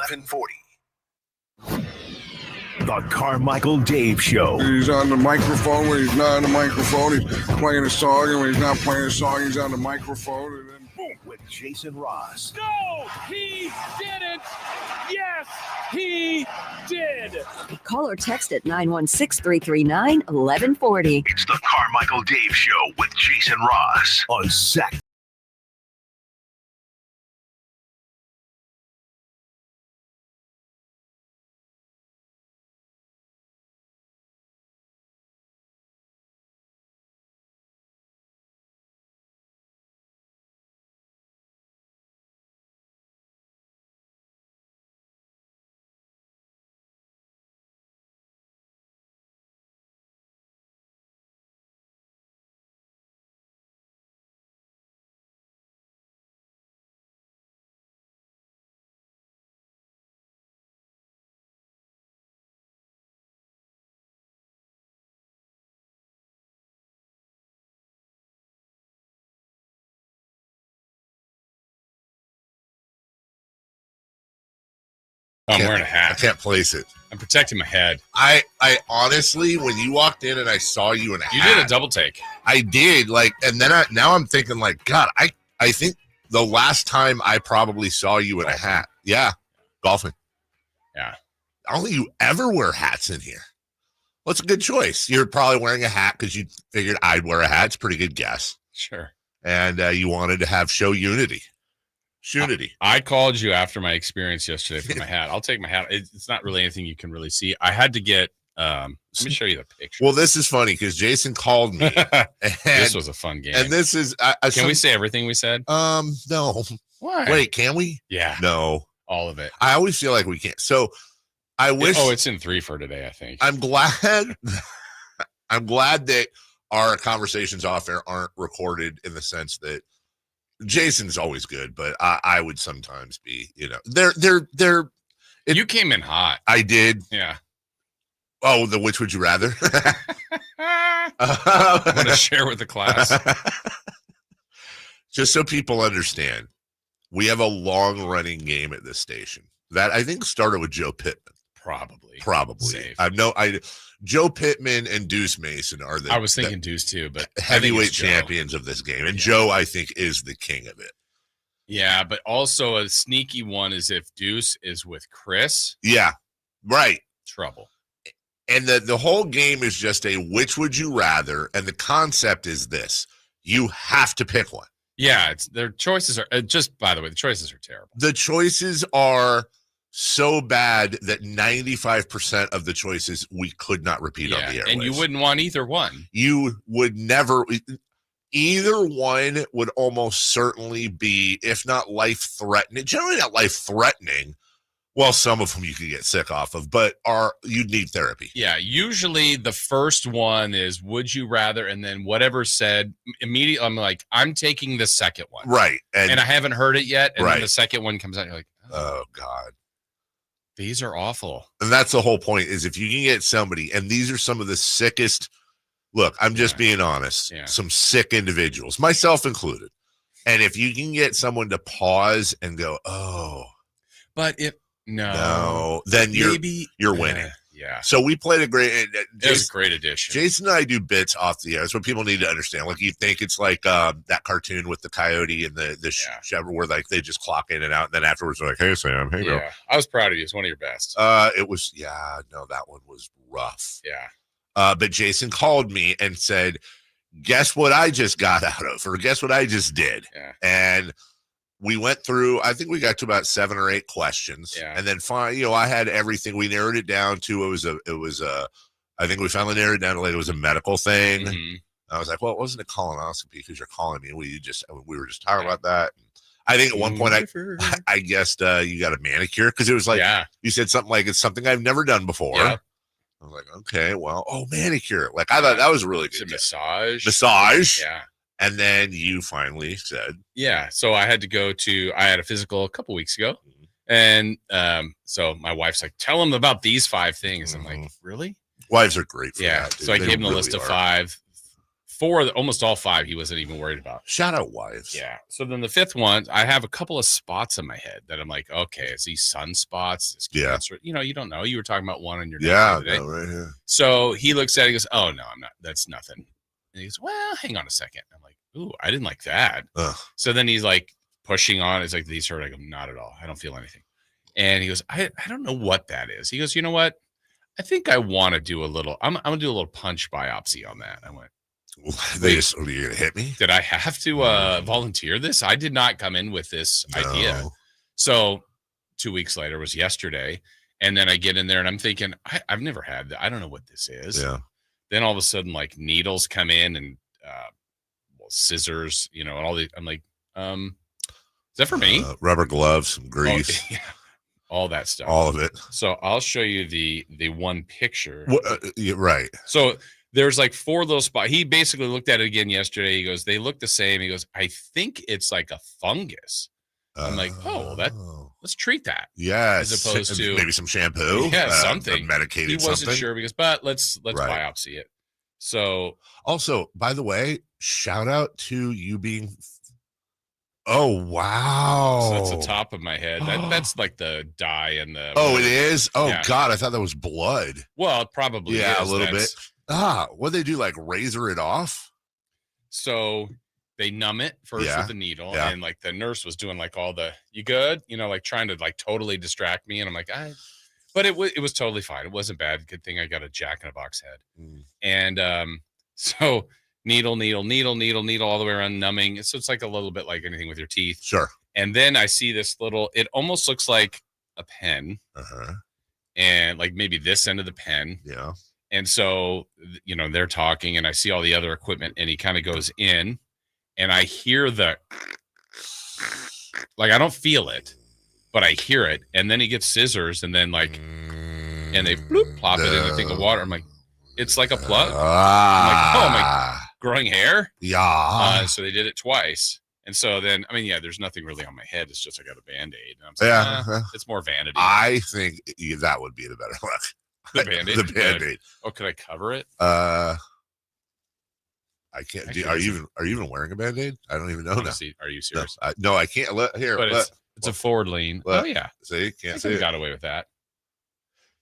1140. The Carmichael Dave Show. He's on the microphone when he's not on the microphone. He's playing a song, and when he's not playing a song, he's on the microphone. And then boom. With Jason Ross. No, he didn't. Yes, he did. Call or text at 916-339-1140. It's the Carmichael Dave Show with Jason Ross on Sac. I'm wearing a hat. I can't place it. I'm protecting my head. I honestly, when you walked in and I saw you in a hat, You did a double take. I did, and then now I'm thinking, God, I think the last time I probably saw you in a hat. Yeah, golfing. Yeah. I don't think you ever wear hats in here. Well, it's a good choice. You're probably wearing a hat because you figured I'd wear a hat. It's a pretty good guess. Sure. And you wanted to show unity. Shunity. I called you after my experience yesterday for my hat. I'll take my hat. It's not really anything you can really see. I had to get, let me show you the picture. Well, this is funny because Jason called me. This was a fun game. And this is. Can we say everything we said? No. Why? Wait, can we? Yeah. No. All of it. I always feel like we can't. So I wish. It's in 3 for today, I think. I'm glad. I'm glad that our conversations off air aren't recorded in the sense that Jason's always good, but I would sometimes be, they're. You came in hot. I did. Yeah. Oh, the which would you rather? I want to share with the class. Just so people understand, we have a long-running game at this station that I think started with Joe Pittman. Probably. Safe. Joe Pittman and Deuce Mason are I was thinking Deuce too, but heavyweight champions of this game, and Joe, I think, is the king of it. Yeah, but also a sneaky one is if Deuce is with Chris. Yeah, right. Trouble. And the whole game is just a which would you rather, and the concept is this: you have to pick one. Yeah, their choices are by the way, the choices are terrible. The choices are so bad that 95% of the choices we could not repeat on the airwaves. And you wouldn't want either one. You would never. Either one would almost certainly be, if not life-threatening, generally not life-threatening. Well, some of them you could get sick off of, but you'd need therapy. Yeah, usually the first one is would you rather, and then whatever said, immediately I'm like, I'm taking the second one. Right. And I haven't heard it yet, and then the second one comes out, you're like, oh, God. These are awful. And that's the whole point, is if you can get somebody, and these are some of the sickest, look, I'm just being honest, some sick individuals, myself included. And if you can get someone to pause and go, oh. But if, no, then you're winning. Yeah. So we played it was a great addition. Jason and I do bits off the air. That's what people need to understand. Like you think it's like that cartoon with the coyote and the shepherd where like they just clock in and out. And then afterwards they're like, hey, Sam, hey, girl. I was proud of you. It's one of your best. That one was rough. Yeah. But Jason called me and said, guess what I just got out of, or guess what I just did. Yeah. And we went through, I think we got to about 7 or 8 questions. Yeah. And then I had everything. We narrowed it down to, I think we finally narrowed it down to like, it was a medical thing. Mm-hmm. I was like, well, it wasn't a colonoscopy because you're calling me. We were just talking about that. I think at one point I guessed you got a manicure because it was like, you said something like, it's something I've never done before. Yeah. I was like, okay, well, manicure. Like I thought that was a really good. Massage. Yeah. And then you finally said. Yeah. So I had a physical a couple weeks ago. And so my wife's like, tell them about these 5 things. I'm like, really? Wives are great for that. So I gave them a list of 5. almost all 5, he wasn't even worried about. Shout out wives. Yeah. So then the 5th one, I have a couple of spots in my head that I'm like, okay, is these sunspots? Is cancer? You know, you don't know. You were talking about one on your today. Right here. So he looks at it, he goes, oh no, I'm not. That's nothing. And he goes, well, hang on a second. I'm like, ooh, I didn't like that. Ugh. So then he's like pushing on. It's like, these hurt. I go, not at all. I don't feel anything. And he goes, I don't know what that is. He goes, you know what? I think I want to do a little. I'm gonna do a little punch biopsy on that. I went. Are you gonna hit me? Did I have to volunteer this? I did not come in with this idea. So 2 weeks later was yesterday, and then I get in there and I'm thinking, I've never had that. I don't know what this is. Yeah. Then all of a sudden, like needles come in and scissors, you know, and all the. I'm like, is that for me? Rubber gloves, some grease, yeah, all that stuff, all of it. So I'll show you the one picture. Yeah, right. So there's like 4 of those spots. He basically looked at it again yesterday. He goes, they look the same. He goes, I think it's like a fungus. I'm like, oh, well, let's treat that. Yeah. As opposed to maybe some shampoo. Yeah, something. Medicated. He wasn't something. sure because, but let's biopsy it. So also, by the way, shout out to you being. Oh wow! So that's the top of my head. That's like the dye and the. Oh, it is. Oh yeah. God, I thought that was blood. Well, it probably is. A little bit. What they do? Like razor it off? So they numb it first with the needle, and like the nurse was doing like all the you good, you know, like trying to like totally distract me, and I'm like, but it was totally fine. It wasn't bad. Good thing I got a Jack in a Box head, and so. Needle all the way around, numbing. So it's like a little bit like anything with your teeth. Sure. And then I see this little, it almost looks like a pen. And like maybe this end of the pen. Yeah. And so, you know, they're talking and I see all the other equipment and he kind of goes in and I hear like, I don't feel it, but I hear it. And then he gets scissors and then like, and they plop it in a thing of water. I'm like, it's like a plug. I'm like, oh my, growing hair. Yeah. So they did it twice. And so then, I mean, yeah, there's nothing really on my head. It's just I got a Band-Aid. And I'm saying, it's more vanity. I think that would be the better look. The Band-Aid? The Band-Aid. Oh, could I cover it? I can't. Are you even wearing a Band-Aid? I don't even know now. Are you serious? No, I can't. But it's a forward lean. Oh, yeah. See? Can't see I it. got away with that.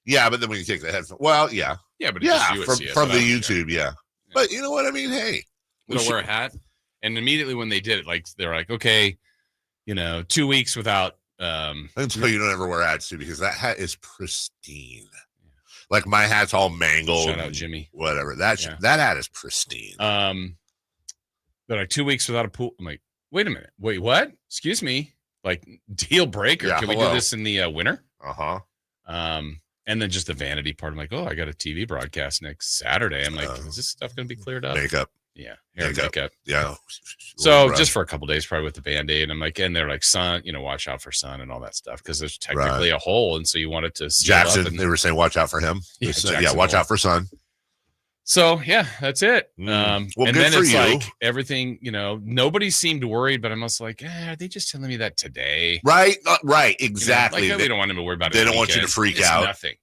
Yeah, but then when you take the headphones, well, yeah. Yeah, but from the YouTube, yeah. But you know what I mean? Hey. We wear a hat. And immediately when they did it, like they're like, okay, you know, 2 weeks without until you don't ever wear hats too, because that hat is pristine. Like my hat's all mangled. Shout out Jimmy. Whatever. That hat is pristine. They're like 2 weeks without a pool. I'm like, wait a minute. Wait, what? Excuse me. Like deal breaker. Yeah, Can we do this in the winter? And then just the vanity part. I'm like, oh, I got a TV broadcast next Saturday. I'm like, is this stuff going to be cleared up? Makeup. Yeah. Hair makeup. Yeah. So just for a couple days, probably with the Band-Aid. I'm like, and they're like, sun, you know, watch out for sun and all that stuff. Cause there's technically a hole. And so you want it to seal Jackson, up and, they were saying, watch out for him. Yeah, watch out for sun. So yeah, that's it. Well, and good then for it's you. like everything, you know, nobody seemed worried, but I'm also like, are they just telling me that today? Right. Right. Exactly. You know, like, we don't want them to worry about it. They don't want you to freak out. Nothing.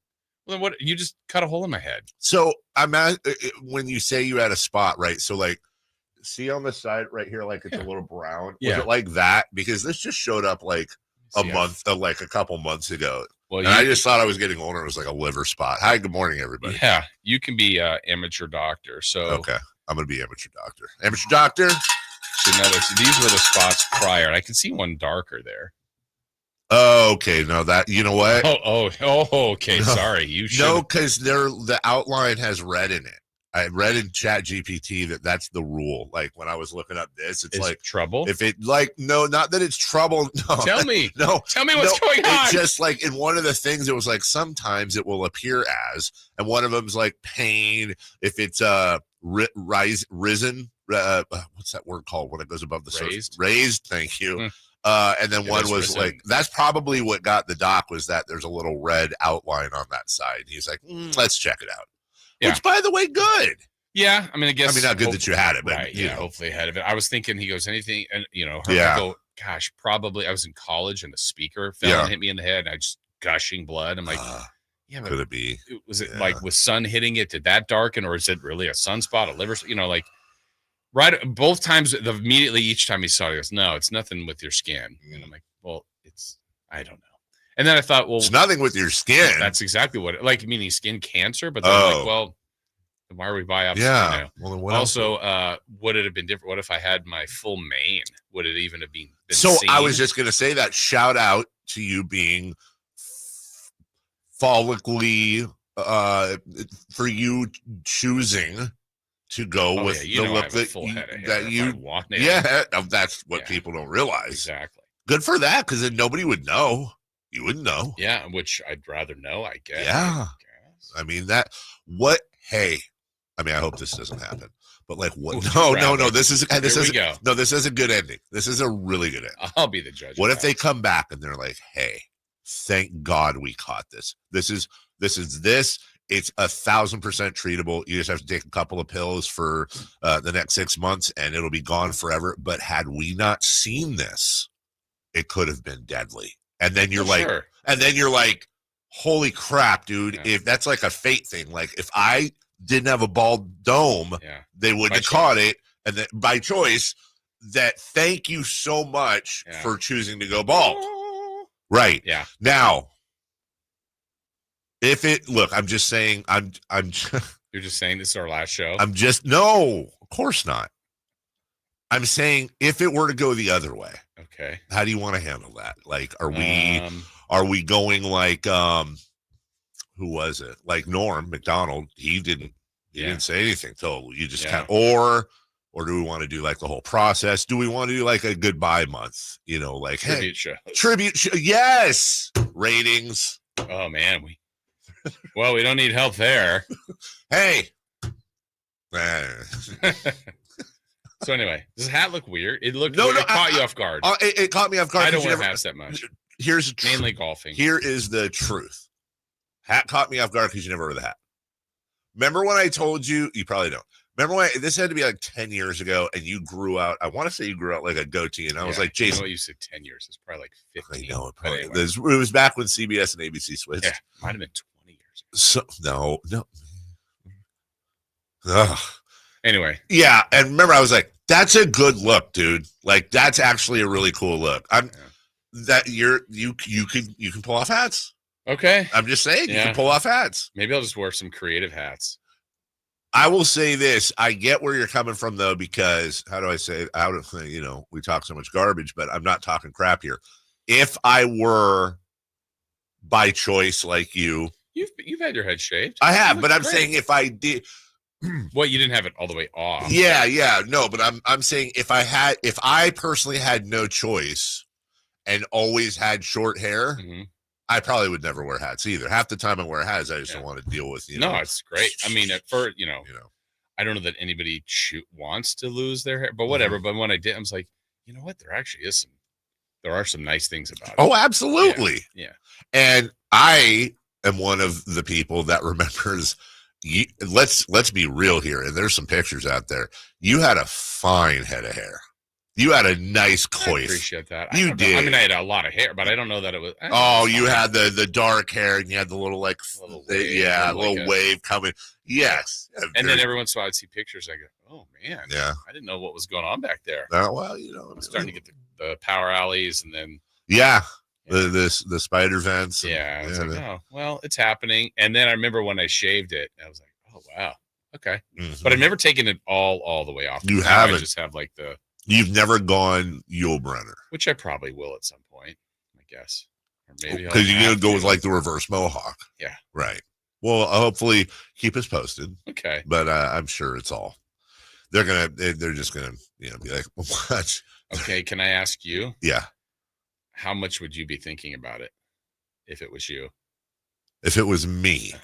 Well, then what? You just cut a hole in my head. So I'm at when you say you had a spot, right? So like, see on the side right here, like it's a little brown. Was it like that? Because this just showed up like like a couple months ago. Well, I just thought I was getting older. It was like a liver spot. Hi, good morning, everybody. Yeah, you can be amateur doctor. So okay, I'm gonna be amateur doctor. Amateur doctor. So these were the spots prior. I can see one darker there. Oh, okay. No, that you know what? Okay. No. Sorry, you should. No, because the outline has red in it. I read in Chat GPT that's the rule. Like when I was looking up this, it's like trouble. If it no, not that it's trouble. No, tell me. No, tell me what's going on. It's just like in one of the things, it was like sometimes it will appear as, and one of them's like pain. If it's risen, what's that word called when it goes above the surface? Raised. Thank you. And then one was like, that's probably what got the doc was that there's a little red outline on that side. He's like, let's check it out. Yeah. Which, by the way, good. Yeah, I mean, I guess. Not good that you had it, but right, you know. Hopefully ahead of it. I was thinking, he goes, anything, and you know, I go, gosh, probably. I was in college and the speaker fell and hit me in the head, and I just gushing blood. I'm like, but could it be? Was it like with sun hitting it? Did that darken, or is it really a sunspot, a liver? You know, like Right. Both times, immediately each time he saw it, he goes, no, it's nothing with your skin. And I'm like, well, I don't know. And then I thought, well, it's nothing with your skin. That's exactly what meaning skin cancer. But then I'm like, well, why are we biopsying? Yeah. Well, then what also, would it have been different? What if I had my full mane? Would it even have been so seen? I was just going to say that. Shout out to you being follically, for you choosing to go with the look that you want. Yeah, that's what people don't realize. Exactly. Good for that, because then nobody would know. You wouldn't know. Yeah, which I'd rather know, I guess. Yeah. I mean, hey, I mean, I hope this doesn't happen. But like, what? No. This is a good ending. This is a really good ending. I'll be the judge. What if they come back and they're like, hey, thank God we caught this. This is this. It's 1,000% treatable. You just have to take a couple of pills for the next 6 months and it'll be gone forever. But had we not seen this, it could have been deadly. And then you're like, holy crap, dude. Yeah. If that's like a fate thing, like if I didn't have a bald dome, they wouldn't have caught it. And then by choice, that thank you so much for choosing to go bald. Right. Yeah. Now, I'm just saying, you're just saying this is our last show. No, of course not. I'm saying if it were to go the other way, okay, how do you want to handle that? Like, are we going like, who was it? Like Norm Macdonald, he didn't say anything. So you just kind of, or do we want to do like the whole process? Do we want to do like a goodbye month? You know, like tribute show. Yes. Ratings. Oh man, we don't need help there. Hey. So anyway, does the hat look weird? It caught you off guard. It caught me off guard. I don't wear hats that much. Here's mainly golfing. Here is the truth. Hat caught me off guard because you never wear the hat. Remember when I told you? You probably don't. Remember when this had to be like 10 years ago, and you grew out. I want to say you grew out like a goatee, and I was like, Jason. You know what, you said 10 years. It's probably like 15. I know it probably. Anyway. It was back when CBS and ABC switched. Yeah, might have been 20 years ago. So no. Ugh. Anyway. Yeah, and remember, I was like, "That's a good look, dude. Like, that's actually a really cool look." You can pull off hats. Okay. I'm just saying, you can pull off hats. Maybe I'll just wear some creative hats. I will say this. I get where you're coming from, though, because how do I say it? We talk so much garbage, but I'm not talking crap here. If I were by choice like you. You've had your head shaved. I have, but I'm saying if I did. Well, you didn't have it all the way off. Yeah. No, but I'm saying if I personally had no choice and always had short hair, I probably would never wear hats either. Half the time I wear hats, I just don't want to deal with, No, it's great. I mean, at first, I don't know that anybody wants to lose their hair, but whatever. But when I did, I was like, you know what? There actually is there are some nice things about it. Oh, absolutely. Yeah. And I am one of the people that remembers. Let's be real here, and there's some pictures out there. You had a fine head of hair. You had a nice coif. I appreciate that. You did. I mean, I had a lot of hair, but I don't know that it was. You had the dark hair, and you had the little wave coming. Yes. And then every once in a while, I'd see pictures. I go, oh man, yeah, I didn't know what was going on back there. I'm starting to get the power alleys, and then the spider vents. I was like, oh, well, it's happening. And then I remember when I shaved it, I was like, oh wow, okay. But I've never taken it all the way off. You haven't. I just have like the. You've never gone Yul Brynner, which I probably will at some point, I guess. Or maybe because you're gonna go with like the reverse mohawk. Yeah. Right. Well, hopefully keep us posted. Okay. But I'm sure it's all. They're just gonna be like, what? Okay. Can I ask you? Yeah. How much would you be thinking about it if it was you? If it was me,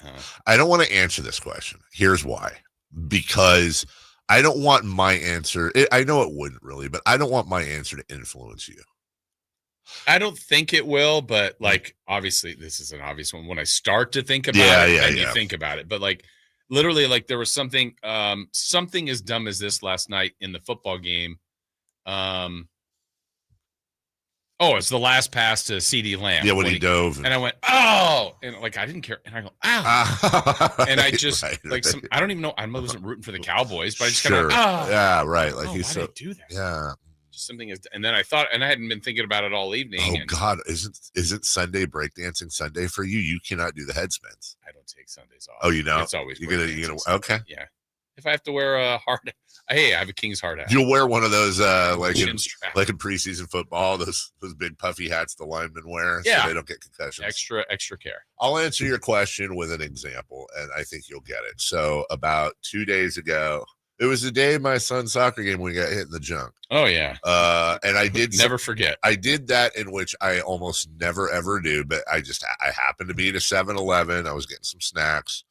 I don't want to answer this question. Here's why. Because I don't want my answer. I know it wouldn't really, but I don't want my answer to influence you. I don't think it will, but like, obviously this is an obvious one. When I start to think about it, you think about it. But like, literally, like there was something as dumb as this last night in the football game. Oh, it's the last pass to CD Lamb. Yeah, when he dove. And I went, oh, and like I didn't care. And I go, ow. And I just I don't even know. I wasn't rooting for the Cowboys, but I just kind of yeah, right. Like he's so do that. Yeah. Just something is, and then I thought, and I hadn't been thinking about it all evening. Oh God, isn't Sunday breakdancing Sunday for you? You cannot do the head spins. I don't take Sundays off. Oh, you know, it's always you're gonna okay. Yeah. If I have to wear a hard, hey, I have a King's hard hat. You'll wear one of those like in preseason football, those big puffy hats the linemen wear, so they don't get concussions. Extra care. I'll answer your question with an example, and I think you'll get it. So about 2 days ago, it was the day of my son's soccer game when we got hit in the junk. Oh yeah. And I did never forget. I did that in which I almost never ever do, but I happened to be at a 7-Eleven. I was getting some snacks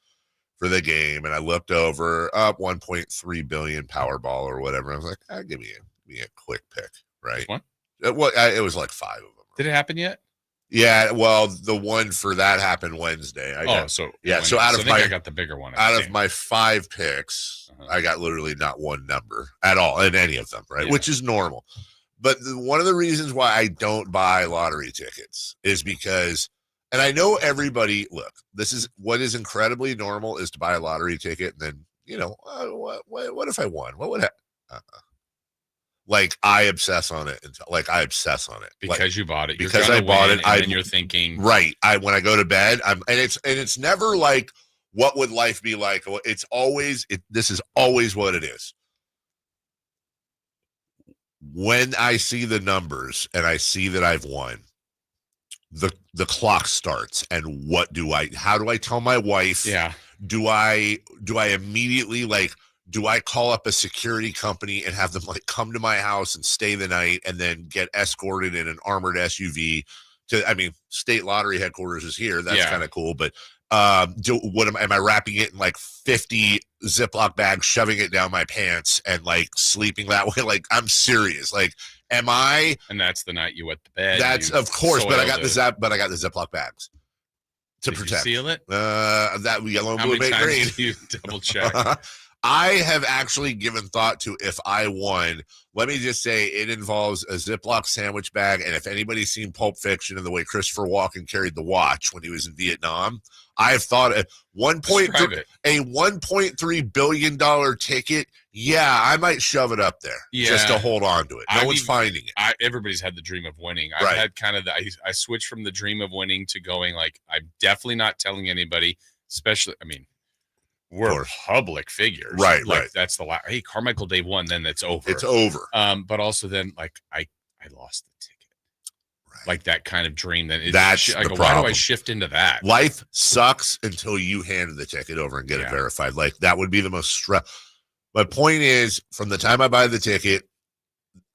for the game, and I looked over up 1.3 billion Powerball or whatever. I was like, give me a quick pick, right? What? It was like 5 of them. Did it happen yet? Yeah, well, the one for that happened Wednesday. So I got the bigger one. Out of my 5 picks, I got literally not one number at all in any of them, right? Yeah. Which is normal. But one of the reasons why I don't buy lottery tickets is because, and I know everybody, look, this is what is incredibly normal is to buy a lottery ticket and then, what if I won? What would happen? Like I obsess on it because you bought it. Because I bought it. And you're thinking, right. When I go to bed, and it's never like, what would life be like? It's always, this is always what it is. When I see the numbers and I see that I've won, the clock starts, and how do I tell my wife? Yeah. Do I immediately do I call up a security company and have them come to my house and stay the night and then get escorted in an armored SUV state lottery headquarters is here. That's kind of cool. But am I wrapping it in 50 Ziploc bags, shoving it down my pants and sleeping that way? I'm serious. Am I? And that's the night you wet the bed. That's of course, but I got the Ziploc bags to protect. You seal it? That yellow, blue, and green. You double check. I have actually given thought to, if I won, let me just say it involves a Ziploc sandwich bag. And if anybody's seen Pulp Fiction and the way Christopher Walken carried the watch when he was in Vietnam, I've thought a $1.3 billion ticket. Yeah, I might shove it up there just to hold on to it. No one's finding it. Everybody's had the dream of winning. I've had kind of I switched from the dream of winning to going I'm definitely not telling anybody, especially, we're public figures. Right, right. That's the last. Hey, Carmichael Dave won, then it's over. It's over. But also then I lost the ticket. Right. That kind of dream. That's the problem. Why do I shift into that? Life sucks until you hand the ticket over and get it verified. That would be the most stress. My point is, from the time I buy the ticket,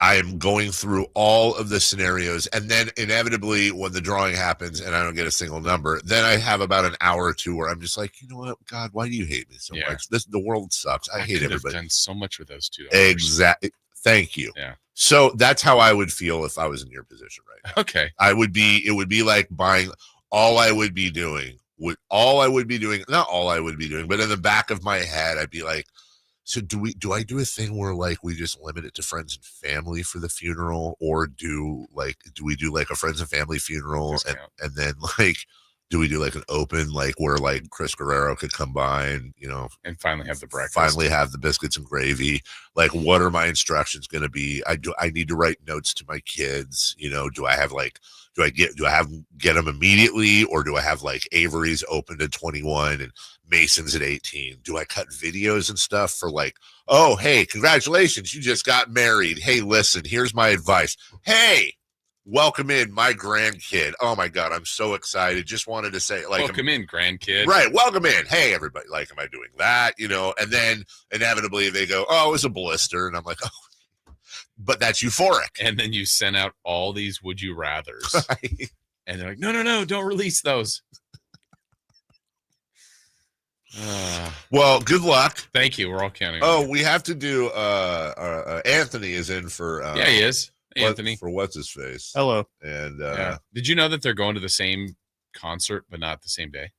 I am going through all of the scenarios, and then inevitably when the drawing happens and I don't get a single number, then I have about an hour or two where I'm just like, you know what, God, why do you hate me so much? The world sucks. I hate everybody. I've done so much with those $2. Exactly. Thank you. Yeah. So that's how I would feel if I was in your position right now. Okay. It would be like buying. Not all I would be doing, but in the back of my head, I'd be like, so do I do a thing where we just limit it to friends and family for the funeral, or do we do a friends and family funeral and then do we do an open where Chris Guerrero could come by and and finally have the breakfast, finally have the biscuits and gravy? What are my instructions going to be? I need to write notes to my kids. Do I have get them immediately, or do I have Avery's open to 21 and Mason's at 18? Do I cut videos and stuff for oh, hey, congratulations, you just got married. Hey, listen, here's my advice. Hey, welcome in my grandkid. Oh my God, I'm so excited. Just wanted to say, welcome in, grandkid. Right, welcome in. Hey, everybody. Am I doing that? And then inevitably they go, oh, it was a blister, and I'm like, oh. But that's euphoric. And then you send out all these would you rathers. Right. And they're like, no, don't release those. Well, good luck. Thank you. We're all counting. Oh, we have to do Anthony is in for he is. Anthony. For what's his face. Hello. And did you know that they're going to the same concert but not the same day?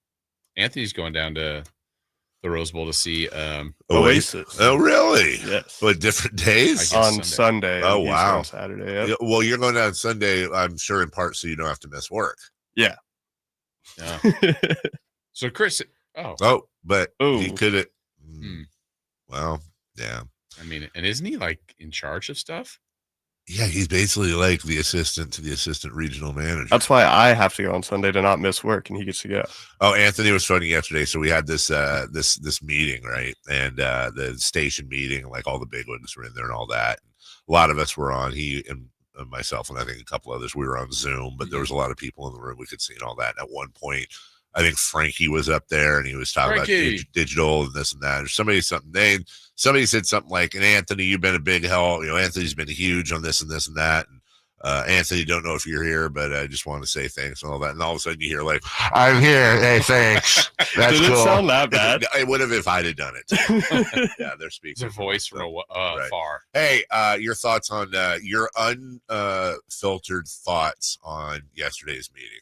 Anthony's going down to the Rose Bowl to see Oasis. Oh, really? Yes. But different days? On Sunday. Oh, wow. On Saturday. Yep. Yeah, well, you're going down Sunday, I'm sure, in part so you don't have to miss work. Yeah. So Chris, but he could have. Well, yeah. I mean, and isn't he like in charge of stuff? Yeah, he's basically like the assistant to the assistant regional manager. That's why I have to go on Sunday to not miss work, and he gets to go. Oh, Anthony was funny yesterday. So we had this this meeting, right? And the station meeting, like all the big ones were in there and all that. A lot of us were on. He and myself and I think a couple others, we were on Zoom, but there was a lot of people in the room we could see and all that. And at one point, I think Frankie was up there and he was talking about digital and this and that. Or somebody said something like, and Anthony, you've been a big help. You know, Anthony's been huge on this and this and that. And Anthony, don't know if you're here, but I just want to say thanks and all that. And all of a sudden you hear like, I'm here. Hey, thanks. That's Did cool. It sound that bad? It would have if I'd have done it. Yeah, they're speaking. It's a voice from far. Hey, your thoughts on your unfiltered thoughts on yesterday's meeting,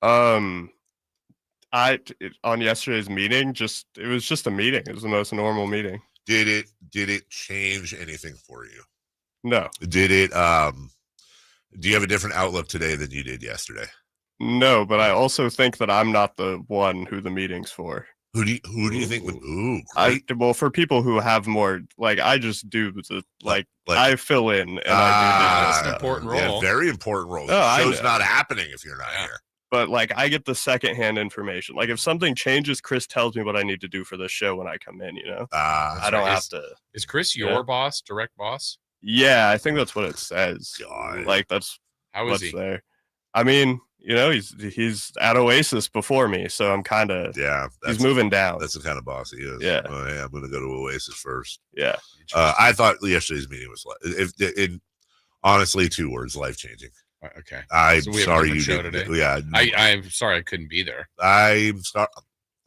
Anthony? On yesterday's meeting, it was just a meeting. It was the most normal meeting. Did it change anything for you? No. Did it do you have a different outlook today than you did yesterday? No, but I also think that I'm not the one who the meeting's for. Who do you think would well, for people who have more, like, I just do the I fill in and I do that's an important role. Yeah, very important role. Oh, Show's not happening if you're not here. But like, I get the secondhand information. Like, if something changes, Chris tells me what I need to do for the show when I come in. You know, I don't have to. Is Chris your boss, direct boss? Yeah, I think that's what it says. God. Like, that's how is he there. I mean, you know, he's at Oasis before me, so I'm kind of he's moving down. That's the kind of boss he is. Yeah. Oh, yeah, I'm going to go to Oasis first. Yeah. I thought yesterday's meeting was honestly 2 words: life changing. Okay. I'm sorry you didn't. Today. Yeah. I'm sorry I couldn't be there.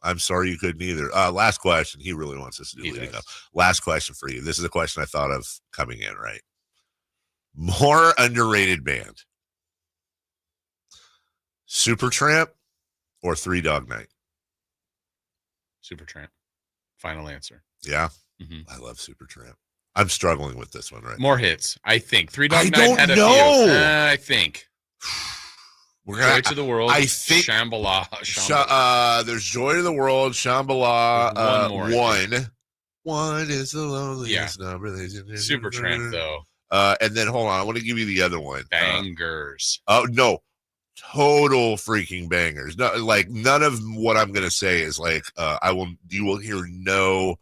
I'm sorry you couldn't either. Last question. He really wants us to do leading up. Last question for you. This is a question I thought of coming in, right? More underrated band. Supertramp or Three Dog Night? Supertramp. Final answer. Yeah. Mm-hmm. I love Supertramp. I'm struggling with this one, right? More hits, I think. Three Dog Night had a few. I think. We're gonna, Joy to the World. I think Shambhala. There's Joy to the World. Shambhala. One is the loneliest number. Supertramp, though. And then hold on, I want to give you the other one. Bangers. No, total freaking bangers. No, like none of what I'm gonna say is like you will hear no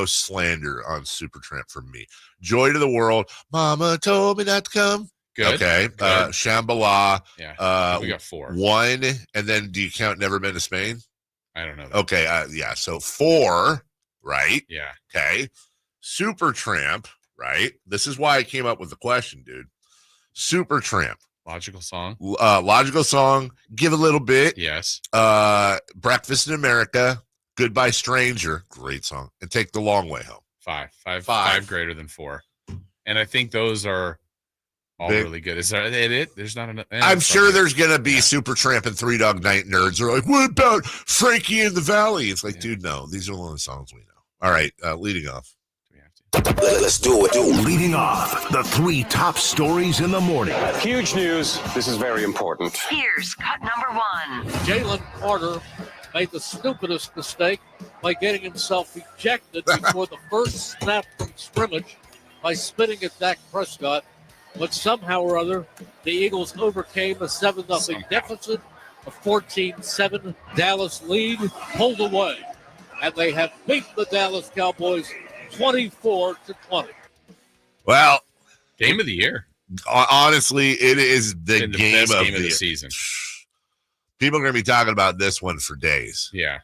slander on Supertramp from me. Joy to the World. Mama told me not to come. Good. Okay. Good. Shambhala. Yeah. We got 4. 1, and then do you count Never Been to Spain? I don't know. Okay. Yeah. So 4, right? Yeah. Okay. Supertramp, right? This is why I came up with the question, dude. Supertramp. Logical song. Logical song. Give a Little Bit. Yes. Breakfast in America. Goodbye Stranger. Great song. And Take the Long Way Home. 5 greater than 4. And I think those are all really good. Is that it? There's not enough. I'm sure there's going to be Supertramp and Three Dog Night nerds who are like, what about Frankie in the Valley? It's like, dude, no. These are the only songs we know. All right. Leading off. Let's do it. Leading off, the 3 top stories in the morning. Huge news. This is very important. Here's cut number 1. Jalen Carter made the stupidest mistake by getting himself ejected before the first snap from scrimmage by spitting at Dak Prescott. But somehow or other, the Eagles overcame a 7-0 deficit, a 14-7 Dallas lead, pulled away. And they have beaten the Dallas Cowboys 24-20. Well, game of the year. Honestly, it is the game of the season. People are going to be talking about this one for days. Yeah.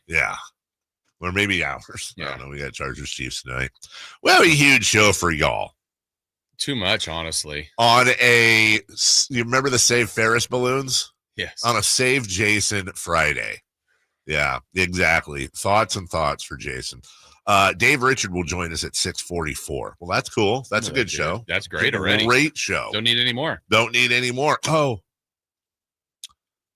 Or maybe hours. Yeah. I don't know. We got Chargers Chiefs tonight. Well, a huge show for y'all. Too much, honestly. You remember the Save Ferris balloons? Yes. On a Save Jason Friday. Yeah, exactly. Thoughts for Jason. Dave Richard will join us at 6:44. Well, that's cool. That's a good show. That's great already. Great show. Don't need any more. Oh,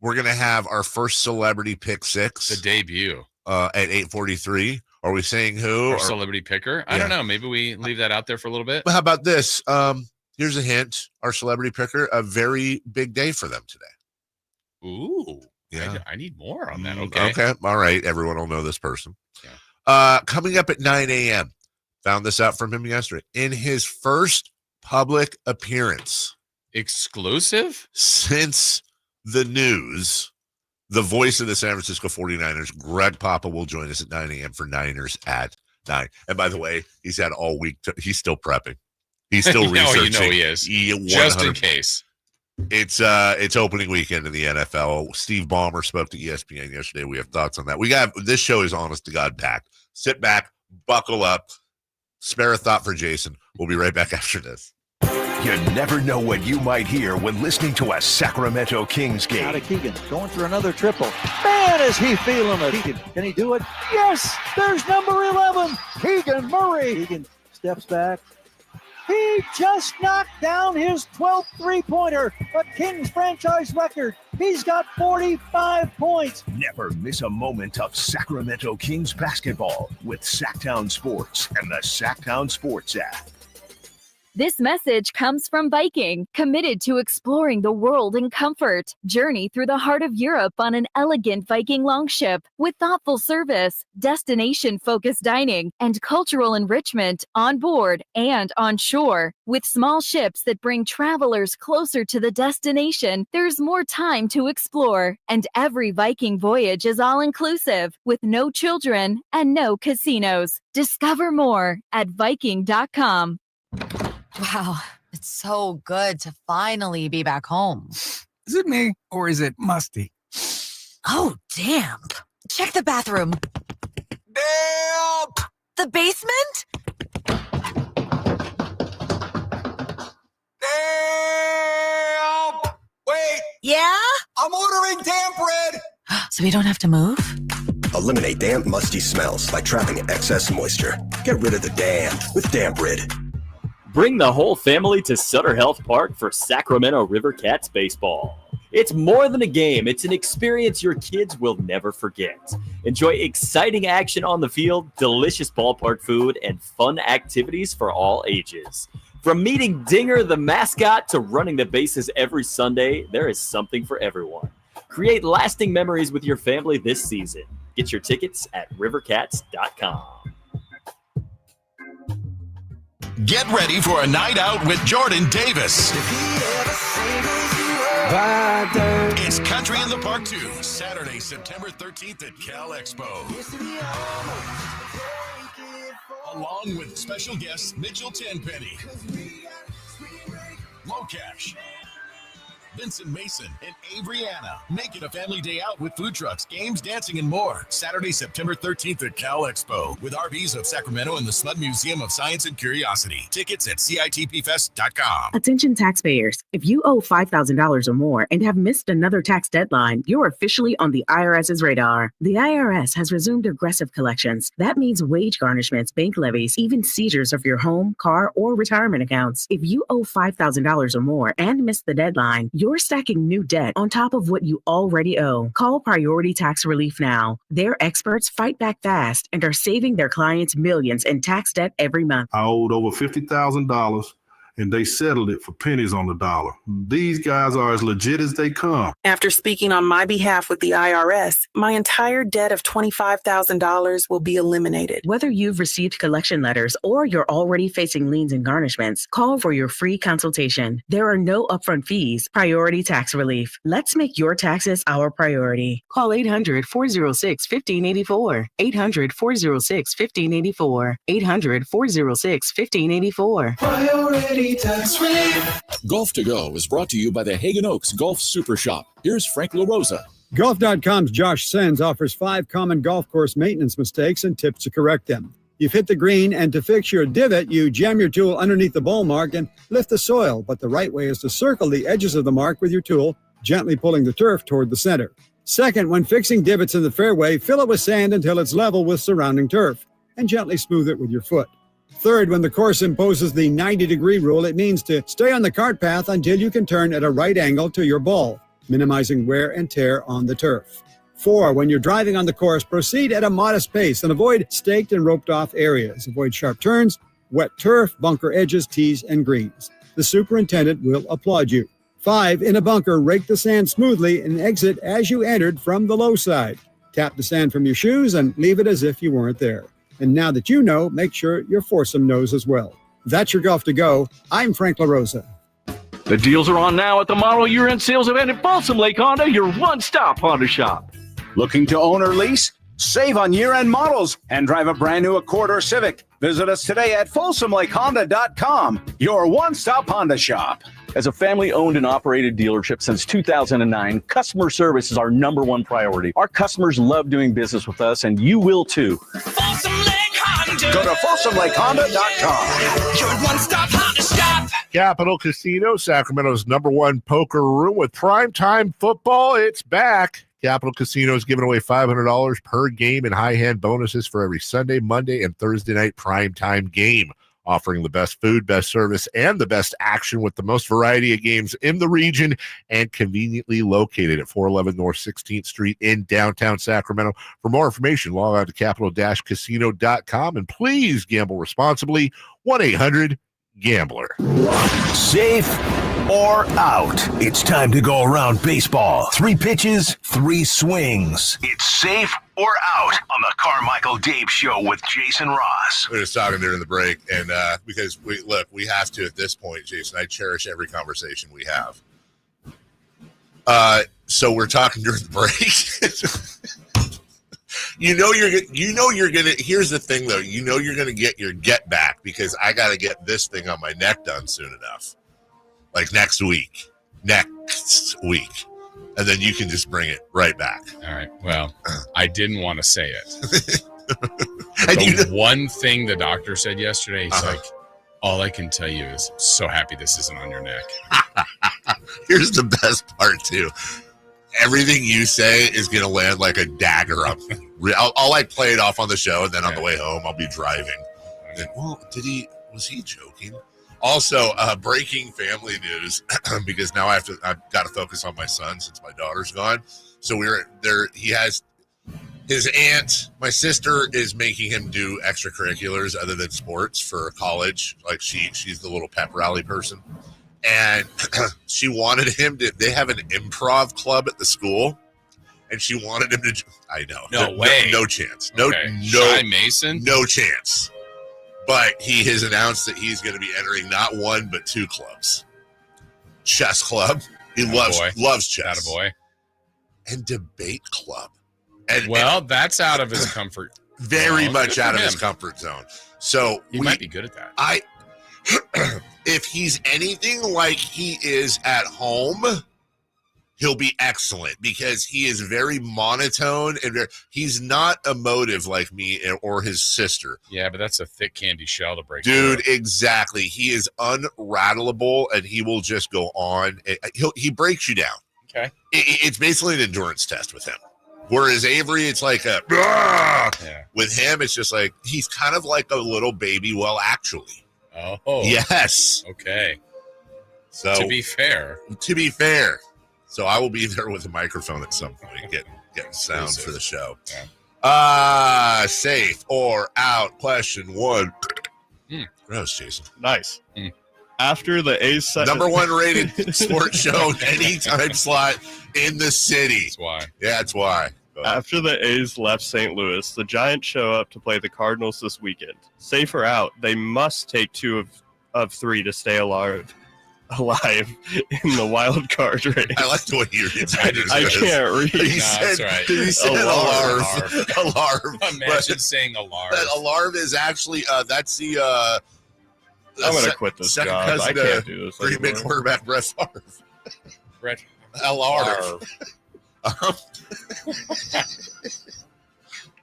we're going to have our first celebrity pick six. The debut. At 8:43. Are we saying who? Or celebrity picker? I don't know. Maybe we leave that out there for a little bit. But how about this? Here's a hint. Our celebrity picker, a very big day for them today. Ooh. Yeah. I need more on that. Okay. All right. Everyone will know this person. Yeah. Coming up at 9 a.m. Found this out from him yesterday. In his first public appearance. Exclusive? Since the news. The voice of the San Francisco 49ers, Greg Papa, will join us at 9 a.m. for Niners at 9. And by the way, he's had all week. He's still prepping. He's still researching. He is. Just in case. It's opening weekend in the NFL. Steve Ballmer spoke to ESPN yesterday. We have thoughts on that. This show is honest to God packed. Sit back, buckle up, spare a thought for Jason. We'll be right back after this. You never know what you might hear when listening to a Sacramento Kings game. Out of Keegan, going for another triple. Man, is he feeling it. Keegan, can he do it? Yes, there's number 11, Keegan Murray. Keegan steps back. He just knocked down his 12th three-pointer, a Kings franchise record. He's got 45 points. Never miss a moment of Sacramento Kings basketball with Sacktown Sports and the Sacktown Sports app. This message comes from Viking, committed to exploring the world in comfort. Journey through the heart of Europe on an elegant Viking longship with thoughtful service, destination-focused dining, and cultural enrichment on board and on shore. With small ships that bring travelers closer to the destination, there's more time to explore. And every Viking voyage is all-inclusive, with no children and no casinos. Discover more at Viking.com. Wow, it's so good to finally be back home. Is it me, or is it musty? Oh, damp. Check the bathroom. Damp! The basement? Damp! Wait! Yeah? I'm ordering damp red! So we don't have to move? Eliminate damp, musty smells by trapping excess moisture. Get rid of the damp with Damp Rid. Bring the whole family to Sutter Health Park for Sacramento River Cats baseball. It's more than a game. It's an experience your kids will never forget. Enjoy exciting action on the field, delicious ballpark food, and fun activities for all ages. From meeting Dinger the mascot to running the bases every Sunday, there is something for everyone. Create lasting memories with your family this season. Get your tickets at rivercats.com. Get ready for a night out with Jordan Davis. It's Country in the Park 2, Saturday, September 13th at Cal Expo. Along with special guests Mitchell Tenpenny, Low Cash, Vincent Mason, and Avery Anna. Make it a family day out with food trucks, games, dancing, and more. Saturday, September 13th at Cal Expo with RBs of Sacramento and the Smud Museum of Science and Curiosity. Tickets at CITPFest.com. Attention taxpayers. If you owe $5,000 or more and have missed another tax deadline, you're officially on the IRS's radar. The IRS has resumed aggressive collections. That means wage garnishments, bank levies, even seizures of your home, car, or retirement accounts. If you owe $5,000 or more and missed the deadline, you're stacking new debt on top of what you already owe. Call Priority Tax Relief now. Their experts fight back fast and are saving their clients millions in tax debt every month. I owed over $50,000 and they settled it for pennies on the dollar. These guys are as legit as they come. After speaking on my behalf with the IRS, my entire debt of $25,000 will be eliminated. Whether you've received collection letters or you're already facing liens and garnishments, call for your free consultation. There are no upfront fees. Priority Tax Relief. Let's make your taxes our priority. Call 800-406-1584. 800-406-1584. 800-406-1584. Priority Tax Relief. Golf to Go is brought to you by the Hagen Oaks Golf Super Shop. Here's Frank LaRosa. Golf.com's Josh Sens offers 5 common golf course maintenance mistakes and tips to correct them. You've hit the green, and to fix your divot, you jam your tool underneath the ball mark and lift the soil, but the right way is to circle the edges of the mark with your tool, gently pulling the turf toward the center. Second, when fixing divots in the fairway, fill it with sand until it's level with surrounding turf, and gently smooth it with your foot. Third, when the course imposes the 90-degree rule, it means to stay on the cart path until you can turn at a right angle to your ball. minimizing wear and tear on the turf. 4, when you're driving on the course, proceed at a modest pace and avoid staked and roped off areas. Avoid sharp turns, wet turf, bunker edges, tees, and greens. The superintendent will applaud you. 5, in a bunker, rake the sand smoothly and exit as you entered from the low side. Tap the sand from your shoes and leave it as if you weren't there. And now that you know, make sure your foursome knows as well. That's your Golf to Go. I'm Frank LaRosa. The deals are on now at the model year-end sales event at Folsom Lake Honda, your one-stop Honda shop. Looking to own or lease? Save on year-end models and drive a brand new Accord or Civic. Visit us today at FolsomLakeHonda.com, your one-stop Honda shop. As a family-owned and operated dealership since 2009, customer service is our number one priority. Our customers love doing business with us, and you will too. Folsom Lake Honda. Go to FolsomLakeHonda.com. Your one-stop Honda shop. Capital Casino, Sacramento's #1 poker room with primetime football. It's back. Capital Casino is giving away $500 per game in high-hand bonuses for every Sunday, Monday, and Thursday night primetime game, offering the best food, best service, and the best action with the most variety of games in the region and conveniently located at 411 North 16th Street in downtown Sacramento. For more information, log on to capital-casino.com, and please gamble responsibly. 1-800-GAMBLER. Safe or out? It's time to go around baseball. 3 pitches, 3 swings. It's safe or out on the Carmichael Dave Show with Jason Ross. We were just talking during the break, and because we have to at this point, Jason. I cherish every conversation we have. So we're talking during the break. you're gonna. Here's the thing, though. You're gonna get your get back because I got to get this thing on my neck done soon enough. Like next week, and then you can just bring it right back. All right. Well, I didn't want to say it. The one thing the doctor said yesterday, he's like, all I can tell you is so happy this isn't on your neck. Here's the best part, too. Everything you say is going to land like a dagger on me. I'll like play it off on the show, and then on the way home, I'll be driving. And then, was he joking? Also, breaking family news, because now I've got to focus on my son since my daughter's gone. So we're there. He has his aunt, my sister, is making him do extracurriculars other than sports for college. Like she's the little pep rally person. And she wanted him to, they have an improv club at the school. And she wanted him to, I know. No way. No chance. Shy Mason? No chance. But he has announced that he's going to be entering not 1 but 2 clubs. Chess club. He loves chess. Attaboy. And debate club. That's out of his comfort. Very much out of his comfort zone. So he might be good at that. If he's anything like he is at home, he'll be excellent because he is very monotone and he's not emotive like me or his sister. Yeah, but that's a thick candy shell to break. Dude, exactly. He is unrattleable and he will just go on. He breaks you down. Okay. It's basically an endurance test with him. Whereas Avery, it's like with him, it's just like he's kind of like a little baby. Well, actually. Oh. Yes. Okay. So to be fair. So I will be there with a microphone at some point, getting sound for the show. Yeah. Safe or out? Question 1. Gross, Jason. Nice. After the A's #1 rated sports show anytime slot in the city. That's why. Yeah, that's why. After the A's left St. Louis, the Giants show up to play the Cardinals this weekend. Safe or out? They must take 2 of 3 to stay alive in the wild card race. I like the way you read. I can't read. He said alarm. Imagine saying alarm. Alarm is actually that's the. I'm going to quit this job. I can't do this anymore. Green Bay quarterback Brett Favre. Alarm.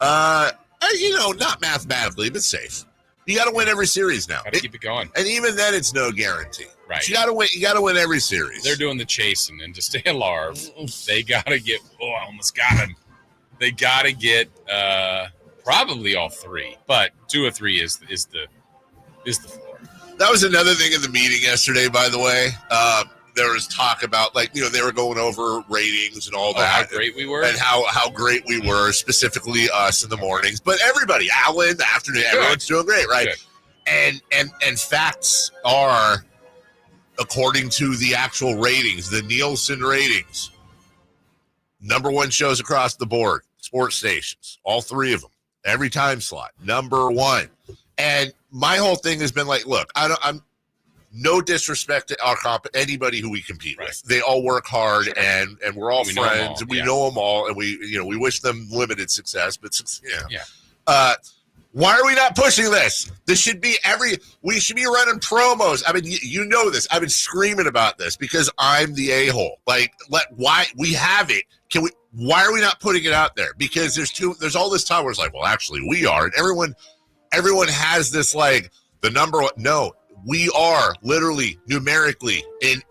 Not mathematically, but safe. You got to win every series now. Got to keep it going. And even then, it's no guarantee. Right. But you got to win every series. They're doing the chasing, and to stay alive, they got to get. Oh, I almost got him. They got to get probably all 3, but 2 of 3 is the floor. That was another thing in the meeting yesterday, by the way. there was talk about, like, they were going over ratings and all that. How great we were. And how great we were, specifically us in the mornings. But everybody, Alan, the afternoon, everyone's doing great, right? Good. And facts are, according to the actual ratings, the Nielsen ratings, number one shows across the board, sports stations, all three of them, every time slot, number one. And my whole thing has been like, look, I'm no disrespect to anybody who we compete with. They all work hard, and we're all friends, and we know them all, and we wish them limited success. But why are we not pushing this? This should be we should be running promos. I mean, you know this. I've been screaming about this because I'm the a-hole. Like, why we have it? Why are we not putting it out there? Because there's all this time where it's like, well, actually we are, and everyone has this, like, the number one. No, we are literally numerically in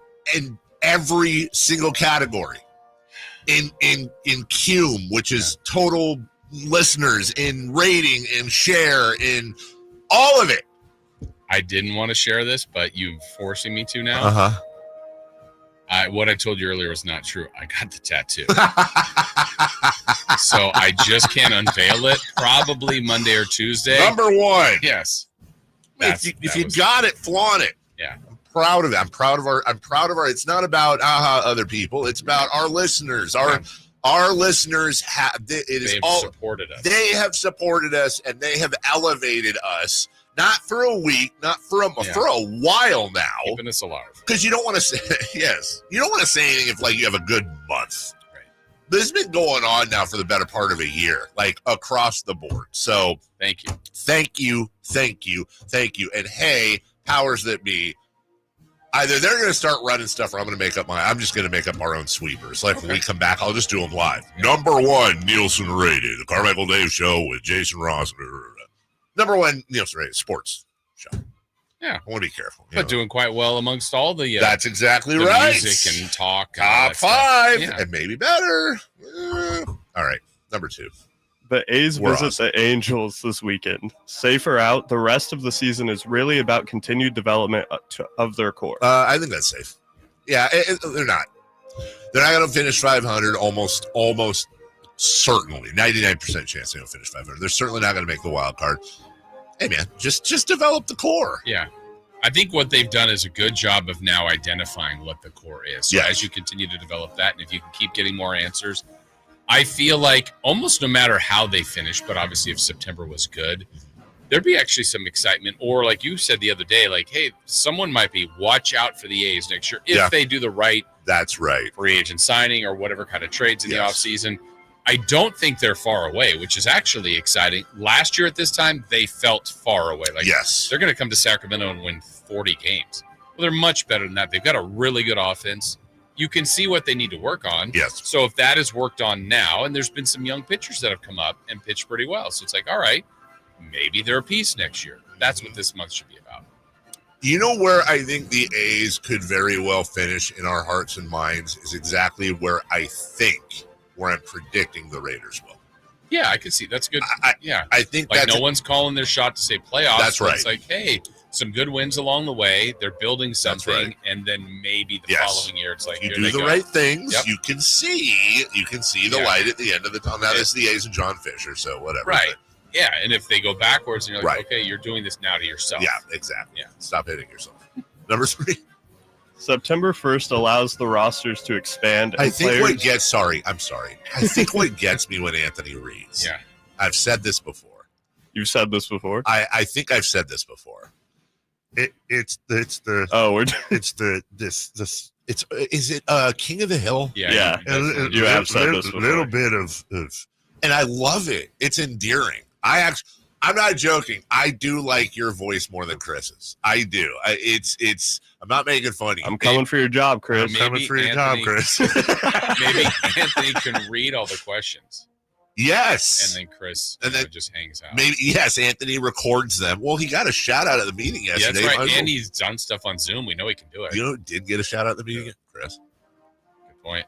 every single category. In CUME, which is total listeners, in rating, in share, in all of it. I didn't want to share this, but you're forcing me to now. What I told you earlier was not true. I got the tattoo. So I just can't unveil it. Probably Monday or Tuesday. Number one. Yes. If you got it, flaunt it. Yeah. I'm proud of it. I'm proud of our, it's not about other people. It's about our listeners. Our listeners have supported us. They have supported us, and they have elevated us. Not for a week, not for a month, for a while now. Keeping us alive. Because you don't want to say, you don't want to say anything if, like, you have a good month. Right. This has been going on now for the better part of a year, like, across the board. So thank you. And hey, powers that be, either they're going to start running stuff, or I'm just going to make up our own sweepers. Like, when we come back, I'll just do them live. Number one Nielsen rated, the Carmichael Dave Show with Jason Ross. Number one Nielsen rated sports show. Yeah. I want to be careful. But doing quite well amongst all the that's exactly the right. music and talk. Top five, and maybe better. All right. Number two. The A's visit the Angels this weekend. Safe or out, the rest of the season is really about continued development of their core. I think that's safe. Yeah, they're not. They're not going to finish 500. Almost certainly, 99% chance they don't finish 500. They're certainly not going to make the wild card. Hey, man, just develop the core. Yeah. I think what they've done is a good job of now identifying what the core is. So as you continue to develop that, and if you can keep getting more answers, I feel like almost no matter how they finish, but obviously if September was good, there'd be actually some excitement. Or like you said the other day, like, hey, someone might be watch out for the A's next year if they do the right. That's right. Free agent signing or whatever kind of trades in the offseason. I don't think they're far away, which is actually exciting. Last year at this time, they felt far away. Like, they're going to come to Sacramento and win 40 games. Well, they're much better than that. They've got a really good offense. You can see what they need to work on. Yes. So if that is worked on now, and there's been some young pitchers that have come up and pitched pretty well. So it's like, all right, maybe they're a piece next year. That's what this month should be about. You know where I think the A's could very well finish in our hearts and minds is exactly where I'm predicting the Raiders will. Yeah, I could see. That's good. I think like no one's calling their shot to say playoffs. That's right. It's like, hey, some good wins along the way. They're building something, and then maybe the following year, it's like you do the right things. Yep. You can see the light at the end of the tunnel. Now this is the A's and John Fisher, so whatever. Right. Yeah, and if they go backwards, and you're like, okay, you're doing this now to yourself. Yeah, exactly. Yeah, stop hitting yourself. Number 3. September 1st allows the rosters to expand. And I think what gets what gets me when Anthony reads. Yeah. I've said this before. You've said this before? I think I've said this before. Is it King of the Hill? Yeah. You have said this before. A little bit of and I love it. It's endearing. I'm not joking. I do like your voice more than Chris's. I do. I'm not making fun of you. I'm coming for your job, Chris. I'm coming for your job, Chris. Maybe Anthony can read all the questions. Yes. And then Chris just hangs out. Maybe Anthony records them. Well, he got a shout out at the meeting yesterday. Yeah, that's right. And he's done stuff on Zoom. We know he can do it. You know who did get a shout out at the meeting? Chris. Good point.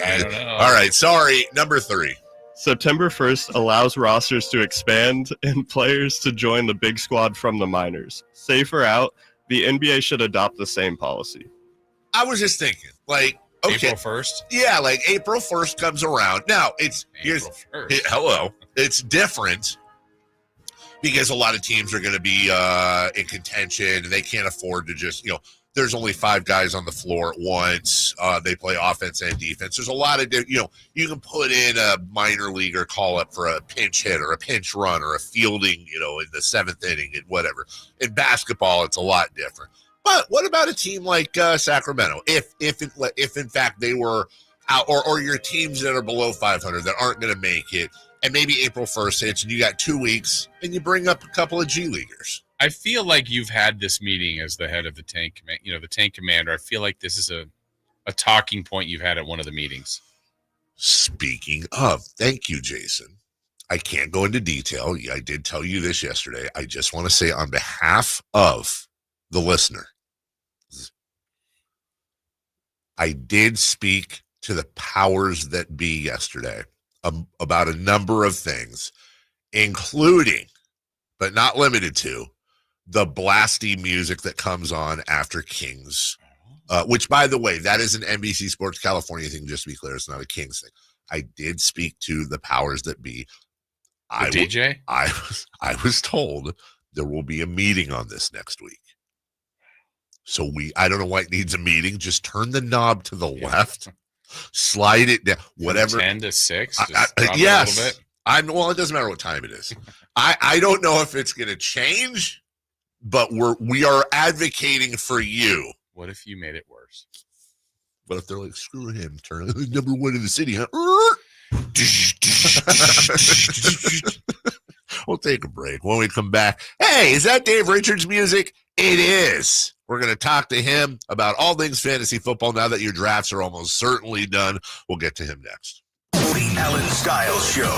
I don't know. All right. Sorry. Number 3. September 1st allows rosters to expand and players to join the big squad from the minors. Safe or out, the NBA should adopt the same policy. I was just thinking, like, okay. April 1st? Yeah, like April 1st comes around. Now, it's different because a lot of teams are going to be in contention and they can't afford to just, there's only 5 guys on the floor at once. They play offense and defense. There's a lot of, you can put in a minor leaguer call up for a pinch hit or a pinch run or a fielding, in the 7th inning and whatever. In basketball, it's a lot different. But what about a team like Sacramento? If in fact they were out, or your teams that are below 500 that aren't going to make it, and maybe April 1st hits and you got 2 weeks and you bring up a couple of G Leaguers. I feel like you've had this meeting as the head of the tank command, the tank commander. I feel like this is a talking point you've had at one of the meetings. Speaking of, thank you, Jason. I can't go into detail. I did tell you this yesterday. I just want to say on behalf of the listener, I did speak to the powers that be yesterday about a number of things, including, but not limited to, the blasty music that comes on after Kings, which, by the way, that is an NBC Sports California thing, just to be clear. It's not a Kings thing. I did speak to the powers that be. DJ? I was told there will be a meeting on this next week. So I don't know why it needs a meeting. Just turn the knob to the left, slide it down, whatever. 10 to 6? Yes. A little bit. Well, it doesn't matter what time it is. I don't know if it's going to change, but we are advocating for you. What if you made it worse? What if they're like, screw him, turn number 1 in the city, huh? We'll take a break. When we come back, hey, is that Dave Richards' music? It is. We're going to talk to him about all things fantasy football now that your drafts are almost certainly done. We'll get to him next. The Allen Styles Show.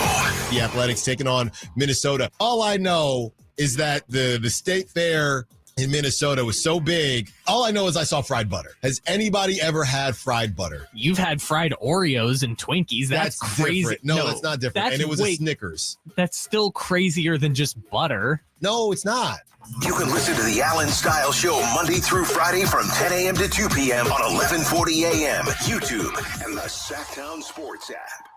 The Athletics taking on Minnesota. All I know is that the state fair in Minnesota was so big. All I know is I saw fried butter. Has anybody ever had fried butter? You've had fried Oreos and Twinkies. That's crazy. Different. No, that's not different. And it was a Snickers. That's still crazier than just butter. No, it's not. You can listen to the Allen Styles Show Monday through Friday from 10 a.m. to 2 p.m. on 1140 a.m. YouTube and the Sacktown Sports app.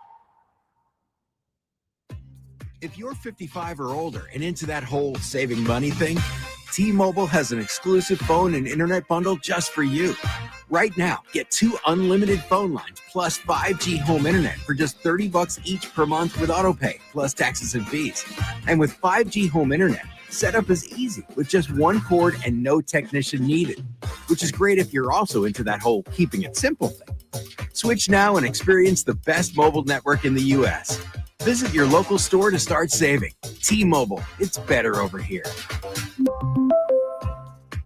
If you're 55 or older and into that whole saving money thing, T-Mobile has an exclusive phone and internet bundle just for you. Right now, get 2 unlimited phone lines plus 5G home internet for just $30 each per month with autopay, plus taxes and fees. And with 5G home internet, setup is easy with just 1 cord and no technician needed, which is great if you're also into that whole keeping it simple thing. Switch now and experience the best mobile network in the U.S. Visit your local store to start saving. T-Mobile, it's better over here.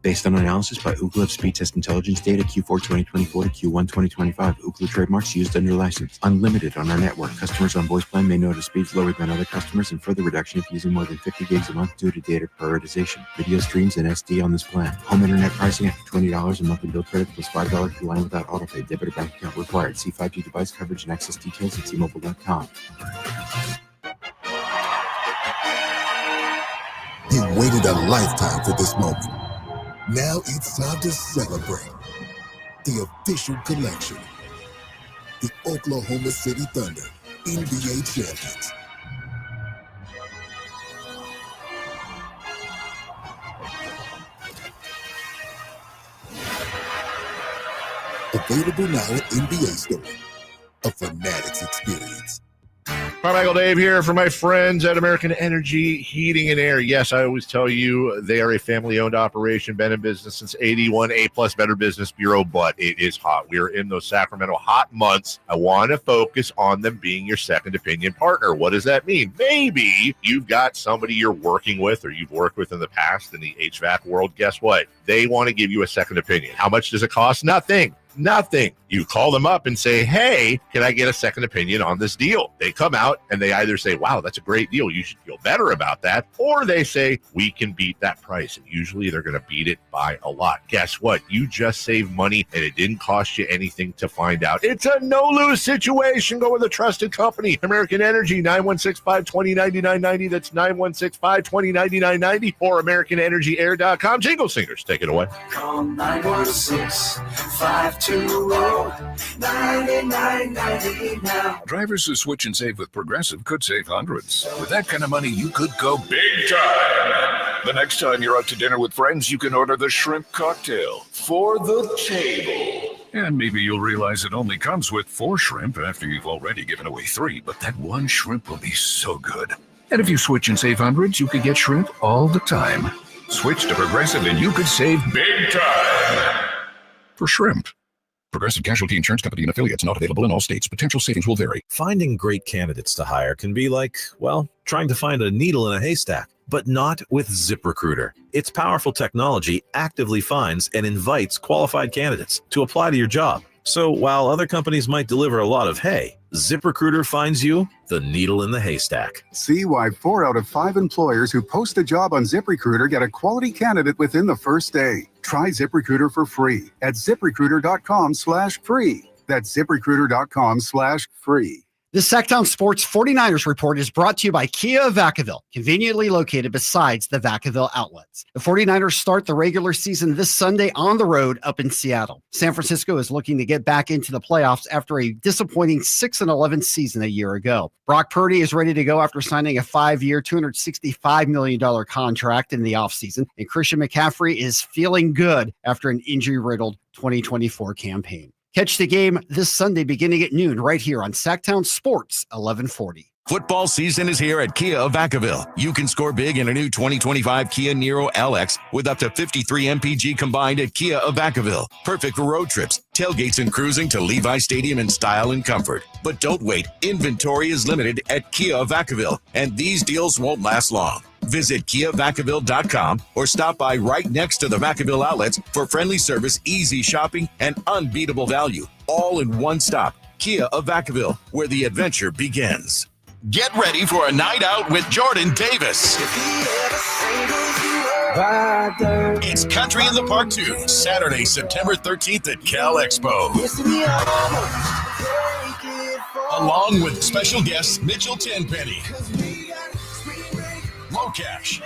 Based on analysis by Ookla of Speed Test Intelligence data Q4 2024 to Q1 2025. Ookla trademarks used under license. Unlimited on our network. Customers on voice plan may notice speeds lower than other customers and further reduction if using more than 50 gigs a month due to data prioritization. Video streams and SD on this plan. Home internet pricing after $20 a monthly bill credit plus $5 per line without autopay. Debit or bank account required. See 5G device coverage and access details at T-Mobile.com. You waited a lifetime for this moment. Now it's time to celebrate. The official collection. The Oklahoma City Thunder, NBA champions. Available now at NBA Store. A Fanatics experience. Carmichael Dave here for my friends at American Energy Heating and Air. Yes, I always tell you they are a family-owned operation, been in business since 81, A-plus Better Business Bureau, but it is hot. We are in those Sacramento hot months. I want to focus on them being your second opinion partner. What does that mean? Maybe you've got somebody you're working with or you've worked with in the past in the HVAC world. Guess what? They want to give you a second opinion. How much does it cost? Nothing. You call them up and say, hey, can I get a second opinion on this deal? They come out and they either say, wow, that's a great deal. You should feel better about that. Or they say, we can beat that price. And usually they're going to beat it by a lot. Guess what? You just saved money and it didn't cost you anything to find out. It's a no-lose situation. Go with a trusted company. American Energy, 916-520-9990. That's 916-520-9990 or AmericanEnergyAir.com. Jingle Singers, take it away. Call 916-520-9990. $99.90 now. Drivers who switch and save with Progressive could save hundreds. With that kind of money, you could go big time. The next time you're out to dinner with friends, you can order the shrimp cocktail for the table. And maybe you'll realize it only comes with 4 shrimp after you've already given away 3, but that one shrimp will be so good. And if you switch and save hundreds, you could get shrimp all the time. Switch to Progressive and you could save big time. For shrimp. Progressive Casualty Insurance Company and affiliates, not available in all states. Potential savings will vary. Finding great candidates to hire can be like, well, trying to find a needle in a haystack, but not with ZipRecruiter. Its powerful technology actively finds and invites qualified candidates to apply to your job. So while other companies might deliver a lot of hay, ZipRecruiter finds you the needle in the haystack. See why 4 out of 5 employers who post a job on ZipRecruiter get a quality candidate within the first day. Try ZipRecruiter for free at ZipRecruiter.com/free. That's ZipRecruiter.com/free. This Sacktown Sports 49ers report is brought to you by Kia of Vacaville, conveniently located besides the Vacaville outlets. The 49ers start the regular season this Sunday on the road up in Seattle. San Francisco is looking to get back into the playoffs after a disappointing 6-11 season a year ago. Brock Purdy is ready to go after signing a 5-year, $265 million contract in the offseason, and Christian McCaffrey is feeling good after an injury-riddled 2024 campaign. Catch the game this Sunday beginning at noon right here on Sacktown Sports 1140. Football season is here at Kia of Vacaville. You can score big in a new 2025 Kia Niro LX with up to 53 MPG combined at Kia of Vacaville. Perfect for road trips, tailgates, and cruising to Levi Stadium in style and comfort. But don't wait. Inventory is limited at Kia of Vacaville, and these deals won't last long. Visit KiaVacaville.com or stop by right next to the Vacaville outlets for friendly service, easy shopping, and unbeatable value. All in one stop. Kia of Vacaville, where the adventure begins. Get ready for a night out with Jordan Davis. It's Country in the Park 2, Saturday, September 13th at Cal Expo. Along with special guests Mitchell Tenpenny, Low Cash,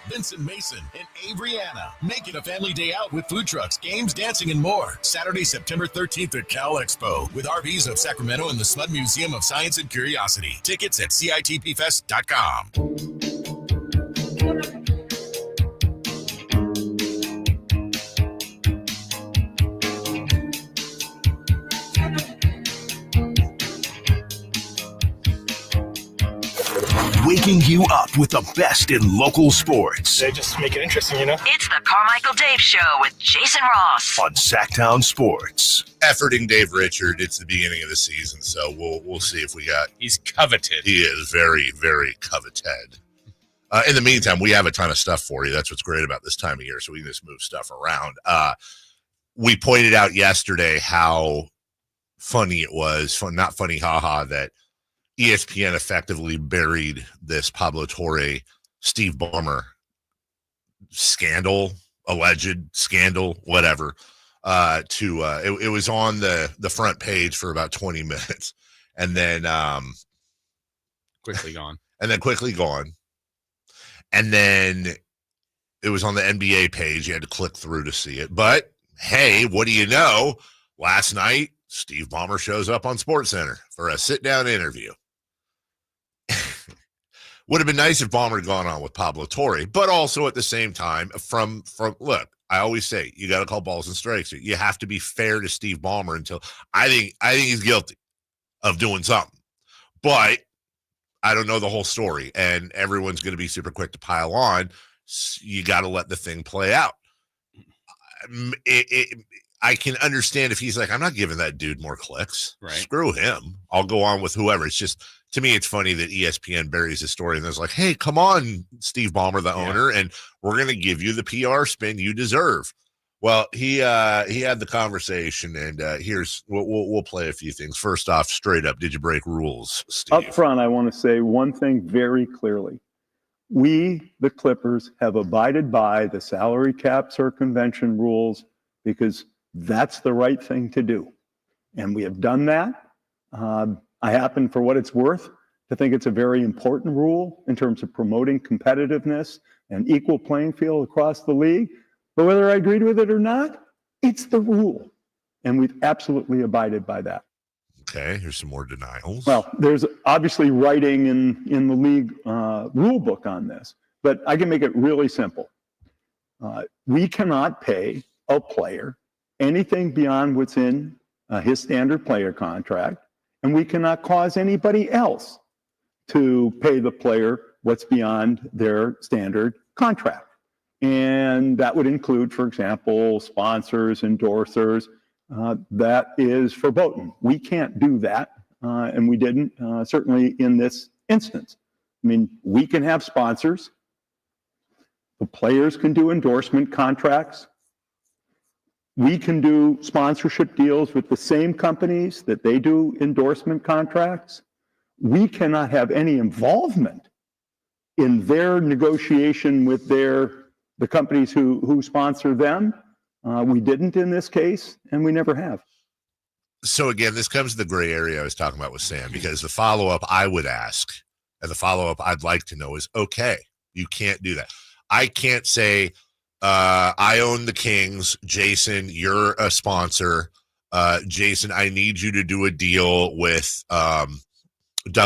Vincent Mason, and Abriana. Make it a family day out with food trucks, games, dancing, and more. Saturday, September 13th at Cal Expo with RBs of Sacramento and the Smud Museum of Science and Curiosity. Tickets at CITPFest.com. Waking you up with the best in local sports. They just make it interesting, you know? It's the Carmichael Dave Show with Jason Ross on Sacktown Sports. Efforting Dave Richard. It's the beginning of the season, so we'll see if we got. He's coveted. He is very, very coveted. In the meantime, we have a ton of stuff for you. That's what's great about this time of year, so we can just move stuff around. We pointed out yesterday how funny it was, not funny, haha, that ESPN effectively buried this Pablo Torre, Steve Ballmer scandal, alleged scandal, whatever. It was on the front page for about 20 minutes, and then quickly gone. And then it was on the NBA page. You had to click through to see it. But hey, what do you know? Last night, Steve Ballmer shows up on SportsCenter for a sit-down interview. Would have been nice if Ballmer had gone on with Pablo Torre, but also at the same time, from look, I always say you got to call balls and strikes. You have to be fair to Steve Ballmer until I think he's guilty of doing something, but I don't know the whole story, and everyone's going to be super quick to pile on. You got to let the thing play out. I can understand if he's like, I'm not giving that dude more clicks. Right. Screw him. I'll go on with whoever. It's just, to me, it's funny that ESPN buries his story and there's like, hey, come on, Steve Ballmer, the owner, and we're going to give you the PR spin you deserve. Well, he had the conversation, and here's we'll play a few things. First off, straight up, did you break rules, Steve? Up front, I want to say one thing very clearly. We, the Clippers, have abided by the salary cap circumvention rules because that's the right thing to do. And we have done that. I happen, for what it's worth, to think it's a very important rule in terms of promoting competitiveness and equal playing field across the league. But whether I agreed with it or not, it's the rule. and we've absolutely abided by that. Okay, here's some more denials. Well, there's obviously writing in the league rule book on this, but I can make it really simple. We cannot pay a player anything beyond what's in his standard player contract, and we cannot cause anybody else to pay the player what's beyond their standard contract. And that would include, for example, sponsors, endorsers. That is verboten. We can't do that, and we didn't, certainly in this instance. I mean, we can have sponsors. The players can do endorsement contracts. We can do sponsorship deals with the same companies that they do endorsement contracts. We cannot have any involvement in their negotiation with the companies who sponsor them. We didn't in this case, and we never have. So again, this comes to the gray area I was talking about with Sam, because the follow-up I would ask, and the follow-up I'd like to know is, okay, you can't do that. I can't say, I own the Kings. Jason, you're a sponsor. Jason, I need you to do a deal with Doug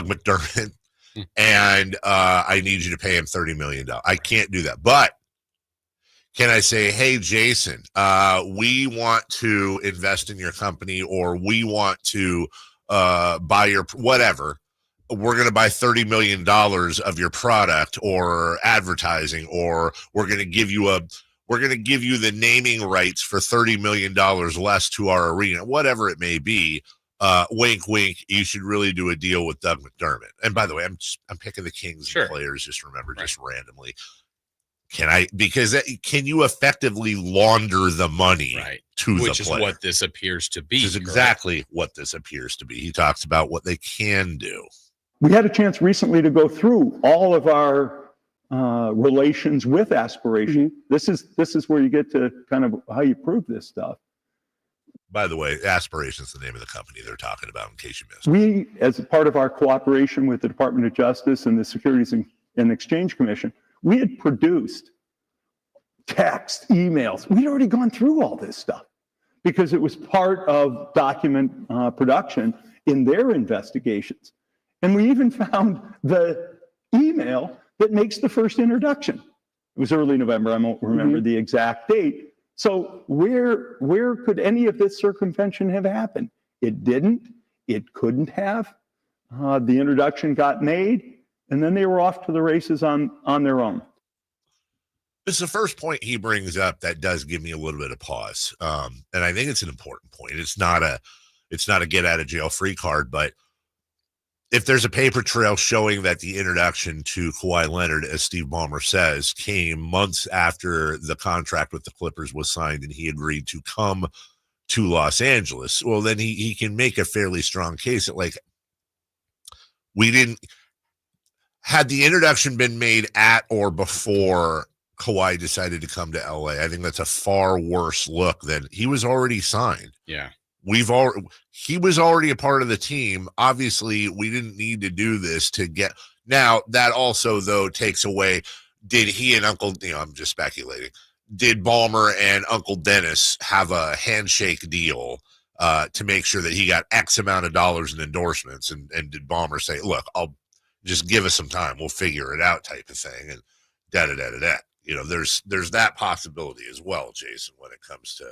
McDermott, and I need you to pay him $30 million. I can't do that. But can I say, hey, Jason, we want to invest in your company, or we want to buy your whatever. We're going to buy $30 million of your product or advertising, or we're going to give you the naming rights for $30 million less to our arena, whatever it may be. Wink, wink. You should really do a deal with Doug McDermott. And by the way, I'm picking the Kings players. Just remember, just randomly. Can you effectively launder the money to the player? Which is what this appears to be. Which is exactly what this appears to be. He talks about what they can do. We had a chance recently to go through all of our relations with Aspiration. This is where you get to kind of how you prove this stuff. By the way, Aspiration is the name of the company they're talking about, in case you missed. We, as a part of our cooperation with the Department of Justice and the Securities and Exchange Commission, we had produced text, emails. We'd already gone through all this stuff because it was part of document production in their investigations. And we even found the email that makes the first introduction. It was early November. I won't remember the exact date. So where could any of this circumvention have happened? It didn't. It couldn't have. The introduction got made, and then they were off to the races on their own. This is the first point he brings up that does give me a little bit of pause. And I think it's an important point. It's not a get out of jail free card, but if there's a paper trail showing that the introduction to Kawhi Leonard, as Steve Ballmer says, came months after the contract with the Clippers was signed and he agreed to come to Los Angeles, well, then he can make a fairly strong case that, like, had the introduction been made at or before Kawhi decided to come to LA, I think that's a far worse look than he was already signed. Yeah. He was already a part of the team. Obviously, we didn't need to do this to get. Now, that also, though, takes away, did he and Uncle, I'm just speculating, did Ballmer and Uncle Dennis have a handshake deal to make sure that he got X amount of dollars in endorsements? And did Ballmer say, look, I'll just give us some time, we'll figure it out, type of thing, and da-da-da-da-da. There's that possibility as well, Jason, when it comes to.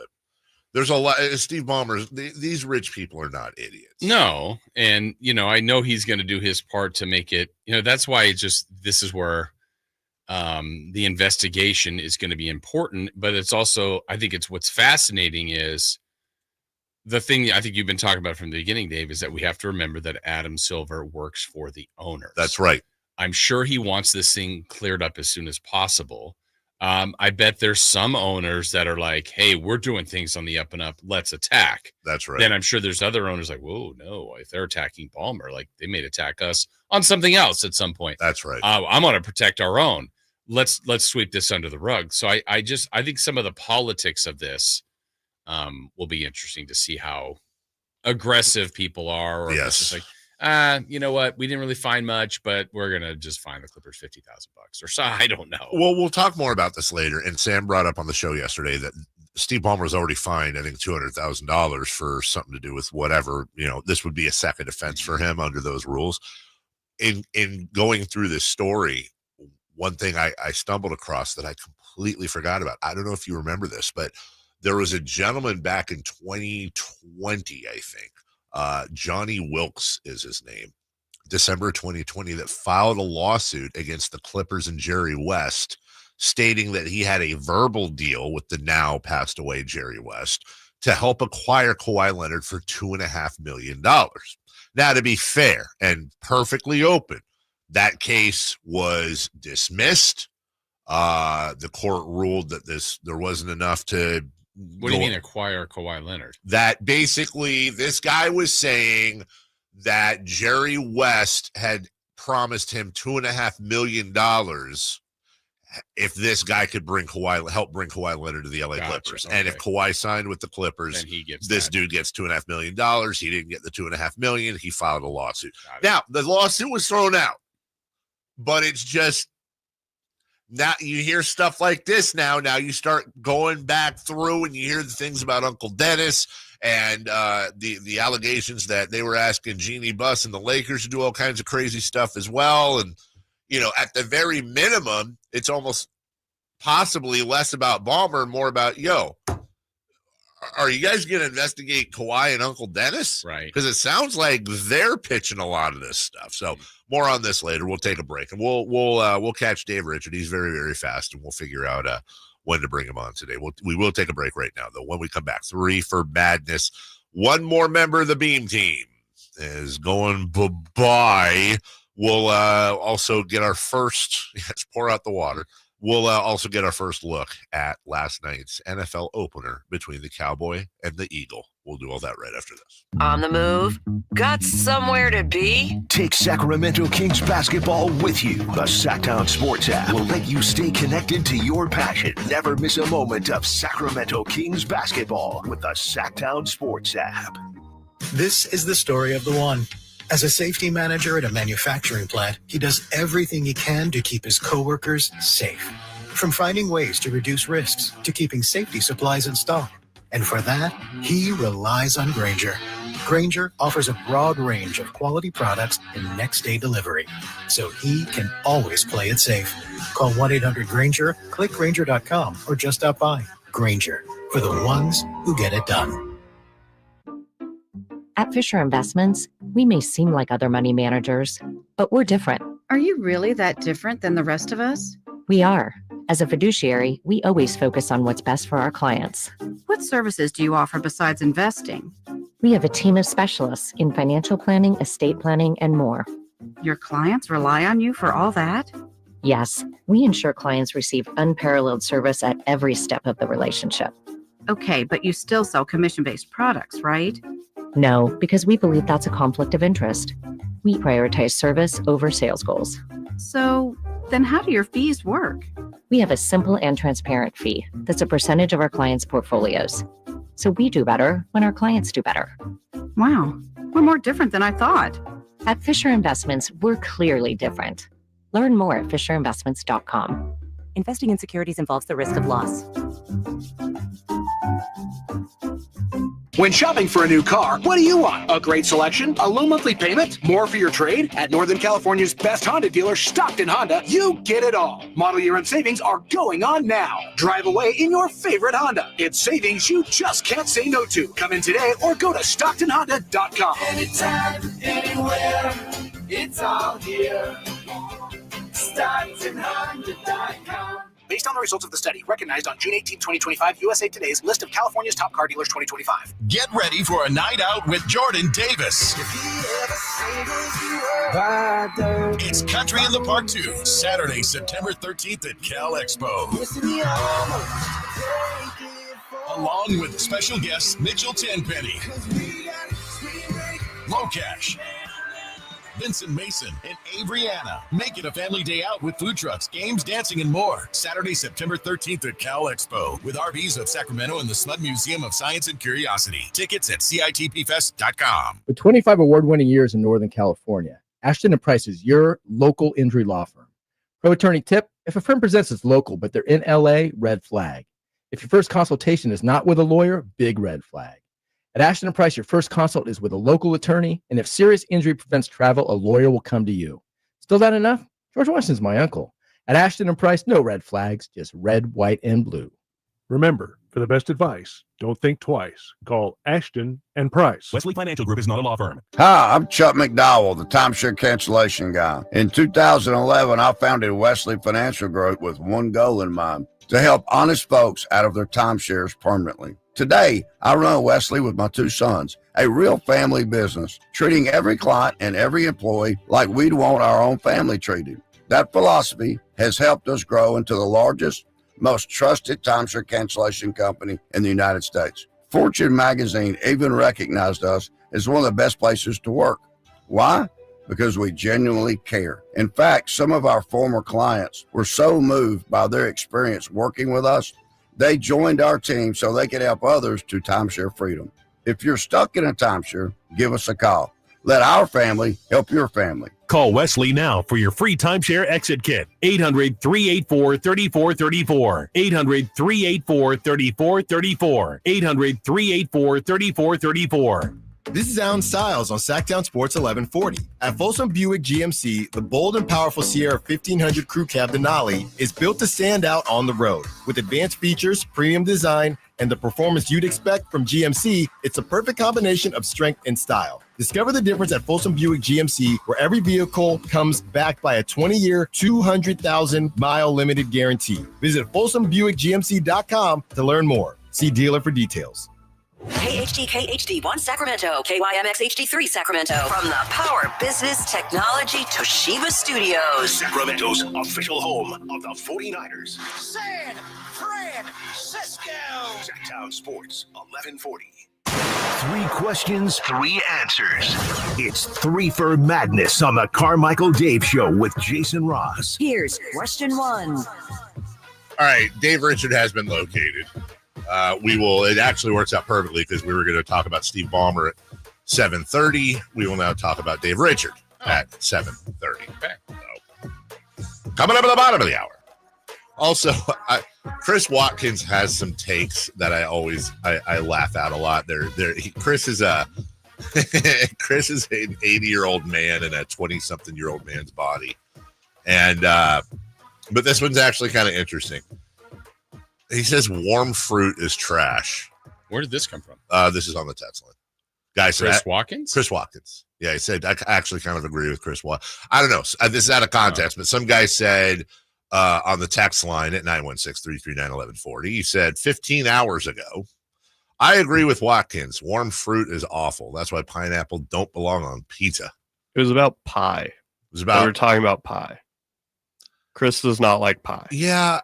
There's a lot. Steve Ballmer, these rich people are not idiots. No. And, I know he's going to do his part to make it, that's why this is where the investigation is going to be important. But it's also, I think what's fascinating is the thing I think you've been talking about from the beginning, Dave, is that we have to remember that Adam Silver works for the owners. That's right. I'm sure he wants this thing cleared up as soon as possible. I bet there's some owners that are like, hey, we're doing things on the up and up. Let's attack. That's right. Then I'm sure there's other owners like, whoa, no, if they're attacking Ballmer, like they may attack us on something else at some point. That's right. I'm going to protect our own. Let's sweep this under the rug. So I think some of the politics of this will be interesting to see how aggressive people are. Or yes. It's just like, you know what? We didn't really find much, but we're going to just find the Clippers $50,000 or so. I don't know. Well, we'll talk more about this later. And Sam brought up on the show yesterday that Steve Ballmer's already fined, I think, $200,000 for something to do with whatever. This would be a second offense for him under those rules. In going through this story, one thing I stumbled across that I completely forgot about. I don't know if you remember this, but there was a gentleman back in 2020, I think. Johnny Wilkes is his name. December 2020, that filed a lawsuit against the Clippers and Jerry West, stating that he had a verbal deal with the now passed away Jerry West to help acquire Kawhi Leonard for $2.5 million. Now, to be fair and perfectly open, that case was dismissed. The court ruled that there wasn't enough to. What do you mean acquire Kawhi Leonard? That basically this guy was saying that Jerry West had promised him $2.5 million if this guy could help bring Kawhi Leonard to the LA Clippers. Okay. And if Kawhi signed with the Clippers, dude gets $2.5 million. He didn't get the $2.5 million. He filed a lawsuit. Now, the lawsuit was thrown out, but it's just now you hear stuff like this now. Now you start going back through and you hear the things about Uncle Dennis and the allegations that they were asking Jeannie Buss and the Lakers to do all kinds of crazy stuff as well. And, at the very minimum, it's almost possibly less about Ballmer and more about, are you guys going to investigate Kawhi and Uncle Dennis? Right. Because it sounds like they're pitching a lot of this stuff. So more on this later. We'll take a break and we'll catch Dave Richard. He's very, very fast, and we'll figure out when to bring him on today. We will take a break right now, though. When we come back, 3 for Madness. One more member of the Beam team is going bye-bye. We'll also get our first, pour out the water. We'll also get our first look at last night's NFL opener between the Cowboy and the Eagle. We'll do all that right after this. On the move? Got somewhere to be? Take Sacramento Kings basketball with you. The Sacktown Sports app will let you stay connected to your passion. Never miss a moment of Sacramento Kings basketball with the Sacktown Sports app. This is the story of the one. As a safety manager at a manufacturing plant, he does everything he can to keep his coworkers safe. From finding ways to reduce risks to keeping safety supplies in stock. And for that, he relies on Grainger. Grainger offers a broad range of quality products and next-day delivery, so he can always play it safe. Call 1-800-GRAINGER, click Grainger.com, or just stop by. Grainger, for the ones who get it done. At Fisher Investments, we may seem like other money managers, but we're different. Are you really that different than the rest of us? We are. As a fiduciary, we always focus on what's best for our clients. What services do you offer besides investing? We have a team of specialists in financial planning, estate planning, and more. Your clients rely on you for all that? Yes, we ensure clients receive unparalleled service at every step of the relationship. Okay, but you still sell commission-based products, right? No, because we believe that's a conflict of interest. We prioritize service over sales goals. So then how do your fees work? We have a simple and transparent fee that's a percentage of our clients' portfolios. So we do better when our clients do better. Wow, we're more different than I thought. At Fisher Investments, we're clearly different. Learn more at fisherinvestments.com. Investing in securities involves the risk of loss. When shopping for a new car, what do you want? A great selection? A low monthly payment? More for your trade? At Northern California's best Honda dealer, Stockton Honda, you get it all. Model year-end savings are going on now. Drive away in your favorite Honda. It's savings you just can't say no to. Come in today or go to StocktonHonda.com. Anytime, anywhere, it's all here. StocktonHonda.com. Based on the results of the study, recognized on June 18, 2025, USA Today's list of California's top car dealers 2025. Get ready for a night out with Jordan Davis. It's Country in the Park 2, Saturday, September 13th at Cal Expo. Along with special guests Mitchell Tenpenny, Low Cash, Vincent Mason, and Abriana. Make it a family day out with food trucks, games, dancing, and more. Saturday, September 13th at Cal Expo with RBs of Sacramento and the Smud Museum of Science and Curiosity. Tickets at CITPFest.com. With 25 award-winning years in Northern California, Ashton & Price is your local injury law firm. Pro attorney tip: if a firm presents as local but they're in LA, red flag. If your first consultation is not with a lawyer, big red flag. At Ashton & Price, your first consult is with a local attorney, and if serious injury prevents travel, a lawyer will come to you. Still not enough? George Washington's my uncle. At Ashton & Price, no red flags, just red, white, and blue. Remember, for the best advice, don't think twice. Call Ashton & Price. Wesley Financial Group is not a law firm. Hi, I'm Chuck McDowell, the timeshare cancellation guy. In 2011, I founded Wesley Financial Group with one goal in mind, to help honest folks out of their timeshares permanently. Today, I run Wesley with my two sons, a real family business, treating every client and every employee like we'd want our own family treated. That philosophy has helped us grow into the largest, most trusted timeshare cancellation company in the United States. Fortune magazine even recognized us as one of the best places to work. Why? Because we genuinely care. In fact, some of our former clients were so moved by their experience working with us, they joined our team so they could help others to timeshare freedom. If you're stuck in a timeshare, give us a call. Let our family help your family. Call Wesley now for your free timeshare exit kit. 800-384-3434. 800-384-3434. 800-384-3434. This is Alan Stiles on Sacktown Sports 1140. At Folsom Buick GMC, the bold and powerful Sierra 1500 Crew Cab Denali is built to stand out on the road. With advanced features, premium design, and the performance you'd expect from GMC, it's a perfect combination of strength and style. Discover the difference at Folsom Buick GMC, where every vehicle comes backed by a 20-year, 200,000-mile limited guarantee. Visit FolsomBuickGMC.com to learn more. See dealer for details. KHD1 Sacramento, KYMX HD3 Sacramento. From the Power Business Technology Toshiba Studios. Sacramento's official home of the 49ers. San Francisco. Sacktown Sports 1140. 3 questions, 3 answers. It's 3 for Madness on the Carmichael Dave Show with Jason Ross. Here's question 1. All right, Dave Richard has been located. It actually works out perfectly because we were going to talk about Steve Ballmer at 7:30. We will now talk about Dave Richard at 7:30. Okay. So, coming up at the bottom of the hour. Also, Chris Watkins has some takes that I laugh at a lot. Chris is an 80-year-old man in a 20-something-year-old man's body, and but this one's actually kind of interesting. He says warm fruit is trash. Where did this come from? This is on the text line. Guy said Chris Watkins? Chris Watkins. Yeah, he said, I actually kind of agree with Chris Watkins. I don't know. This is out of context, but some guy said on the text line at 916-339-1140, he said 15 hours ago, I agree with Watkins. Warm fruit is awful. That's why pineapple don't belong on pizza. It was about pie. It was about. We were talking about pie. Chris does not like pie. Yeah.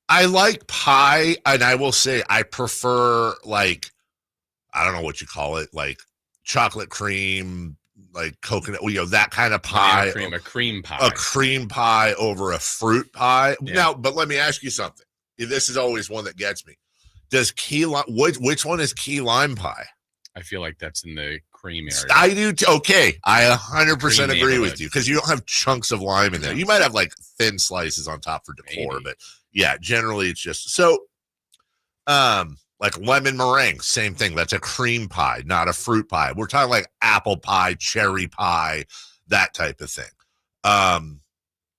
I like pie, and I will say I prefer, like, I don't know what you call it, like chocolate cream, like coconut, that kind of pie. A cream pie. A cream pie over a fruit pie. Yeah. Now, but let me ask you something. This is always one that gets me. Does key lime, which one is key lime pie? I feel like that's in the cream area. I do too. Okay, I 100% agree with you because you don't have chunks of lime in there. You might have like thin slices on top for decor, but yeah, generally it's just so. Like lemon meringue, same thing. That's a cream pie, not a fruit pie. We're talking like apple pie, cherry pie, that type of thing.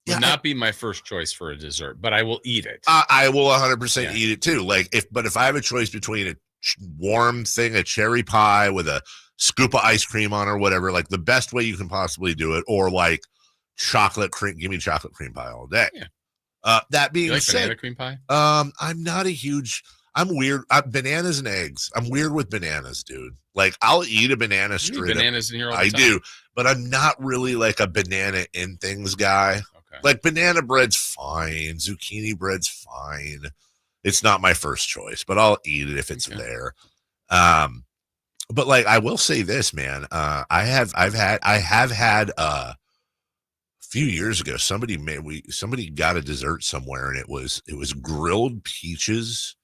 Would not be my first choice for a dessert, but I will eat it. I will 100% eat it too. Like if I have a choice between a warm thing, a cherry pie with a scoop of ice cream on or whatever, like the best way you can possibly do it, or like chocolate cream, give me chocolate cream pie all day. Yeah. That being you like said, banana cream pie? I'm not a huge. I'm weird. Bananas and eggs. I'm weird with bananas, dude. Like I'll eat a banana straight. Bananas in here all the I time. do, but I'm not really like a banana in things guy. Okay. Like banana bread's fine, zucchini bread's fine. It's not my first choice, but I'll eat it if it's there. But like I will say this, man. I have had a few years ago somebody got a dessert somewhere and it was grilled peaches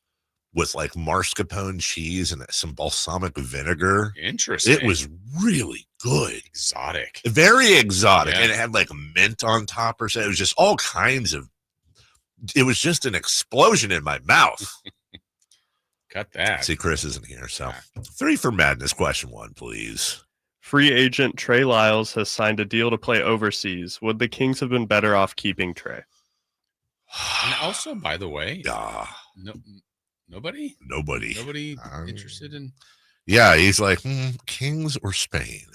with like mascarpone cheese and some balsamic vinegar. Interesting. It was really good. Exotic. Very exotic. Yeah. And it had like mint on top or something. It was just all kinds of, it was just an explosion in my mouth. Cut that. See, Chris isn't here, so 3 for Madness. Question 1, please. Free agent Trey Lyles has signed a deal to play overseas. Would the Kings have been better off keeping Trey? And also, by the way, nobody interested in. Yeah, he's like Kings or Spain.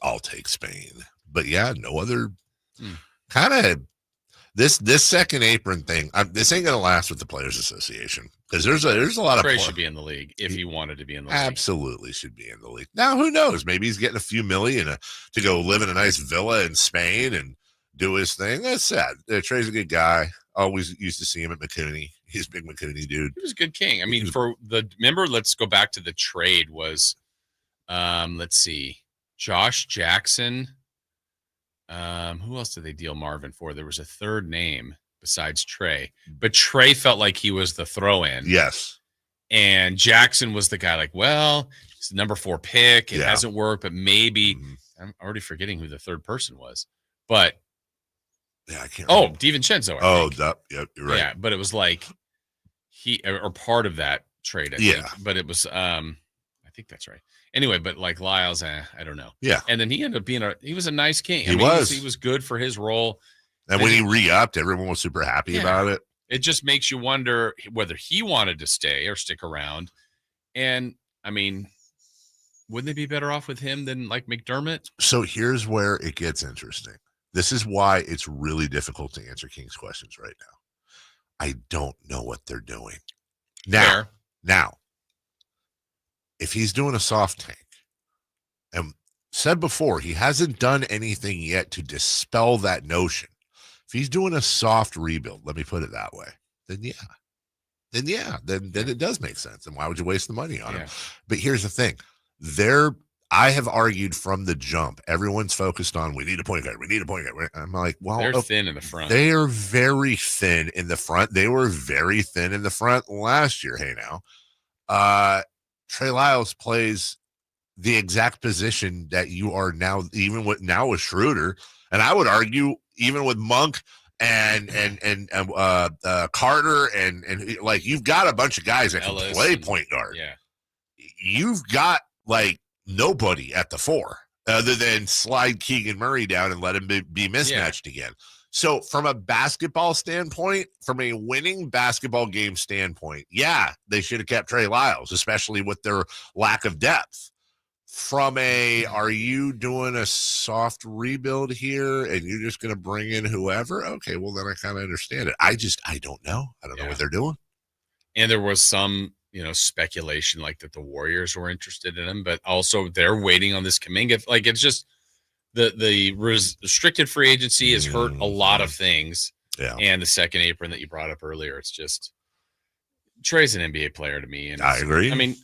I'll take Spain, but yeah, no other kind of this second apron thing. This ain't gonna last with the Players Association because there's a lot Trey of should be in the league if he wanted to be in the league. Absolutely should be in the league. Now, who knows? Maybe he's getting a few million to go live in a nice villa in Spain and do his thing. That's sad. Trey's a good guy. Always used to see him at McCooney. He's a big McCooney dude. He was a good King. I mean, remember, let's go back to the trade was, let's see, Josh Jackson. Who else did they deal Marvin for? There was a third name besides Trey, but Trey felt like he was the throw-in. Yes. And Jackson was the guy like, well, it's the number 4 pick. It hasn't worked, but maybe I'm already forgetting who the third person was, but yeah, I can't. Oh, DiVincenzo. Yep, you're right. Yeah, but it was like he or part of that trade. I think. But it was I think that's right. Anyway, but like Lyles, I don't know. Yeah, and then he ended up being he was a nice King. He was good for his role. And when he re-upped, everyone was super happy about it. It just makes you wonder whether he wanted to stay or stick around. And I mean, wouldn't they be better off with him than like McDermott? So here's where it gets interesting. This is why it's really difficult to answer King's questions right now. I don't know what they're doing. Now, if he's doing a soft tank, and said before, he hasn't done anything yet to dispel that notion. If he's doing a soft rebuild, let me put it that way, then it does make sense. And why would you waste the money on him? But here's the thing. I have argued from the jump, everyone's focused on, we need a point guard. I'm like, well, they're thin in the front. They are very thin in the front. They were very thin in the front last year. Hey, now, Trey Lyles plays the exact position that you are now, even with Schroeder. And I would argue even with Monk and Carter and like, you've got a bunch of guys that can play point guard. Yeah. You've got like nobody at the 4 other than slide Keegan Murray down and let him be mismatched again. So from a basketball standpoint, from a winning basketball game standpoint, they should have kept Trey Lyles, especially with their lack of depth. From are you doing a soft rebuild here and you're just going to bring in whoever? Okay, well, then I kind of understand it. I don't know. I don't know what they're doing. And there was some, speculation like that the Warriors were interested in him, but also they're waiting on this Kuminga. Like, it's just the restricted free agency has hurt a lot of things. Yeah. And the second apron that you brought up earlier, it's just Trey's an NBA player to me. And I agree. I mean,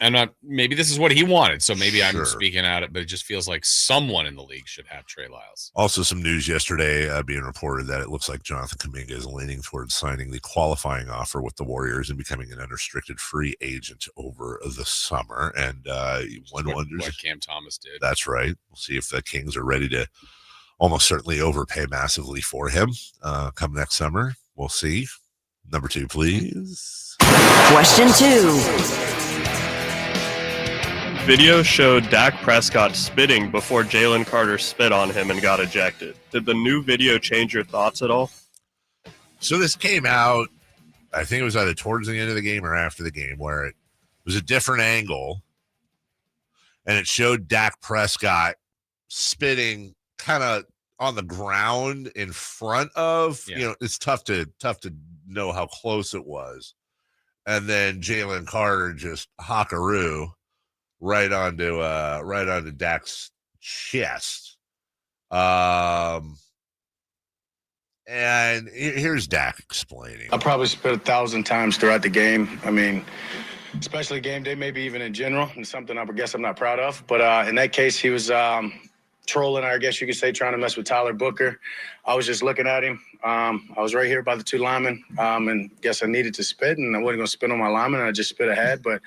maybe this is what he wanted. So maybe I'm speaking out it, but it just feels like someone in the league should have Trey Lyles. Also some news yesterday being reported that it looks like Jonathan Kuminga is leaning towards signing the qualifying offer with the Warriors and becoming an unrestricted free agent over the summer. And one wonders what Cam Thomas did. That's right. We'll see if the Kings are ready to almost certainly overpay massively for him come next summer. We'll see. Number 2, please. Question 2. Video showed Dak Prescott spitting before Jalen Carter spit on him and got ejected. Did the new video change your thoughts at all? So this came out, I think it was either towards the end of the game or after the game, where it was a different angle, and it showed Dak Prescott spitting kind of on the ground in front of, it's tough to know how close it was. And then Jalen Carter just hockaroo right onto Dak's chest. And here's Dak explaining. I probably spit 1,000 times throughout the game. I mean, especially game day, maybe even in general, and something I guess I'm not proud of. But in that case, he was trolling, I guess you could say, trying to mess with Tyler Booker. I was just looking at him. I was right here by the 2 linemen, and guess I needed to spit, and I wasn't going to spit on my lineman, and I just spit ahead. But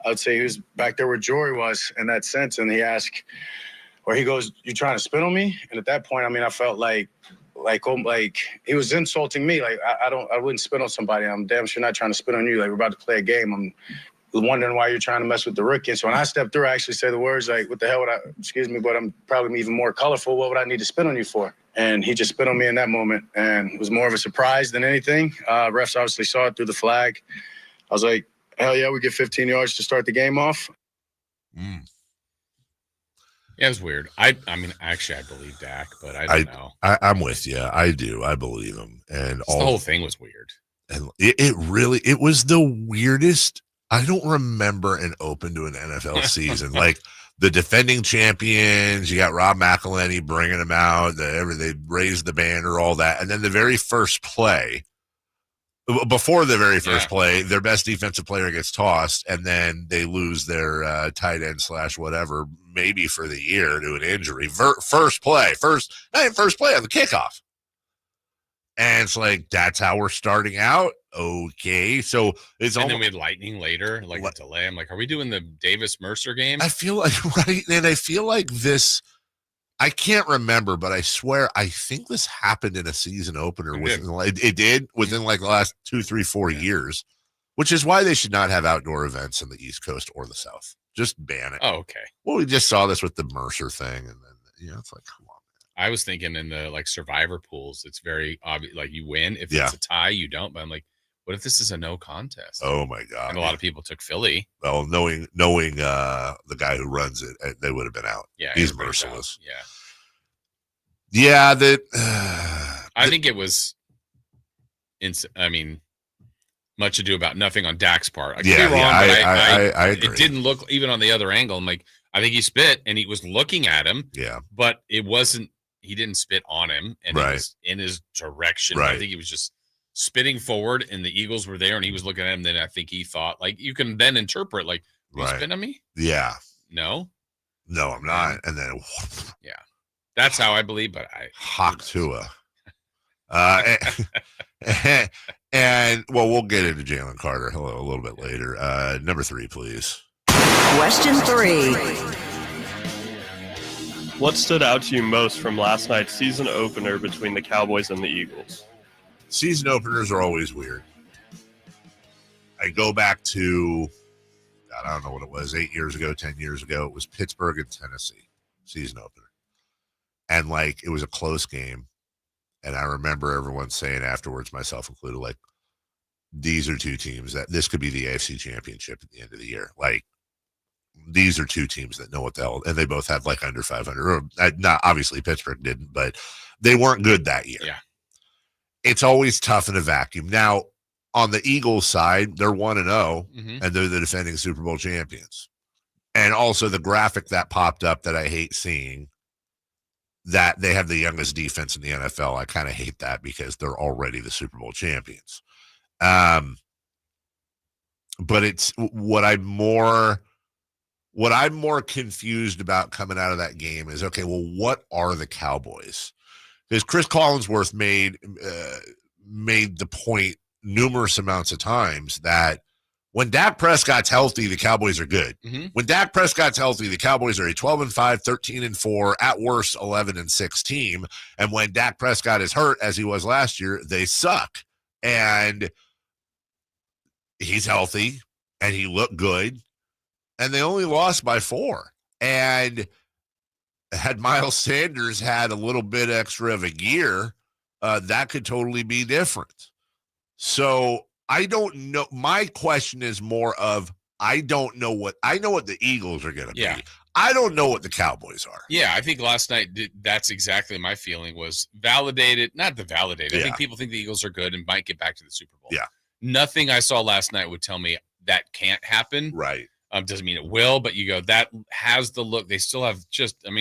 I would say he was back there where Jory was in that sense, and he asked, or he goes, "You trying to spit on me?" And at that point, I mean, I felt like he was insulting me. Like I wouldn't spit on somebody. I'm damn sure not trying to spit on you. Like, we're about to play a game. wondering why you're trying to mess with the rookie. And so when I step through, I actually say the words like, what the hell would I, excuse me, but I'm probably even more colorful. What would I need to spit on you for? And he just spit on me in that moment. And it was more of a surprise than anything. Refs obviously saw it through the flag. I was like, hell yeah, we get 15 yards to start the game off. Yeah, it was weird. I mean, actually, I believe Dak, but I don't know. I'm with you. I do. I believe him. And the whole thing was weird. And it was the weirdest. I don't remember an open to an NFL season. Like the defending champions, you got Rob McElhenney bringing them out. They raised the banner, all that. And then the very first play, before the very first play, their best defensive player gets tossed, and then they lose their tight end / whatever, maybe for the year to an injury. First play on the kickoff. And it's like, that's how we're starting out. Okay. So it's then we had lightning later, like a delay. I'm like, are we doing the Davis Mercer game? I feel like, right. And I feel like this, I can't remember, but I swear, I think this happened in a season opener. It did within like the last 2, 3, 4 years, which is why they should not have outdoor events in the East Coast or the South. Just ban it. Oh, okay. Well, we just saw this with the Mercer thing. And then, it's like, come on. I was thinking in the like survivor pools, it's very obvious, like you win. If it's a tie, you don't. But I'm like, what if this is a no contest? Oh my God. And a lot of people took Philly. Well, knowing the guy who runs it, they would have been out. Yeah. He's merciless. Yeah. Yeah. I think it was, much ado about nothing on Dak's part. I could be wrong, but I agree. It didn't look, even on the other angle, I'm like, I think he spit and he was looking at him. Yeah. But it wasn't, he didn't spit on him and it was in his direction. Right. I think he was just spitting forward and the Eagles were there and he was looking at him. Then I think he thought, like, you can then interpret, like, you spit on me? Yeah. No, I'm not. And then, yeah, that's how I believe, but Hawk Tua. And well, we'll get into Jalen Carter a little bit later. Number 3, please. Question 3. What stood out to you most from last night's season opener between the Cowboys and the Eagles? Season openers are always weird. I go back to, I don't know what it was, 8 years ago, 10 years ago. It was Pittsburgh and Tennessee season opener. And like, it was a close game. And I remember everyone saying afterwards, myself included, like, these are two teams that this could be the AFC Championship at the end of the year. Like, these are two teams that know what the hell, and they both had like under 500. Or not, obviously Pittsburgh didn't, but they weren't good that year. Yeah, it's always tough in a vacuum. Now, on the Eagles side, they're 1-0, and they're the defending Super Bowl champions. And also the graphic that popped up that I hate seeing, that they have the youngest defense in the NFL. I kind of hate that because they're already the Super Bowl champions. But it's what I'm more confused about coming out of that game is, okay, well, what are the Cowboys? Because Chris Collinsworth made the point numerous amounts of times that when Dak Prescott's healthy, the Cowboys are good. When Dak Prescott's healthy, the Cowboys are a 12-5, 13-4, at worst 11-6 team. And when Dak Prescott is hurt, as he was last year, they suck. And he's healthy, and he looked good, and they only lost by 4. And had Miles Sanders had a little bit extra of a gear, that could totally be different. So I don't know. My question is more of, I know what the Eagles are going to be. I don't know what the Cowboys are. Yeah, I think last night, that's exactly my feeling was validated. Not the validated. I think people think the Eagles are good and might get back to the Super Bowl. Yeah. Nothing I saw last night would tell me that can't happen. Right. Doesn't mean it will, but you go, that has the look. They still have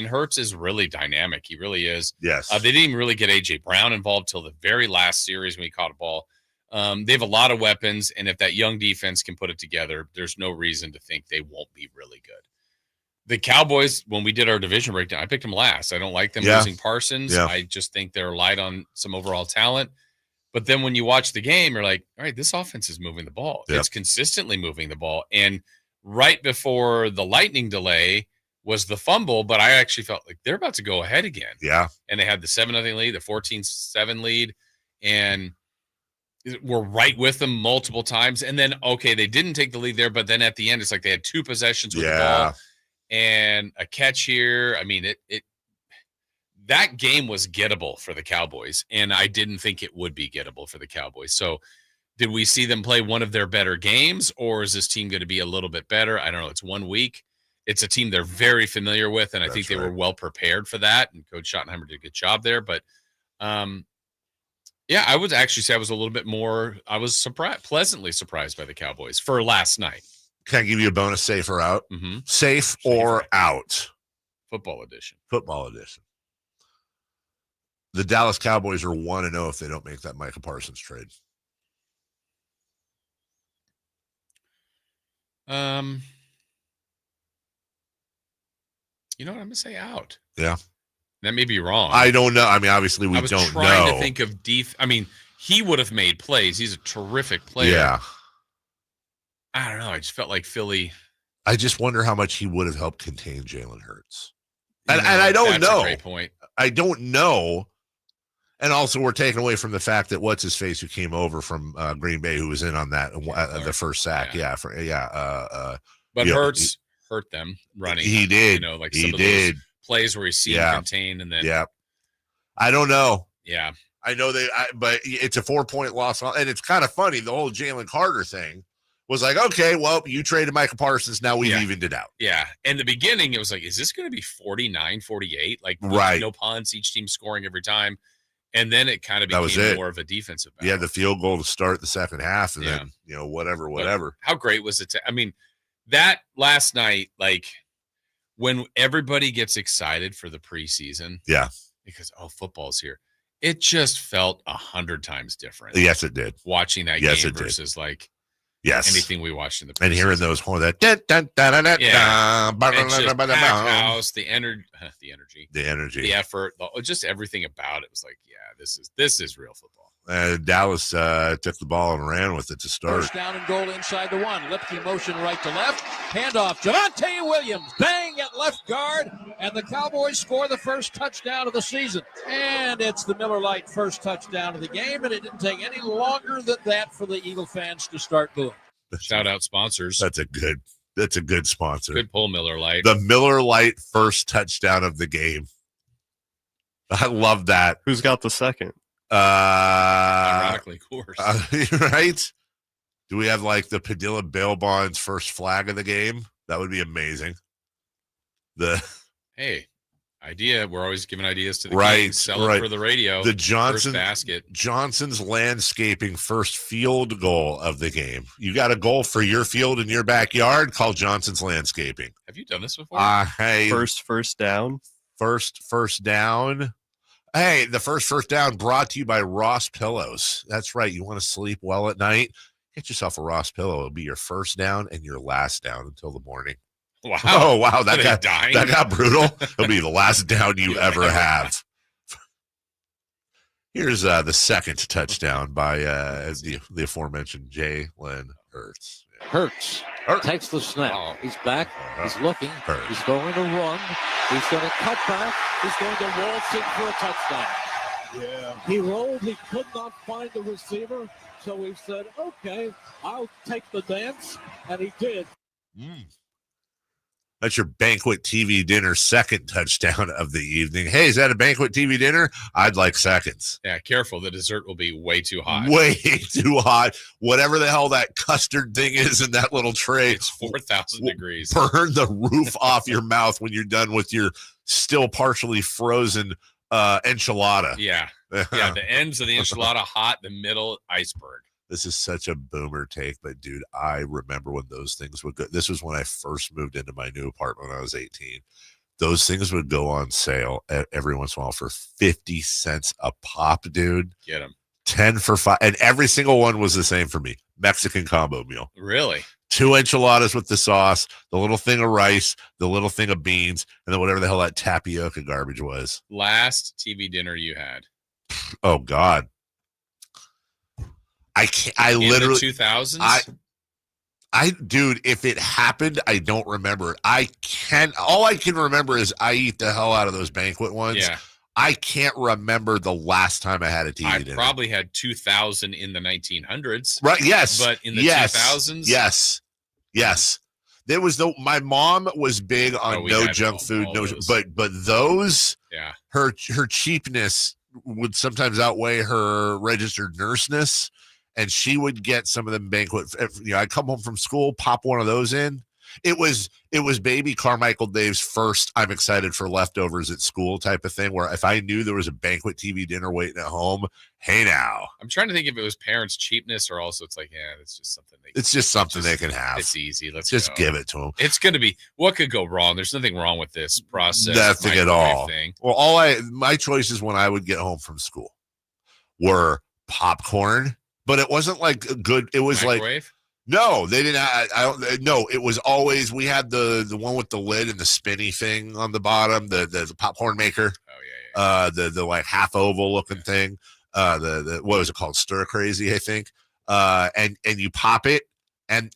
Hurts is really dynamic. He really is. Yes. They didn't even really get A.J. Brown involved till the very last series when he caught a ball. They have a lot of weapons, and if that young defense can put it together, there's no reason to think they won't be really good. The Cowboys, when we did our division breakdown, I picked them last. I don't like them losing Parsons. I just think they're light on some overall talent. But then when you watch the game, you're like, all right, this offense is moving the ball. It's consistently moving the ball. And right before the lightning delay was the fumble, but I actually felt like they're about to go ahead again. Yeah. And they had the 7-0 lead, the 14-7 lead. And were right with them multiple times. And then, okay, they didn't take the lead there, but then at the end, it's like they had 2 possessions with the ball and a catch here. I mean, that game was gettable for the Cowboys, and I didn't think it would be gettable for the Cowboys. So did we see them play one of their better games, or is this team going to be a little bit better? I don't know. It's 1 week. It's a team they're very familiar with, and I think they were well prepared for that, and Coach Schottenheimer did a good job there. But, yeah, I would actually say I was a little bit more – I was pleasantly surprised by the Cowboys for last night. Can I give you a bonus safe or out? Mm-hmm. Safe or out? Football edition. Football edition. The Dallas Cowboys are 1-0 if they don't make that Micah Parsons trade. You know what? I'm going to say out. Yeah. That may be wrong. I don't know. I mean, obviously we don't know. I was trying to think of I mean, he would have made plays. He's a terrific player. Yeah. I don't know. I just felt like Philly. I just wonder how much he would have helped contain Jalen Hurts. And I don't know. That's a great point. I don't know. And also we're taken away from the fact that what's-his-face who came over from Green Bay who was in on that, the first sack. Yeah. But Hurts hurt them running. He did. You know, like he some did. Of those plays where he's seen contained and then. Yeah. I don't know. Yeah. I know but it's a 4-point loss. And it's kind of funny. The whole Jalen Carter thing was like, okay, well, you traded Micah Parsons. Now we've evened it out. Yeah. In the beginning, it was like, is this going to be 49-48? Like, no punts, each team scoring every time. And then it kind of became more of a defensive battle. Yeah, the field goal to start the second half, and then, whatever. But how great was it? I mean, that last night, like, when everybody gets excited for the preseason. Yeah. Because, football's here. It just felt 100 times different. Yes, it did. Watching that game versus, like, anything we watched in the preseason. And hearing those horns, that house, the energy, the effort, just everything about it was like, this is real football. Dallas took the ball and ran with it to start. First down and goal inside the 1. Lipke motion right to left. Handoff. Javonte Williams. Bang at left guard. And the Cowboys score the first touchdown of the season. And it's the Miller Lite first touchdown of the game. And it didn't take any longer than that for the Eagle fans to start booing. Shout out sponsors. That's a good sponsor. Good pull, Miller Lite. The Miller Lite first touchdown of the game. I love that. Who's got the second? Ironically, of course. Right? Do we have like the Padilla bail bonds first flag of the game? That would be amazing. Hey, idea. We're always giving ideas to the Kings. Sell it for the radio. The Johnson first basket. Johnson's Landscaping first field goal of the game. You got a goal for your field in your backyard? Call Johnson's Landscaping. Have you done this before? First down. First down. Hey, the first down brought to you by Ross Pillows. That's right. You want to sleep well at night? Get yourself a Ross pillow. It'll be your first down and your last down until the morning. Wow. Oh, wow. That got brutal. It'll be the last down you ever have. Here's the second touchdown by the aforementioned Jalen Hurts. Hurts takes the snap. He's back. He's looking. He's going to run. He's going to cut back. He's going to waltz in for a touchdown. Yeah. He rolled. He could not find the receiver. So he said, okay, I'll take the dance. And he did. That's your banquet TV dinner second touchdown of the evening. Hey, is that a banquet TV dinner? I'd like seconds. Yeah, careful. The dessert will be way too hot. Way too hot. Whatever the hell that custard thing is in that little tray. It's 4,000 degrees. Burn the roof off your mouth when you're done with your still partially frozen enchilada. Yeah. Yeah, the ends of the enchilada hot, the middle iceberg. This is such a boomer take, but dude, I remember when those things would go. This was when I first moved into my new apartment when I was 18. Those things would go on sale every once in a while for 50 cents a pop, dude. Get them. 10 for 5. And every single one was the same for me. Mexican combo meal. Really? 2 enchiladas with the sauce, the little thing of rice, the little thing of beans, and then whatever the hell that tapioca garbage was. Last TV dinner you had? Oh, God. I can't. I literally. In the 2000s? Dude, if it happened, I don't remember it. All I can remember is I eat the hell out of those banquet ones. Yeah. I can't remember the last time I had a TV dinner. I probably had 2000 in the 1900s. Right? Yes. But in the 2000s, yes. There was my mom was big on no junk food, but those, her cheapness would sometimes outweigh her registered nurseness, and she would get some of them banquet. I'd come home from school, pop one of those in. It was baby Carmichael Dave's first I'm excited for leftovers at school type of thing, where if I knew there was a banquet TV dinner waiting at home, hey now. I'm trying to think if it was parents' cheapness or also it's like, it's just something they can have. It's easy. Let's just give it to them. It's going to be, what could go wrong? There's nothing wrong with this process. Nothing at all. Well, my choices when I would get home from school were popcorn, but it wasn't like good. It was microwave? No, they didn't. No, it was always, we had the one with the lid and the spinny thing on the bottom, the popcorn maker. Oh yeah. The like half oval looking thing. The what was it called? Stir Crazy, I think. And you pop it, and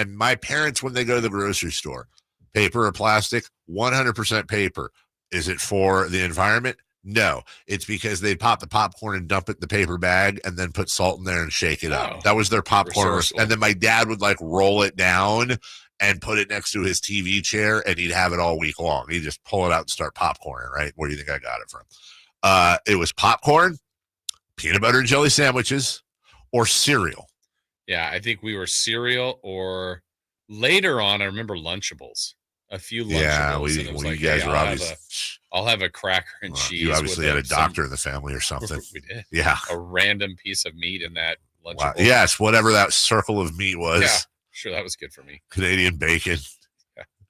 my parents, when they go to the grocery store, paper or plastic, 100% paper. Is it for the environment? No, it's because they'd pop the popcorn and dump it in the paper bag and then put salt in there and shake it up. That was their popcorn. And then my dad would like roll it down and put it next to his TV chair, and he'd have it all week long. He'd just pull it out and start popcorning, right? Where do you think I got it from? It was popcorn, peanut butter and jelly sandwiches, or cereal. Yeah, I think we were cereal, or later on, I remember Lunchables. A few Lunchables. Yeah, you guys were obviously... I'll have a cracker and cheese. You obviously had a doctor in the family or something. We did. Yeah. A random piece of meat in that Lunchable. Wow. Yes, whatever that circle of meat was. Yeah, sure, that was good for me. Canadian bacon,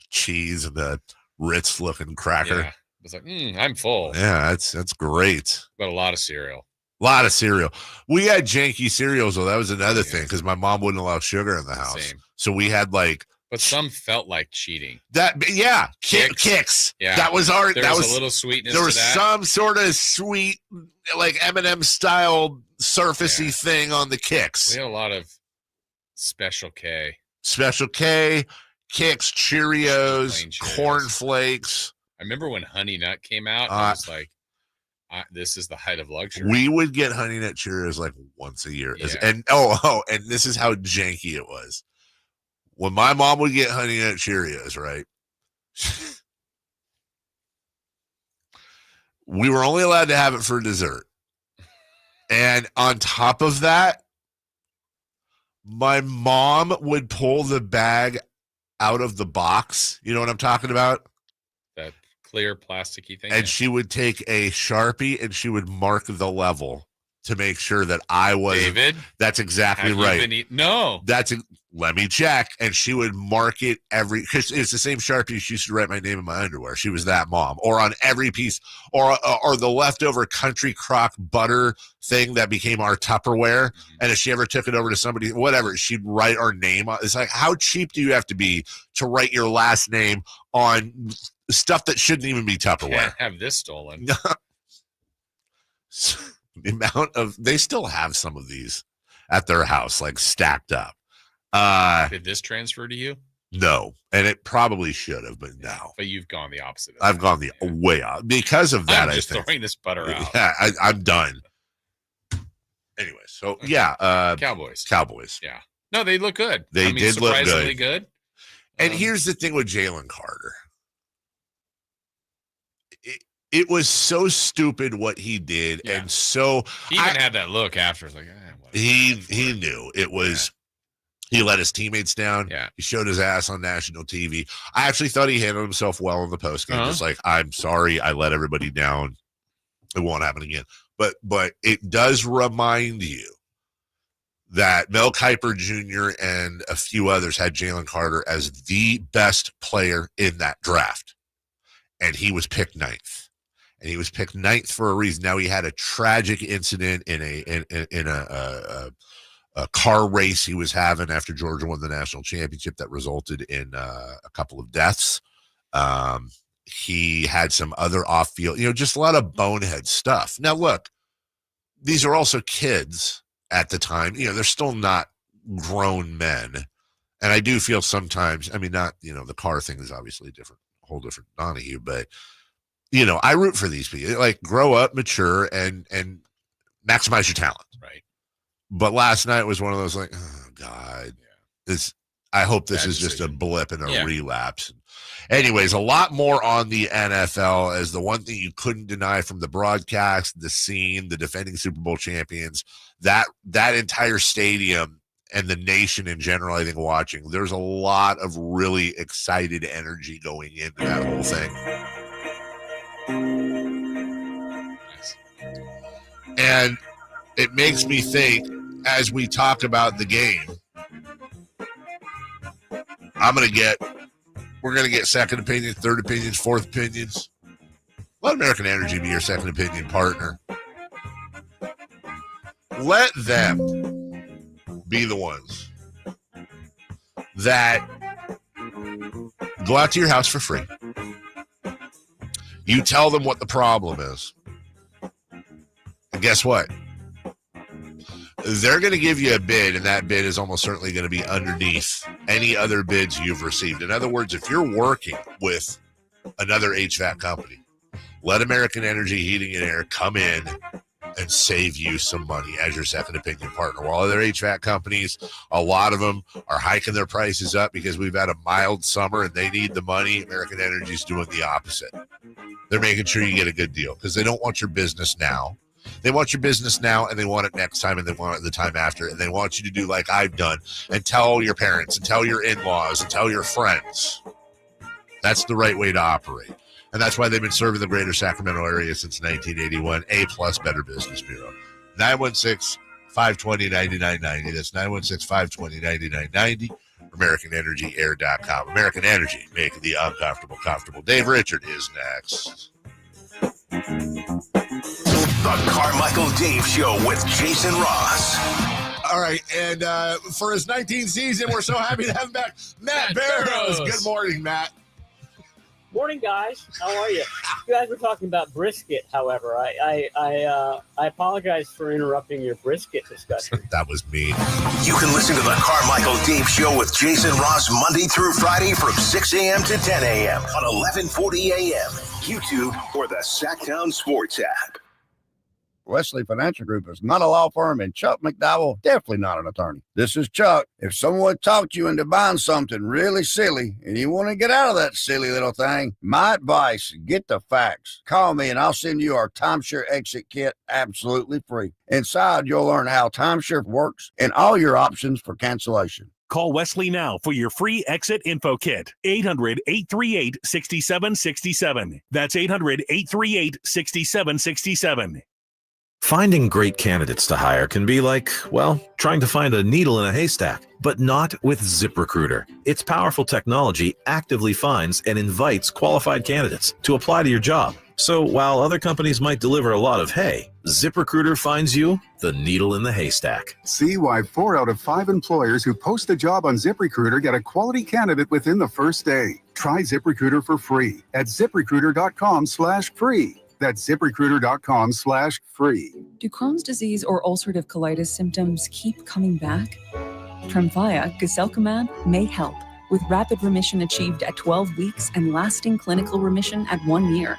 cheese, and the Ritz-looking cracker. Yeah. It was like, I'm full. Yeah, that's great. But a lot of cereal. We had janky cereals, though. That was another thing, because my mom wouldn't allow sugar in the house. Same. So we had like... But some felt like cheating. Kicks. Yeah, that was our. There was a little sweetness. There was to that. some sort of sweet, like M&M style surfacey thing on the Kicks. We had a lot of Special K, Kicks, Cheerios, cornflakes. I remember when Honey Nut came out. I was like, "This is the height of luxury." We would get Honey Nut Cheerios like once a year, and this is how janky it was. When my mom would get Honey Nut Cheerios, right? We were only allowed to have it for dessert. And on top of that, my mom would pull the bag out of the box. You know what I'm talking about? That clear plasticky thing. And she would take a Sharpie and she would mark the level to make sure that I was. David? That's exactly right. No. Let me check. And she would mark it because it's the same Sharpie she used to write my name in my underwear. She was that mom. Or on every piece, or the leftover country crock butter thing that became our Tupperware. Mm-hmm. And if she ever took it over to somebody, whatever, she'd write our name on. It's like, how cheap do you have to be to write your last name on stuff that shouldn't even be Tupperware? Can't have this stolen. The amount of, they still have some of these at their house, like stacked up. Did this transfer to you? No, and it probably should have, but no. But you've gone the opposite. I've gone the way out because of that. I'm just throwing this butter out. Yeah, I'm done. Anyway, so yeah, Cowboys. Yeah, no, they look good. They did look surprisingly good. And here's the thing with Jalen Carter. It was so stupid what he did, and so he even had that look after. It's like he knew it was. He let his teammates down. Yeah, he showed his ass on national TV. I actually thought he handled himself well in the postgame. Just like, I'm sorry, I let everybody down. It won't happen again. But it does remind you that Mel Kiper Jr. and a few others had Jalen Carter as the best player in that draft, and he was picked 9th. And he was picked 9th for a reason. Now he had a tragic incident in a car race he was having after Georgia won the national championship that resulted in a couple of deaths. He had some other off-field, just a lot of bonehead stuff. Now, look, these are also kids at the time. They're still not grown men. And I do feel sometimes, not, the car thing is obviously a whole different Donahue, but I root for these people. Like, grow up, mature, and maximize your talent. Right. But last night was one of those like, oh God, I hope this is just a blip and a relapse. Anyways, a lot more on the NFL, as the one thing you couldn't deny from the broadcast, the scene, the defending Super Bowl champions, that entire stadium and the nation in general, I think, watching, there's a lot of really excited energy going into that whole thing. And it makes me think, as we talk about the game, we're going to get second opinions, third opinions, fourth opinions. Let American Energy be your second opinion partner. Let them be the ones that go out to your house for free. You tell them what the problem is. And guess what? They're going to give you a bid, and that bid is almost certainly going to be underneath any other bids you've received. In other words, if you're working with another HVAC company, let American Energy Heating and Air come in and save you some money as your second opinion partner. While other HVAC companies, a lot of them are hiking their prices up because we've had a mild summer and they need the money. American Energy is doing the opposite. They're making sure you get a good deal because they don't want your business now. They want your business now, and they want it next time, and they want it the time after, and they want you to do like I've done and tell your parents and tell your in-laws and tell your friends. That's the right way to operate. And that's why they've been serving the greater Sacramento area since 1981. A+ Better Business Bureau. 916-520-9990. That's 916-520-9990. AmericanEnergyAir.com. American Energy, making the uncomfortable comfortable. Dave Richard is next. The Carmichael Dave Show with Jason Ross. All right, and for his 19th season, we're so happy to have him back, Matt Barrows. Good morning, Matt. Morning, guys. How are you? You guys were talking about brisket, however. I apologize for interrupting your brisket discussion. That was me. You can listen to the Carmichael Dave Show with Jason Ross Monday through Friday from 6 a.m. to 10 a.m. on 1140 a.m., YouTube, or the Sacktown Sports app. Wesley Financial Group is not a law firm, and Chuck McDowell, definitely not an attorney. This is Chuck. If someone talked you into buying something really silly and you want to get out of that silly little thing, my advice, get the facts. Call me and I'll send you our timeshare exit kit absolutely free. Inside, you'll learn how timeshare works and all your options for cancellation. Call Wesley now for your free exit info kit. 800-838-6767. That's 800-838-6767. Finding great candidates to hire can be like, well, trying to find a needle in a haystack, but not with ZipRecruiter. Its powerful technology actively finds and invites qualified candidates to apply to your job. So while other companies might deliver a lot of hay, ZipRecruiter finds you the needle in the haystack. See why 4 out of 5 employers who post a job on ZipRecruiter get a quality candidate within the first day. Try ZipRecruiter for free at ZipRecruiter.com/free. That's ZipRecruiter.com/free. Do Crohn's disease or ulcerative colitis symptoms keep coming back? Tremfya, guselkumab, may help, with rapid remission achieved at 12 weeks and lasting clinical remission at 1 year.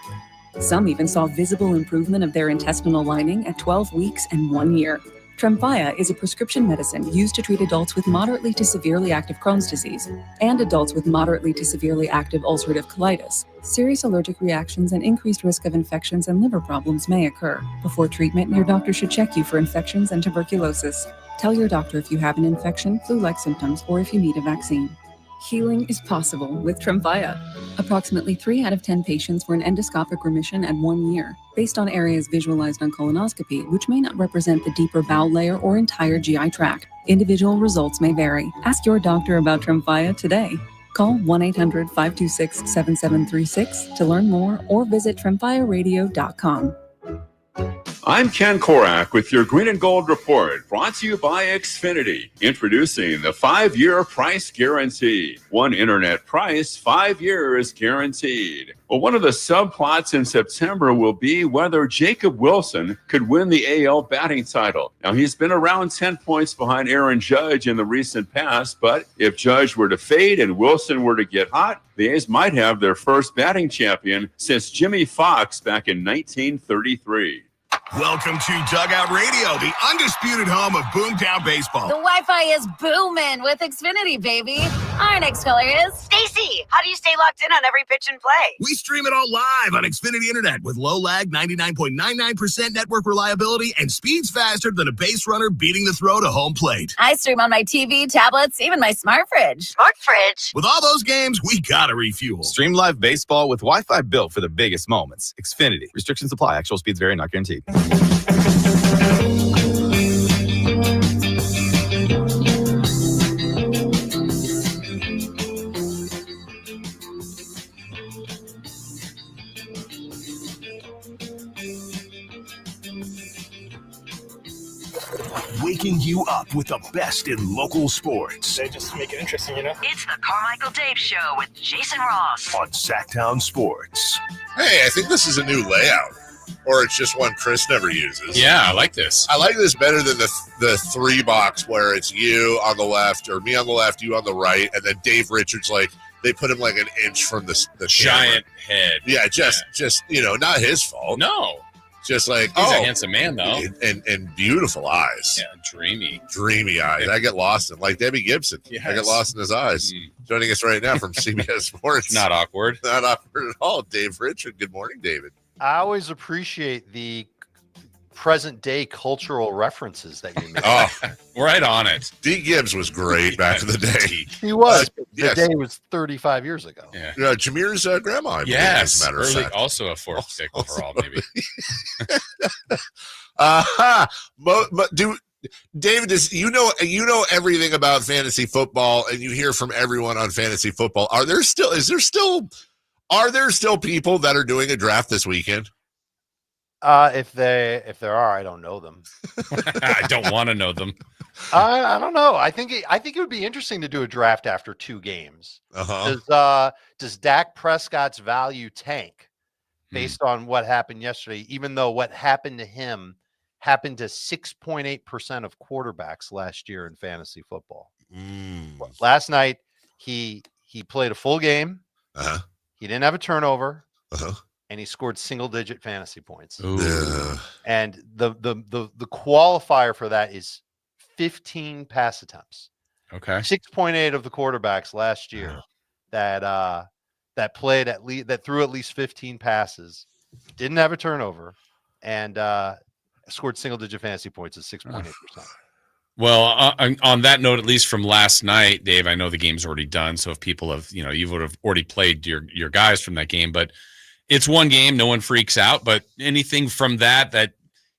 Some even saw visible improvement of their intestinal lining at 12 weeks and 1 year. Tremfya is a prescription medicine used to treat adults with moderately to severely active Crohn's disease and adults with moderately to severely active ulcerative colitis. Serious allergic reactions and increased risk of infections and liver problems may occur. Before treatment, your doctor should check you for infections and tuberculosis. Tell your doctor if you have an infection, flu-like symptoms, or if you need a vaccine. Healing is possible with Tremfya. Approximately 3 out of 10 patients were in endoscopic remission at 1 year, based on areas visualized on colonoscopy, which may not represent the deeper bowel layer or entire GI tract. Individual results may vary. Ask your doctor about Tremfya today. Call 1-800-526-7736 to learn more or visit tremfyaradio.com. I'm Ken Korak with your Green and Gold Report, brought to you by Xfinity. Introducing the 5-year price guarantee. One internet price, 5 years guaranteed. Well, one of the subplots in September will be whether Jacob Wilson could win the AL batting title. Now, he's been around 10 points behind Aaron Judge in the recent past, but if Judge were to fade and Wilson were to get hot, the A's might have their first batting champion since Jimmy Fox back in 1933. Welcome to Dugout Radio, the undisputed home of Boomtown Baseball. The Wi-Fi is booming with Xfinity, baby. Our next caller is Stacy. How do you stay locked in on every pitch and play? We stream it all live on Xfinity Internet with low lag, 99.99% network reliability, and speeds faster than a base runner beating the throw to home plate. I stream on my TV, tablets, even my smart fridge. Smart fridge? With all those games, we gotta refuel. Stream live baseball with Wi-Fi built for the biggest moments. Xfinity. Restrictions apply. Actual speeds vary, not guaranteed. Waking you up with the best in local sports. They just make it interesting, you know? It's the Carmichael Dave Show with Jason Ross on Sacktown Sports. Hey, I think this is a new layout. Or it's just one Chris never uses. Yeah, I like this. I like this better than the 3-box where it's you on the left or me on the left, you on the right, and then Dave Richards, like, they put him like an inch from the giant camera. head. Yeah, just not his fault. No. Just like, he's a handsome man, though. And beautiful eyes. Yeah, dreamy. Dreamy eyes. I get lost in, like Debbie Gibson. Yes. I get lost in his eyes. Joining us right now from CBS Sports. Not awkward. Not awkward at all. Dave Richard. Good morning, David. I always appreciate the present day cultural references that you make. Oh, right on it. D. Gibbs was great back in the day. He was. Yes. The day was 35 years ago. Yeah. Jameer's grandma. I believe, Yes. as a matter of fact. Also a fourth stick overall, maybe. David, you know everything about fantasy football, and you hear from everyone on fantasy football. Are there still people that are doing a draft this weekend? If there are, I don't know them. I don't want to know them. I don't know. I think it would be interesting to do a draft after 2 games. Does Dak Prescott's value tank based on what happened yesterday? Even though what happened to him happened to 6.8% of quarterbacks last year in fantasy football. Last night he played a full game. He didn't have a turnover. And he scored single-digit fantasy points. And the qualifier for that is 15 pass attempts. Okay. 6.8 of the quarterbacks last year that played that threw at least 15 passes, didn't have a turnover, and scored single-digit fantasy points at 6.8%. Well, on that note, at least from last night, Dave, I know the game's already done. So if people have, you would have already played your guys from that game, but it's one game. No one freaks out. But anything from that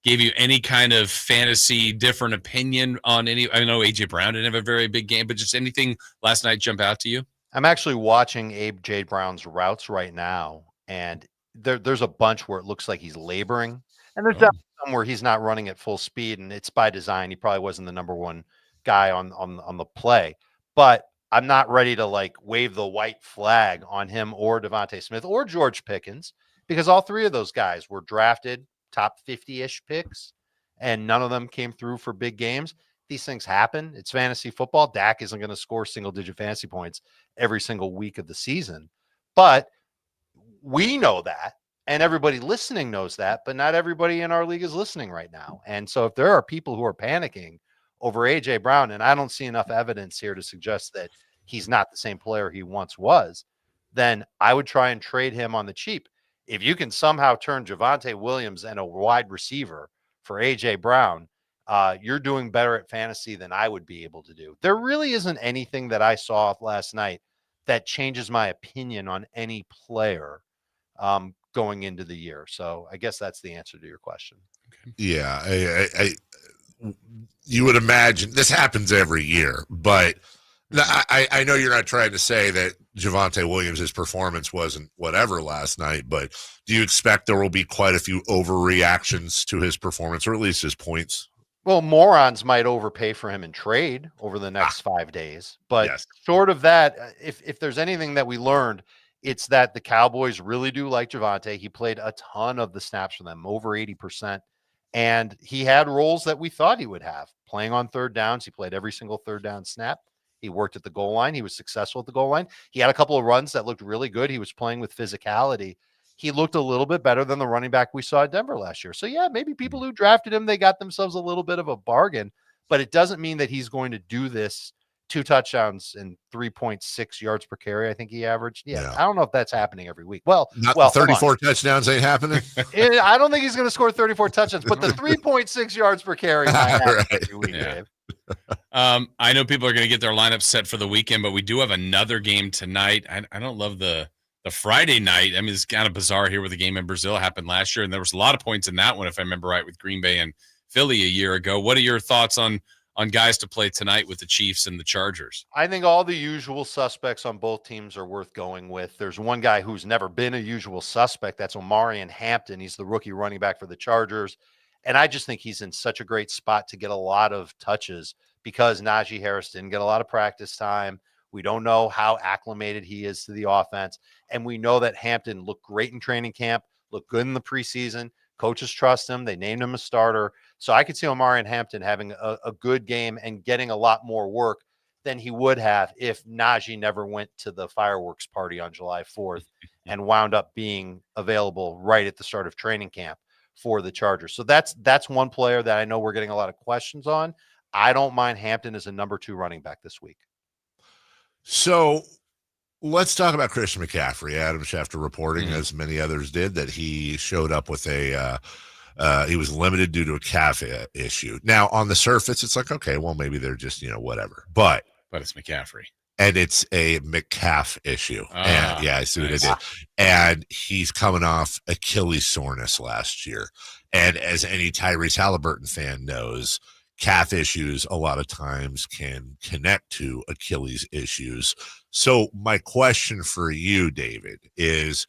gave you any kind of fantasy different opinion on any? I know AJ Brown didn't have a very big game, but just anything last night jump out to you? I'm actually watching AJ Brown's routes right now, and there's a bunch where it looks like he's laboring, and there's definitely some where he's not running at full speed, and it's by design. He probably wasn't the number one guy on the play, but I'm not ready to wave the white flag on him or Devontae Smith or George Pickens, because all 3 of those guys were drafted top 50-ish picks, and none of them came through for big games. These things happen. It's fantasy football. Dak isn't going to score single-digit fantasy points every single week of the season, but we know that, and everybody listening knows that, but not everybody in our league is listening right now. And so if there are people who are panicking over AJ Brown, and I don't see enough evidence here to suggest that he's not the same player he once was, then I would try and trade him on the cheap. If you can somehow turn Javonte Williams and a wide receiver for AJ Brown, you're doing better at fantasy than I would be able to do. There really isn't anything that I saw last night that changes my opinion on any player going into the year. So I guess that's the answer to your question. Yeah, you would imagine this happens every year, but Now, I know you're not trying to say that Javonte Williams' performance wasn't whatever last night, but do you expect there will be quite a few overreactions to his performance, or at least his points? Well, morons might overpay for him in trade over the next 5 days, but Yes. short of that, if there's anything that we learned, it's that the Cowboys really do like Javonte. He played a ton of the snaps for them, over 80%, and he had roles that we thought he would have. Playing on third downs, he played every single third down snap. He worked at the goal line. He was successful at the goal line. He had a couple of runs that looked really good. He was playing with physicality. He looked a little bit better than the running back we saw at Denver last year. So, yeah, maybe people who drafted him, they got themselves a little bit of a bargain, but it doesn't mean that he's going to do this. 2 touchdowns and 3.6 yards per carry, I think he averaged. Yeah, I don't know if that's happening every week. Well, 34 touchdowns ain't happening. I don't think he's going to score 34 touchdowns, but the 3.6 yards per carry might happen Right. every week, Dave. I know people are going to get their lineup set for the weekend, but we do have another game tonight. I don't love the Friday night. I mean, it's kind of bizarre here where the game in Brazil happened last year, and there was a lot of points in that one, if I remember right, with Green Bay and Philly a year ago. What are your thoughts on guys to play tonight with the Chiefs and the Chargers? I think all the usual suspects on both teams are worth going with. There's one guy who's never been a usual suspect. That's Omarion Hampton. He's the rookie running back for the Chargers. And I just think he's in such a great spot to get a lot of touches because Najee Harris didn't get a lot of practice time. We don't know how acclimated he is to the offense. And we know that Hampton looked great in training camp, looked good in the preseason. Coaches trust him. They named him a starter. So I could see Omarion Hampton having a good game and getting a lot more work than he would have if Najee never went to the fireworks party on July 4th and wound up being available right at the start of training camp for the Chargers. So that's one player that I know we're getting a lot of questions on. I don't mind Hampton as a number 2 running back this week. So let's talk about Christian McCaffrey. Adam Schefter reporting, as many others did, that he showed up with he was limited due to a calf issue. Now, on the surface, it's like, okay, well, maybe they're just, whatever. But it's McCaffrey. And it's a McCaff issue. And I see what I did. And he's coming off Achilles soreness last year. And as any Tyrese Halliburton fan knows, calf issues a lot of times can connect to Achilles issues. So my question for you, David, is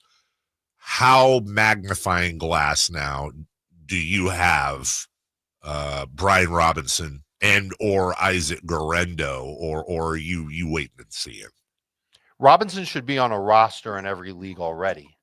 how magnifying glass now do you have Brian Robinson and or Isaac Guerrero, or are you waiting and seeing? Robinson should be on a roster in every league already.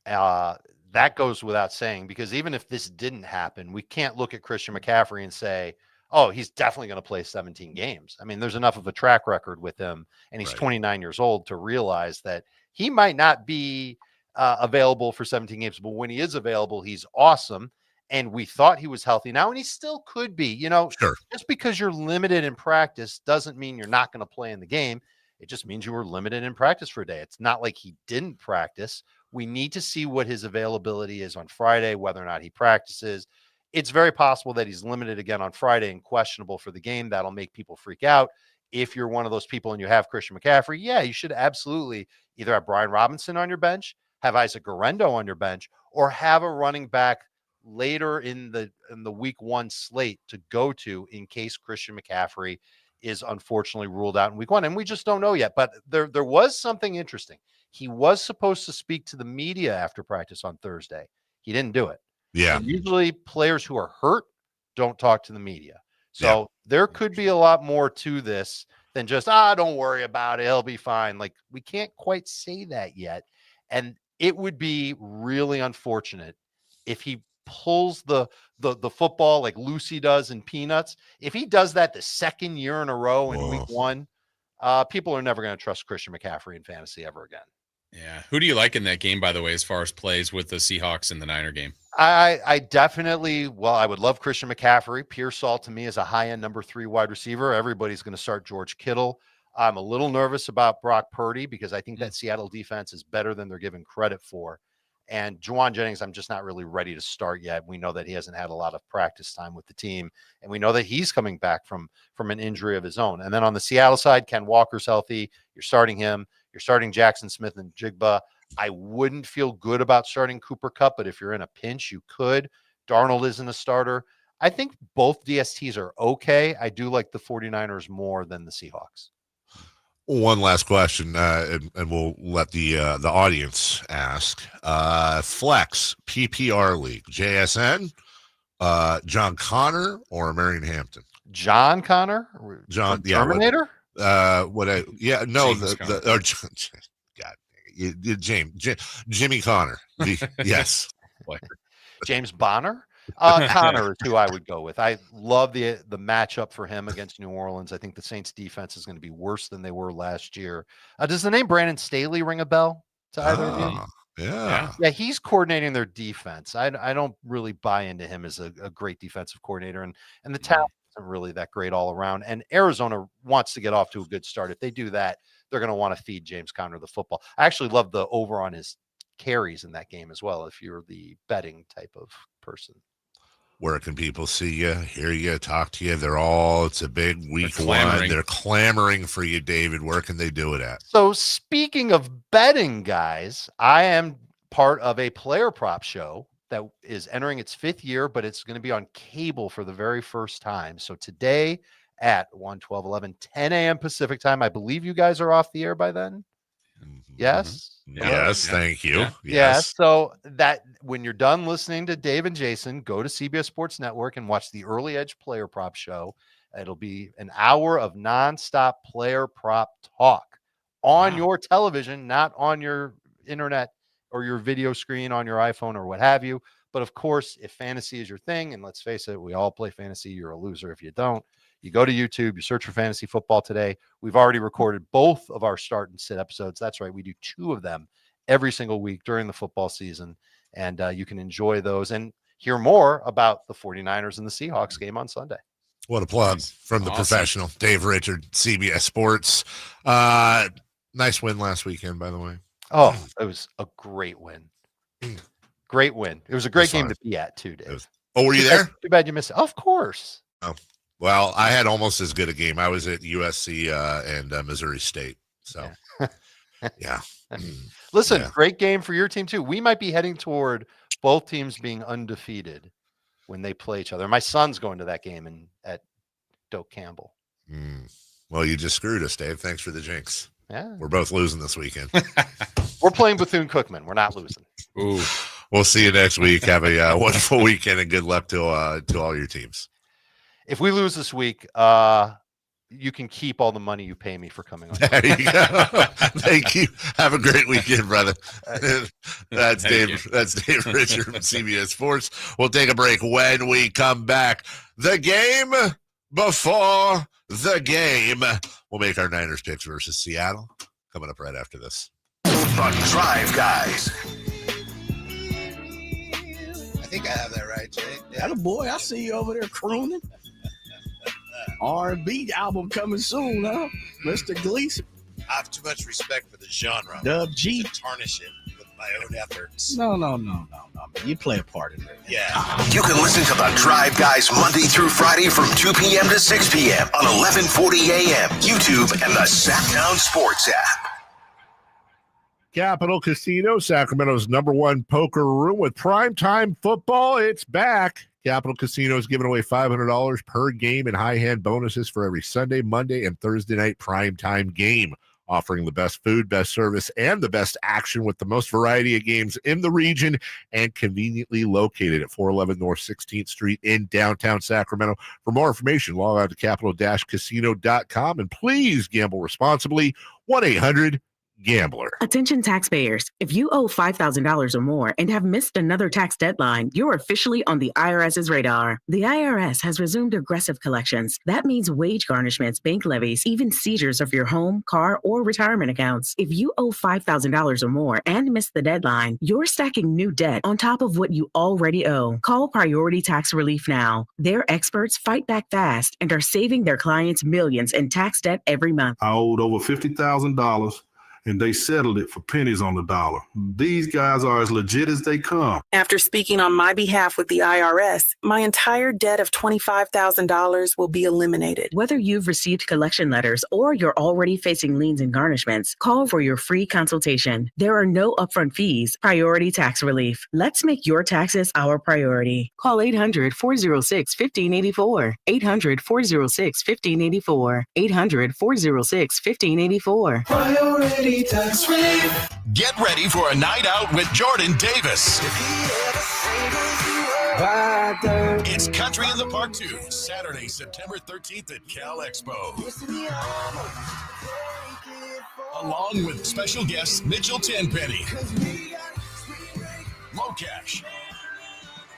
That goes without saying, because even if this didn't happen, we can't look at Christian McCaffrey and say, oh, he's definitely going to play 17 games. I mean, there's enough of a track record with him, and he's 29 years old to realize that he might not be available for 17 games, but when he is available, he's awesome. And we thought he was healthy now, and he still could be. Sure. Just because you're limited in practice doesn't mean you're not going to play in the game. It just means you were limited in practice for a day. It's not like he didn't practice. We need to see what his availability is on Friday, whether or not he practices. It's very possible that he's limited again on Friday and questionable for the game. That'll make people freak out. If you're one of those people and you have Christian McCaffrey, yeah, you should absolutely either have Brian Robinson on your bench, have Isaac Guerrero on your bench, or have a running back later in the week 1 slate to go to in case Christian McCaffrey is unfortunately ruled out in week 1. And we just don't know yet. But there was something interesting. He was supposed to speak to the media after practice on Thursday. He didn't do it. Yeah. And usually players who are hurt don't talk to the media. So there could be a lot more to this than just, don't worry about it. He'll be fine. Like, we can't quite say that yet. And it would be really unfortunate if he pulls the football like Lucy does in Peanuts. If he does that the second year in a row in week 1, people are never going to trust Christian McCaffrey in fantasy ever again. Yeah. Who do you like in that game, by the way, as far as plays with the Seahawks and the Niner game? I definitely, I would love Christian McCaffrey. Pearsall to me is a high-end number 3 wide receiver. Everybody's going to start George Kittle. I'm a little nervous about Brock Purdy because I think that Seattle defense is better than they're given credit for. And Juwan Jennings, I'm just not really ready to start yet. We know that he hasn't had a lot of practice time with the team, and we know that he's coming back from an injury of his own. And then on the Seattle side, Ken Walker's healthy. You're starting him. You're starting Jackson Smith and Jigba. I wouldn't feel good about starting Cooper Kupp, but if you're in a pinch, you could. Darnold isn't a starter. I think both DSTs are okay. I do like the 49ers more than the Seahawks. One last question, and we'll let the audience ask. Flex PPR League, JSN, John Connor or Marion Hampton? John Connor? John Terminator? God, Jimmy Connor. Yes. James Bonner? Connor is who I would go with. I love the matchup for him against New Orleans. I think the Saints defense is going to be worse than they were last year. Does the name Brandon Staley ring a bell to either of you? Yeah, he's coordinating their defense. I don't really buy into him as a great defensive coordinator, and the talent isn't really that great all around. And Arizona wants to get off to a good start. If they do that, they're going to want to feed James Conner the football. I actually love the over on his carries in that game as well, if you're the betting type of person. Where can people see you, hear you, talk to you? It's a big week one. They're clamoring for you, David. Where can they do it at? So speaking of betting, guys, I am part of a player prop show that is entering its 5th year, but it's going to be on cable for the very first time. So today at 1, 12, 11, 10 a.m. Pacific time, I believe you guys are off the air by then. Yes. Yes, thank you. Yeah. So that when you're done listening to Dave and Jason, go to CBS Sports Network and watch the Early Edge Player Prop Show. It'll be an hour of nonstop player prop talk on your television, not on your internet or your video screen on your iPhone or what have you. But of course, if fantasy is your thing, and let's face it, we all play fantasy. You're a loser if you don't. You go to YouTube, you search for Fantasy Football Today. We've already recorded both of our start and sit episodes. That's right. We do 2 of them every single week during the football season. And you can enjoy those and hear more about the 49ers and the Seahawks game on Sunday. What a plug from the professional Dave Richard, CBS Sports. Nice win last weekend, by the way. Oh, it was a great win. Great win. It was a great game to be at, too, Dave. Were you there? Too bad you missed it. Of course. Oh. Well, I had almost as good a game. I was at USC and Missouri State. So, yeah. Listen, great game for your team, too. We might be heading toward both teams being undefeated when they play each other. My son's going to that game at Doak Campbell. Well, you just screwed us, Dave. Thanks for the jinx. Yeah. We're both losing this weekend. We're playing Bethune-Cookman. We're not losing. Ooh. We'll see you next week. Have a wonderful weekend and good luck to all your teams. If we lose this week, you can keep all the money you pay me for coming on. There you go. Thank you. Have a great weekend, brother. That's Dave. That's Dave Richard from CBS Sports. We'll take a break. When we come back, the game before the game. We'll make our Niners picks versus Seattle. Coming up right after this. The Drive Guys. I think I have that right, Jay. Yeah, boy, I see you over there crooning. R&B album coming soon, huh? Mr. Gleason. I have too much respect for the genre. Dub G. To tarnish it with my own efforts. No. You play a part in it. Yeah. You can listen to The Drive Guys Monday through Friday from 2 p.m. to 6 p.m. on 1140 a.m., YouTube, and the Sacktown Sports app. Capital Casino, Sacramento's #1 poker room with primetime football. It's back. Capital Casino is giving away $500 per game in high hand bonuses for every Sunday, Monday, and Thursday night primetime game, offering the best food, best service, and the best action with the most variety of games in the region and conveniently located at 411 North 16th Street in downtown Sacramento. For more information, log on to capital-casino.com and please gamble responsibly. 1-800-GAMBLER. Attention taxpayers. If you owe $5,000 or more and have missed another tax deadline, you're officially on the IRS's radar. The IRS has resumed aggressive collections. That means wage garnishments, bank levies, even seizures of your home, car, or retirement accounts. If you owe $5,000 or more and missed the deadline, you're stacking new debt on top of what you already owe. Call Priority Tax Relief now. Their experts fight back fast and are saving their clients millions in tax debt every month. I owed over $50,000. and they settled it for pennies on the dollar. These guys are as legit as they come. After speaking on my behalf with the IRS, my entire debt of $25,000 will be eliminated. Whether you've received collection letters or you're already facing liens and garnishments, call for your free consultation. There are no upfront fees. Priority tax relief. Let's make your taxes our priority. Call 800-406-1584. 800-406-1584. 800-406-1584. Priority tax relief. Get ready for a night out with Jordan Davis. It's Country in the Park 2, Saturday, September 13th at Cal Expo. Along with special guests Mitchell Tenpenny, Locash,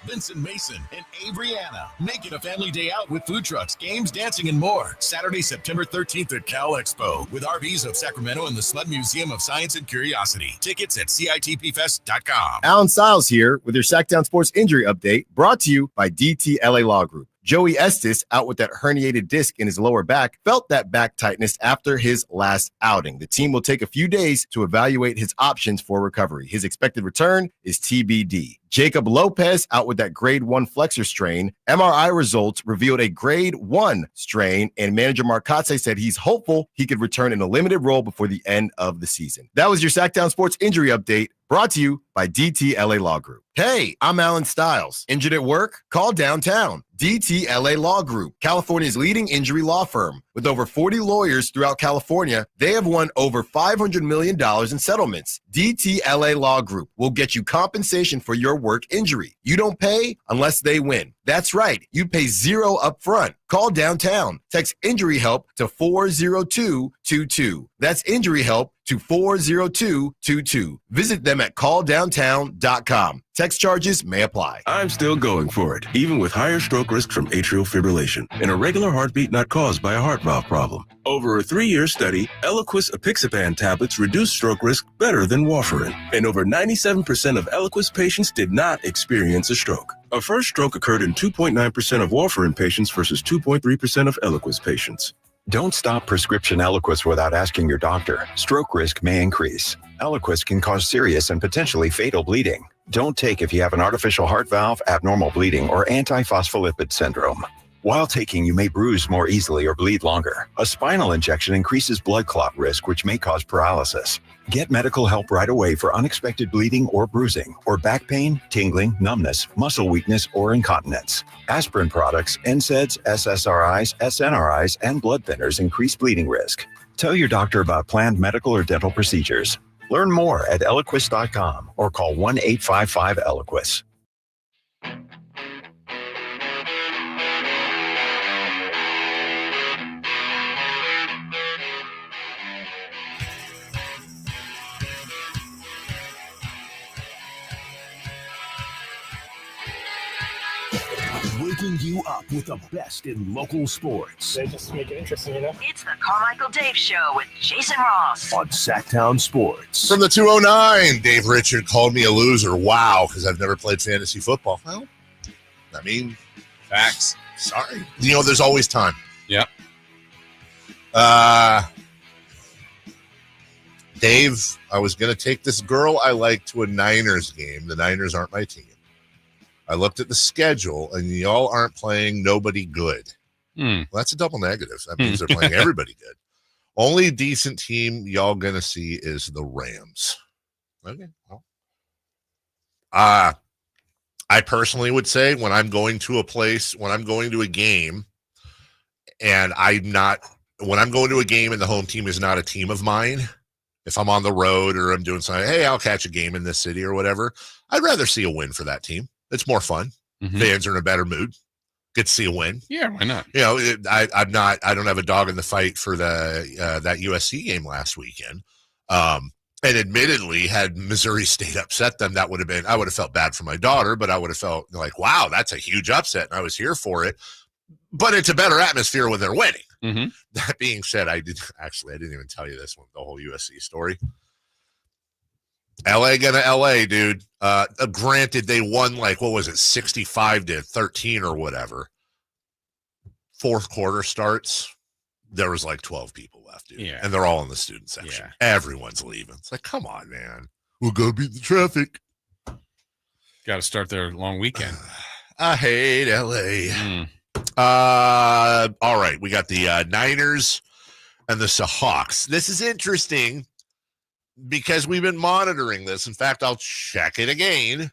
Vincent Mason, and Avery Anna. Make it a family day out with food trucks, games, dancing, and more. Saturday, September 13th at Cal Expo with RBs of Sacramento and the Smud Museum of Science and Curiosity. Tickets at CITPfest.com. Alan Stiles here with your Sacktown Sports Injury Update, brought to you by DTLA Law Group. Joey Estes, out with that herniated disc in his lower back, felt that back tightness after his last outing. The team will take a few days to evaluate his options for recovery. His expected return is TBD. Jacob Lopez, out with that grade 1 flexor strain. MRI results revealed a grade 1 strain, and manager Mark Kotze said he's hopeful he could return in a limited role before the end of the season. That was your Sacktown Sports Injury Update, brought to you by DTLA Law Group. Hey, I'm Alan Stiles. Injured at work? Call downtown. DTLA Law Group, California's leading injury law firm. With over 40 lawyers throughout California, they have won over $500 million in settlements. DTLA Law Group will get you compensation for your work injury. You don't pay unless they win. That's right. You pay zero up front. Call downtown. Text injury help to 40222. That's injury help to 40222. Visit them at calldowntown.com. Text charges may apply. I'm still going for it, even with higher stroke risk from atrial fibrillation, an irregular heartbeat not caused by a heart valve problem. Over a 3-year study, Eliquis apixaban tablets reduce stroke risk better than warfarin, and over 97% of Eliquis patients did not experience a stroke. A first stroke occurred in 2.9% of warfarin patients versus 2.3% of Eliquis patients. Don't stop prescription Eliquis without asking your doctor. Stroke risk may increase. Eliquis can cause serious and potentially fatal bleeding. Don't take if you have an artificial heart valve, abnormal bleeding, or antiphospholipid syndrome. While taking, you may bruise more easily or bleed longer. A spinal injection increases blood clot risk, which may cause paralysis. Get medical help right away for unexpected bleeding or bruising, or back pain, tingling, numbness, muscle weakness, or incontinence. Aspirin products, NSAIDs, SSRIs, SNRIs, and blood thinners increase bleeding risk. Tell your doctor about planned medical or dental procedures. Learn more at Eliquis.com or call 1-855-ELIQUIS. Waking you up with the best in local sports. They just make it interesting, you know? It's the Carmichael Dave Show with Jason Ross on Sacktown Sports. From the 209, Dave Richard called me a loser. Wow, because I've never played fantasy football. Well, I mean, facts. Sorry. You know, there's always time. Yep. Dave, I was going to take this girl I like to a Niners game. The Niners aren't my team. I looked at the schedule, and y'all aren't playing nobody good. Well, that's a double negative. That means they're playing everybody good. Only decent team y'all going to see is the Rams. Okay. Well, I personally would say when I'm going to a place, when I'm going to a game, and when I'm going to a game and the home team is not a team of mine, if I'm on the road or I'm doing something, hey, I'll catch a game in this city or whatever, I'd rather see a win for that team. It's more fun. Mm-hmm. Fans are in a better mood. Get to see a win. Yeah, why not? You know, I don't have a dog in the fight for that USC game last weekend. And admittedly, had Missouri State upset them, I would have felt bad for my daughter, but I would have felt like, wow, that's a huge upset, and I was here for it. But it's a better atmosphere when they're winning. Mm-hmm. That being said, I didn't even tell you this one, the whole USC story. LA gonna LA, dude. Granted, they won 65-13 or whatever. Fourth quarter starts. there was like 12 people left, dude. Yeah. And they're all in the student section. Yeah. Everyone's leaving. It's like, come on, man. We'll go beat the traffic. Got to start their long weekend. I hate LA. All right. We got the Niners and the Seahawks. This is interesting because we've been monitoring this. In fact, I'll check it again.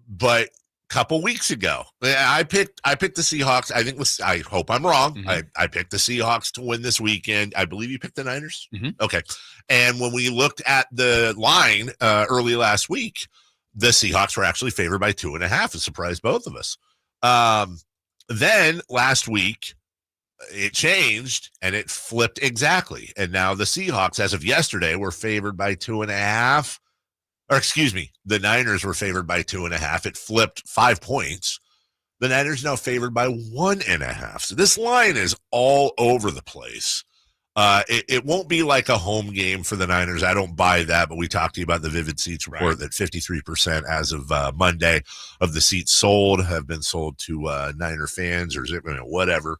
But a couple weeks ago, I picked the Seahawks. I hope I'm wrong. Mm-hmm. I picked the Seahawks to win this weekend. I believe you picked the Niners. Mm-hmm. Okay. And when we looked at the line early last week, the Seahawks were actually favored by 2.5. It surprised both of us. Then last week, it changed and it flipped exactly. And now the Seahawks, as of yesterday, were favored by 2.5. Or excuse me, the Niners were favored by 2.5. It flipped 5 points. The Niners now favored by 1.5. So this line is all over the place. It won't be like a home game for the Niners. I don't buy that, but we talked to you about the Vivid Seats report that 53% as of Monday of the seats sold have been sold to Niner fans or whatever.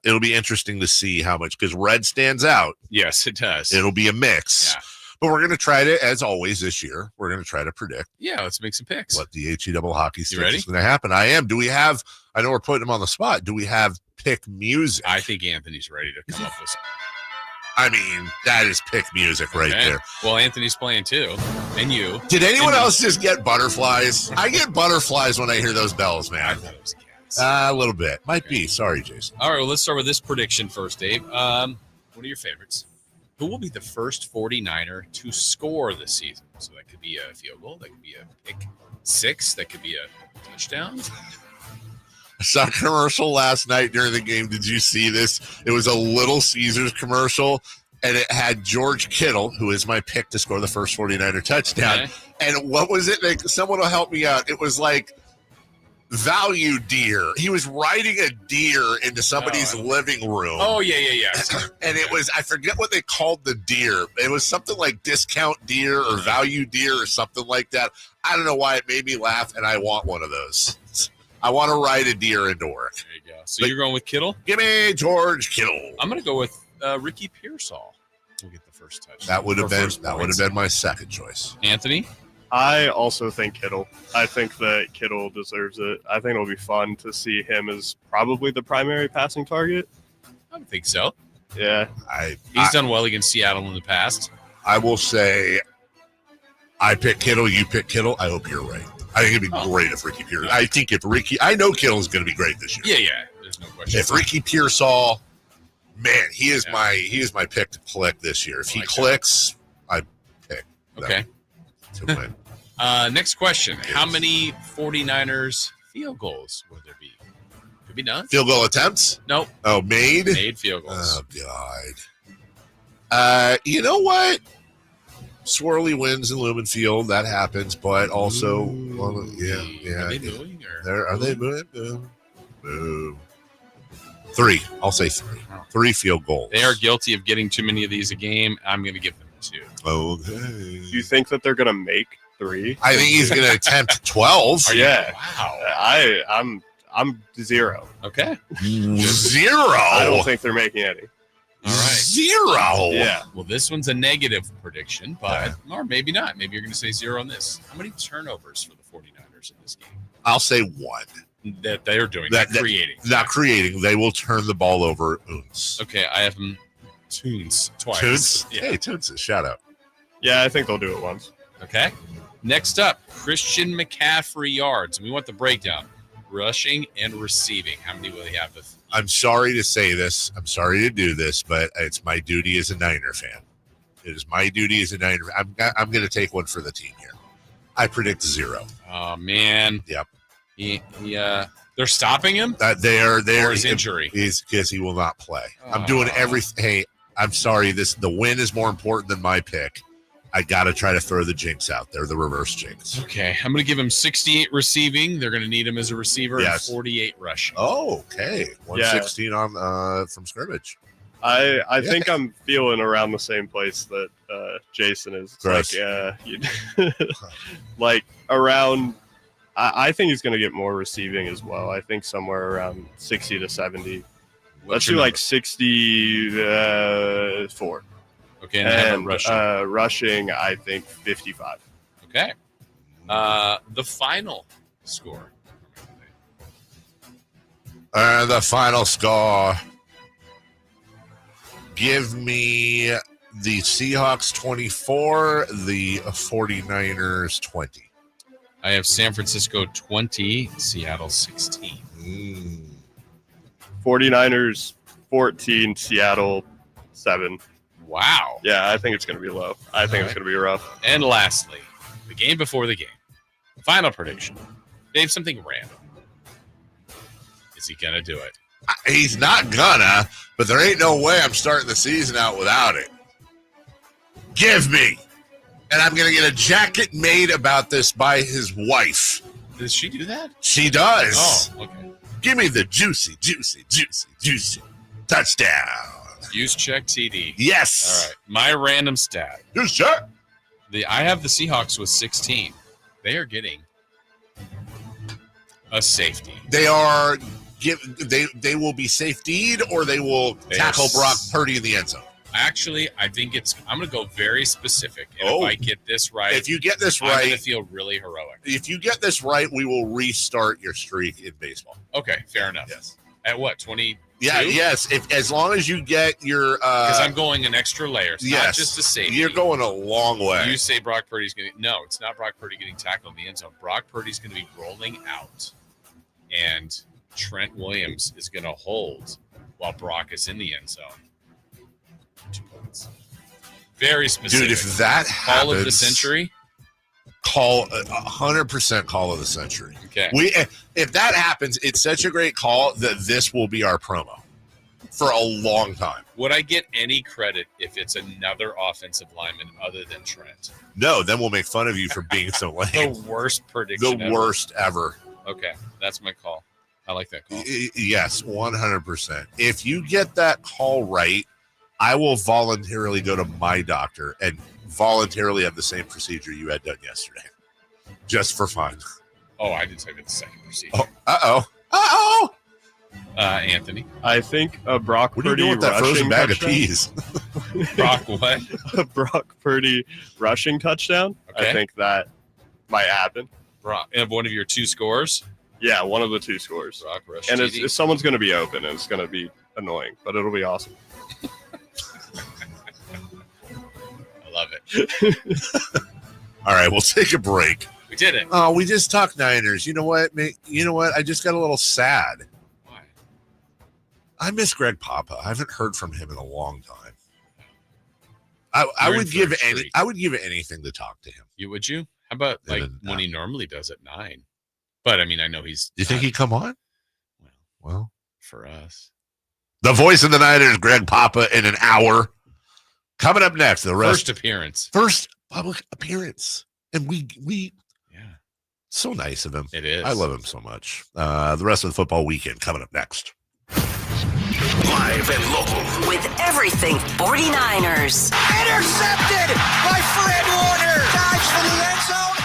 It'll be interesting to see how much, because red stands out. Yes, it does. It'll be a mix. Yeah. But we're going to try to, as always this year, we're going to try to predict. Yeah, let's make some picks. What the HE double hockey stick ready? is going to happen. I am. Do we have, I know we're putting him on the spot. Do we have pick music? I think Anthony's ready to come up with some. I mean, that is pick music right there. Well, Anthony's playing too. And you. Did anyone else just get butterflies? I get butterflies when I hear those bells, man. I thought it was cats. A little bit. Might be. Sorry, Jason. All right, well, let's start with this prediction first, Dave. What are your favorites? Who will be the first 49er to score this season? So that could be a field goal. That could be a pick six. That could be a touchdown. I saw a commercial last night during the game. Did you see this? It was a Little Caesars commercial, and it had George Kittle, who is my pick to score the first 49er touchdown. Okay. And what was it? Like, someone will help me out. It was like value deer. He was riding a deer into somebody's living room. Oh, yeah. And it was, I forget what they called the deer. It was something like discount deer or value deer or something like that. I don't know why it made me laugh, and I want one of those. I want to ride a deer into work. There you go. So you're going with Kittle? Give me George Kittle. I'm going to go with Ricky Pearsall. We'll get the first touch. That would have been my second choice. Anthony? I also think Kittle. I think that Kittle deserves it. I think it'll be fun to see him as probably the primary passing target. I would think so. Yeah. He's done well against Seattle in the past. I will say I pick Kittle, you pick Kittle. I hope you're right. I think it'd be great if Ricky Pearsall. I think if Ricky, I know Kittle's going to be great this year. Yeah. There's no question. If Ricky Pearsall, man, he is my pick to click this year. If he clicks, I pick. Okay. To win. Next question. How many 49ers field goals will there be? Could be none. Field goal attempts? Nope. Oh, made? Made field goals. Oh, God. You know what? Swirly wins in Lumen Field. That happens, but also, Are they moving? Are they moving? Boom. 3. I'll say 3. 3 field goals. They are guilty of getting too many of these a game. I'm going to give them 2. Okay. Do you think that they're going to make 3? I think he's going to attempt 12. Yeah. Wow. I'm 0. Okay. 0. I don't think they're making any. All right. 0. Yeah. Well, this one's a negative prediction, but or maybe not. Maybe you're going to say 0 on this. How many turnovers for the 49ers in this game? I'll say 1. That they're doing, not creating. Not creating. They will turn the ball over. Okay, I have them Toons twice. Toons? Yeah. Hey, Toons, shout out. Yeah, I think they'll do it once. Okay. Next up, Christian McCaffrey yards. We want the breakdown. Rushing and receiving. How many will he have? I'm sorry to say this. I'm sorry to do this, but it's my duty as a Niner fan. It is my duty as a Niner. I'm going to take one for the team here. I predict 0. Oh, man. Yep. They're stopping him? Or his injury? Because he will not play. I'm doing everything. Hey, I'm sorry. The win is more important than my pick. I got to try to throw the jinx out there, the reverse jinx. Okay. I'm going to give him 68 receiving. They're going to need him as a receiver. Yes. And 48 rushing. Oh, okay. 116 on from scrimmage. I think I'm feeling around the same place that Jason is. It's like around. I think he's going to get more receiving as well. I think somewhere around 60 to 70 Let's do like 64. Okay, and rushing. Rushing, I think 55. Okay. The final score. The final score. Give me the Seahawks 24, the 49ers 20. I have San Francisco 20, Seattle 16. 49ers 14, Seattle 7. Wow. Yeah, I think it's going to be low. I think it's going to be rough. And lastly, the game before the game. Final prediction. Dave, something random. Is he going to do it? He's not gonna, but there ain't no way I'm starting the season out without it. Give me. And I'm going to get a jacket made about this by his wife. Does she do that? She does. Oh, okay. Give me the juicy touchdown. Use check TD. Yes. All right. My random stat. Use check. I have the Seahawks with 16. They are getting a safety. They are they will be safetied or they will tackle Brock Purdy in the end zone. Actually, I think I'm going to go very specific. And if I get this right, if you get this right, I'm going to feel really heroic. If you get this right, we will restart your streak in baseball. Okay, fair enough. Yes. At what, 22? Yeah, yes. As long as you get your because I'm going an extra layer. It's not just a safety. You're going a long way. You say Brock Purdy's going to no, it's not Brock Purdy getting tackled in the end zone. Brock Purdy's going to be rolling out, and Trent Williams is going to hold while Brock is in the end zone. 2 points. Very specific. Dude, if that happens, call of the century. Call 100% call of the century. Okay. If that happens, it's such a great call that this will be our promo for a long time. Would I get any credit if it's another offensive lineman other than Trent? No, then we'll make fun of you for being so lame. The worst prediction. The worst ever. Okay, that's my call. I like that call. Yes, 100%. If you get that call right, I will voluntarily go to my doctor and voluntarily have the same procedure you had done yesterday, just for fun. Oh, I didn't say the second procedure. Oh, Anthony. I think a Brock What Purdy are you doing with that frozen bag touchdown? of peas? Brock what? A Brock Purdy rushing touchdown. Okay. I think that might happen. Brock, and one of your 2 scores? Yeah, one of the 2 scores. Brock rush And TD. someone's going to be open, and it's going to be annoying, but it'll be awesome. I love it. All right, we'll take a break. We did it. Oh, we just talked Niners. You know what? I just got a little sad. Why? I miss Greg Papa. I haven't heard from him in a long time. I would give anything to talk to him. Would you? How about when he normally does at 9? But I mean, I know he's. Do you think he'd come on? Well, for us. The voice of the Niners, Greg Papa, in an hour. Coming up next, First appearance. First public appearance. And we so nice of him. It is. I love him so much. The rest of the football weekend coming up next. Live and local. With everything 49ers. Intercepted by Fred Warner. Dives for the end zone.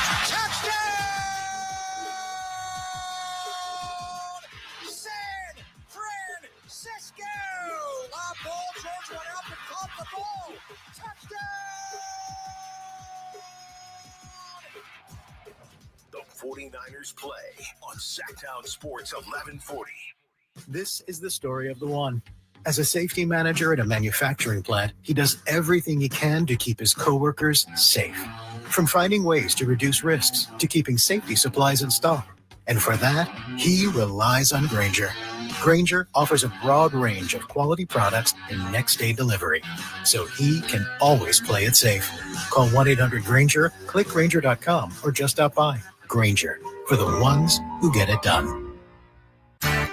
San Francisco. Lob ball. George went up and caught the ball. Touchdown. The 49ers play on Sacktown Sports 1140. This is the story of the one. As a safety manager at a manufacturing plant, he does everything he can to keep his coworkers safe. From finding ways to reduce risks to keeping safety supplies in stock. And for that, he relies on Grainger. Grainger offers a broad range of quality products and next-day delivery, so he can always play it safe. Call 1-800-GRAINGER, click Grainger.com, or just stop by. Grainger, for the ones who get it done.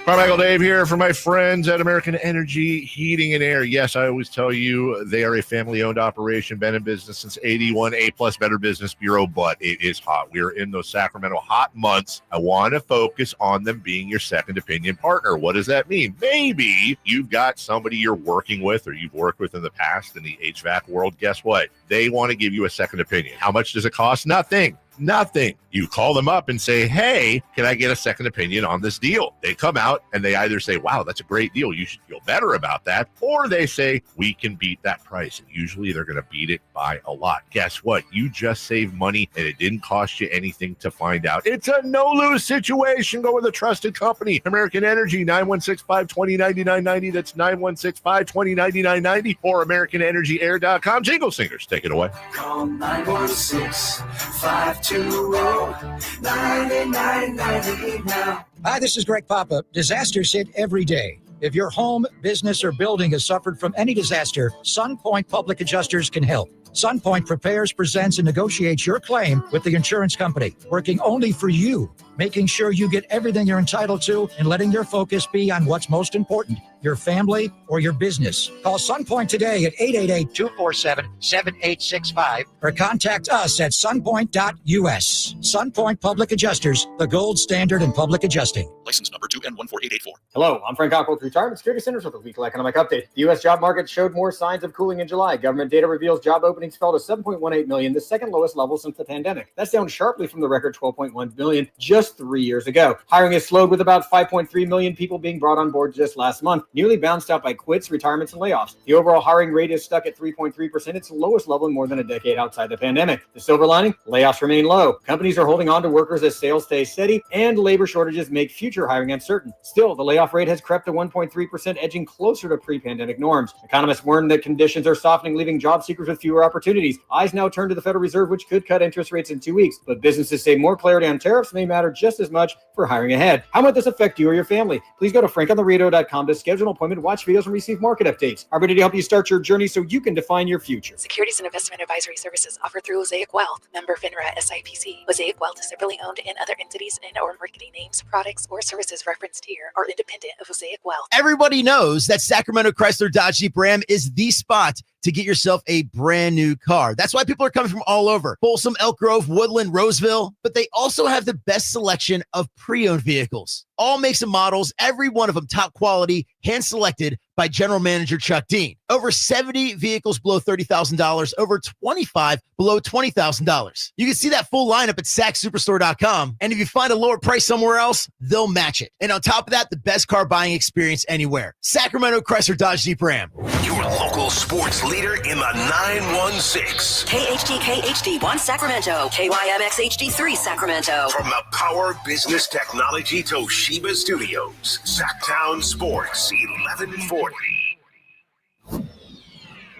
Carmichael Dave here for my friends at American Energy Heating and Air. Yes, I always tell you they are a family-owned operation, been in business since 81, A-plus Better Business Bureau, but it is hot. We are in those Sacramento hot months. I want to focus on them being your second opinion partner. What does that mean? Maybe you've got somebody you're working with or you've worked with in the past in the HVAC world. Guess what? They want to give you a second opinion. How much does it cost? Nothing. Nothing. You call them up and say, hey, can I get a second opinion on this deal? They come out and they either say, wow, that's a great deal, you should feel better about that, or they say, we can beat that price. And usually they're going to beat it by a lot. Guess what? You just saved money and it didn't cost you anything to find out. It's a no-lose situation. Go with a trusted company. American Energy, 916-520-9990. That's 916-520-9990 or AmericanEnergyAir.com. Jingle Singers, take it away. Call 916-520-9990 now. Hi, this is Greg Papa. Disasters hit every day. If your home, business, or building has suffered from any disaster, SunPoint Public Adjusters can help. SunPoint prepares, presents, and negotiates your claim with the insurance company, working only for you, making sure you get everything you're entitled to and letting your focus be on what's most important, your family or your business. Call SunPoint today at 888-247-7865 or contact us at sunpoint.us. SunPoint Public Adjusters, the gold standard in public adjusting. License number 2N14884. Hello, I'm Frank Cockle with Retirement Security Centers with a weekly economic update. The U.S. job market showed more signs of cooling in July. Government data reveals job openings fell to 7.18 million, the second lowest level since the pandemic. That's down sharply from the record 12.1 million just 3 years ago. Hiring has slowed with about 5.3 million people being brought on board just last month, nearly bounced out by quits, retirements, and layoffs. The overall hiring rate is stuck at 3.3%, its lowest level in more than a decade outside the pandemic. The silver lining? Layoffs remain low. Companies are holding on to workers as sales stay steady, and labor shortages make future hiring uncertain. Still, the layoff rate has crept to 1.3%, edging closer to pre-pandemic norms. Economists warn that conditions are softening, leaving job seekers with fewer opportunities. Eyes now turn to the Federal Reserve, which could cut interest rates in 2 weeks, but businesses say more clarity on tariffs may matter just as much for hiring ahead. How might this affect you or your family? Please go to frankontheradio.com to schedule an appointment, watch videos, and receive market updates. Our ability to help you start your journey so you can define your future. Securities and investment advisory services offered through Mosaic Wealth, member FINRA SIPC. Mosaic Wealth is separately owned, and other entities and/or marketing names, products, or services referenced here are independent of Mosaic Wealth. Everybody knows that Sacramento Chrysler Dodge Jeep Ram is the spot to get yourself a brand new car. That's why people are coming from all over. Folsom, Elk Grove, Woodland, Roseville. But they also have the best selection of pre-owned vehicles. All makes and models, every one of them top quality, hand-selected by General Manager Chuck Dean. Over 70 vehicles below $30,000, over 25 below $20,000. You can see that full lineup at SacSuperstore.com. And if you find a lower price somewhere else, they'll match it. And on top of that, the best car buying experience anywhere. Sacramento Chrysler Dodge Jeep Ram. Your local sports leader in the 916. KHD1 Sacramento, KYMX HD3 Sacramento. From the Power Business Technology Toshiba Studios, Sacktown Sports 1140.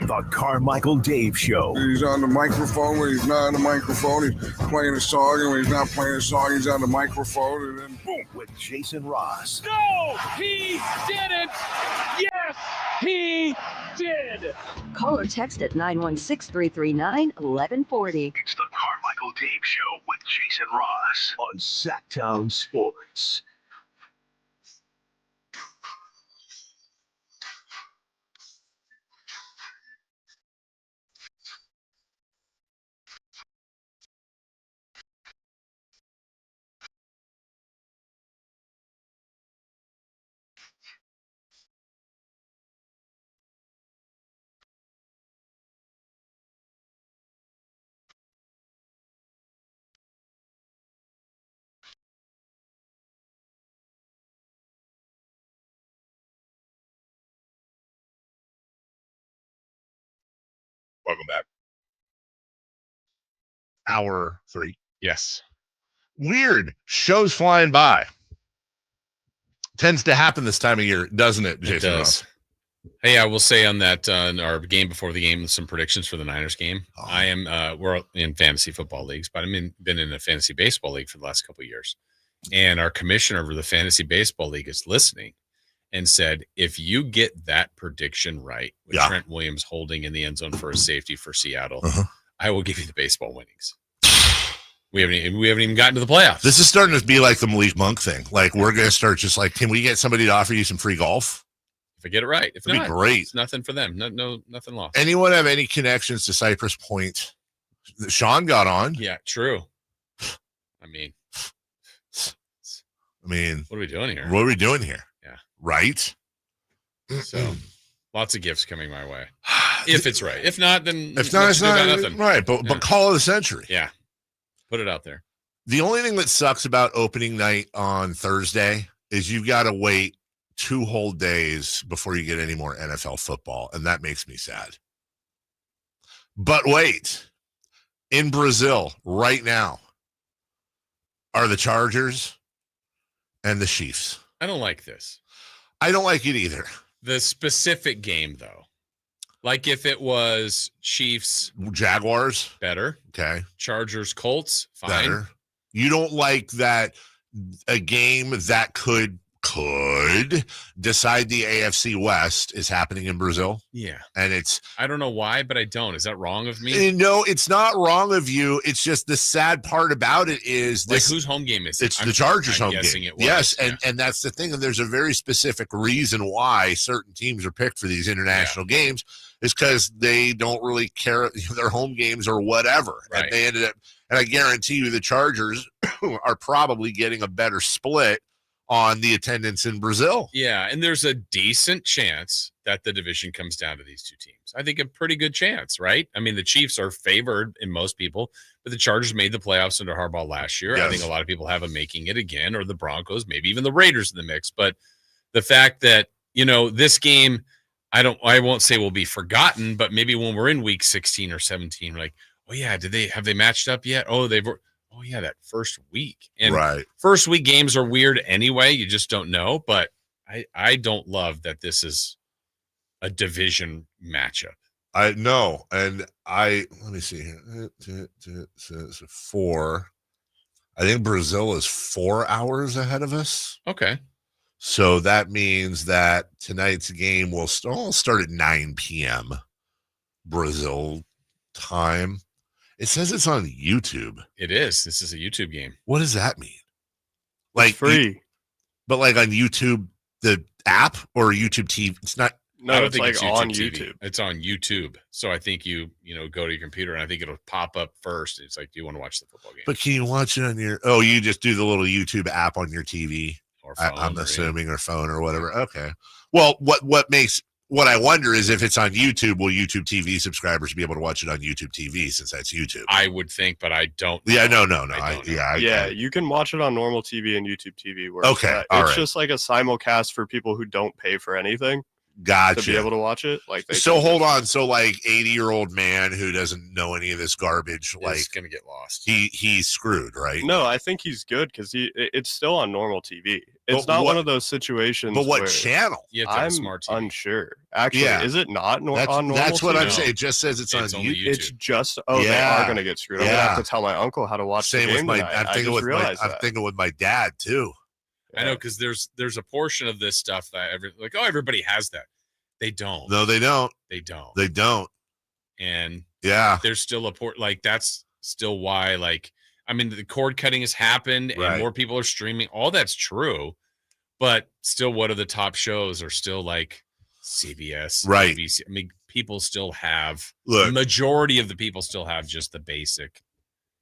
The Carmichael Dave Show. He's on the microphone when he's not on the microphone. He's playing a song, and when he's not playing a song, he's on the microphone, and then boom. With Jason Ross. No, he didn't. Yes, he did. Call or text at 916-339-1140. It's the Carmichael Dave Show with Jason Ross on Sacktown Sports. Welcome back. Hour 3. Yes. Weird. Shows flying by. Tends to happen this time of year, doesn't it, Jason? It does. Hey, I will say on that, our game before the game, some predictions for the Niners game. I am, we're in fantasy football leagues, but been in a fantasy baseball league for the last couple of years. And our commissioner of the fantasy baseball league is listening and said, if you get that prediction right with Trent Williams holding in the end zone for a safety for Seattle, I will give you the baseball winnings. We haven't even gotten to the playoffs. This is starting to be like the Malik Monk thing. Like, we're going to start just like, can we get somebody to offer you some free golf? If I get it right. If It'd not, be great. It's nothing for them. No, nothing lost. Anyone have any connections to Cypress Point? Sean got on. Yeah, true. I mean, what are we doing here? What are we doing here? Yeah. Right? So, lots of gifts coming my way. If it's right. If not, then it's not nothing. right. But call of the century. Yeah. Put it out there. The only thing that sucks about opening night on Thursday is you've got to wait 2 whole days before you get any more NFL football, and that makes me sad. But wait, in Brazil right now are the Chargers and the Chiefs. I don't like this. I don't like it either. The specific game, though. Like if it was Chiefs. Jaguars. Better. Okay. Chargers, Colts. Fine. Better. You don't like that a game that could decide the AFC West is happening in Brazil? Yeah. And I don't know why, but I don't. Is that wrong of me? No, it's not wrong of you. It's just the sad part about it is this. Like whose home game is it? It's the Chargers' home game. It was. Yes, and that's the thing. And there's a very specific reason why certain teams are picked for these international games is because they don't really care their home games or whatever. Right. And they ended up, and I guarantee you the Chargers are probably getting a better split on the attendance in Brazil. Yeah, and there's a decent chance that the division comes down to these two teams. I think a pretty good chance, right? I mean, the Chiefs are favored in most people, but the Chargers made the playoffs under Harbaugh last year. Yes. I think a lot of people have them making it again, or the Broncos, maybe even the Raiders in the mix. But the fact that, this game, I won't say will be forgotten, but maybe when we're in week 16 or 17, we're like, oh yeah, have they matched up yet? Oh, yeah, that first week. And first week games are weird anyway. You just don't know. But I don't love that this is a division matchup. I know. And let me see here. It's 4. I think Brazil is 4 hours ahead of us. Okay. So that means that tonight's game will start at 9 p.m. Brazil time. It says it's on YouTube. It is. This is a YouTube game. What does that mean? Like it's free. But like on YouTube, the app or YouTube TV? It's not. No, I don't it's think like it's YouTube on TV. YouTube. It's on YouTube. So I think you go to your computer and I think it'll pop up first. It's like, do you want to watch the football game? But can you watch it on you just do the little YouTube app on your TV or phone, I'm assuming, or phone or whatever. Okay. Well, what I wonder is if it's on YouTube, will YouTube TV subscribers be able to watch it on YouTube TV since that's YouTube? I would think, but I don't know. Yeah, no. You can watch it on normal TV and YouTube TV. It's just like a simulcast for people who don't pay for anything. Gotcha. To be able to watch it. Hold on. So like 80-year-old man who doesn't know any of this garbage, is going to get lost. He's screwed, right? No, I think he's good because it's still on normal TV. It's not one of those situations. But what channel? I'm smart TV. Unsure. Actually, is it not on normal? That's what TV? I'm saying. It just says it's on YouTube. It's just they are going to get screwed. I'm going to have to tell my uncle how to watch Same the game with tonight. I'm thinking with my dad too. I know, because there's a portion of this stuff that everybody has that. They don't. No, they don't. They don't. They don't. And there's still a that's still why, the cord cutting has happened and more people are streaming. All that's true. But still, what are the top shows are still like CBS, right? ABC. I mean, people still have the majority of the people still have just the basic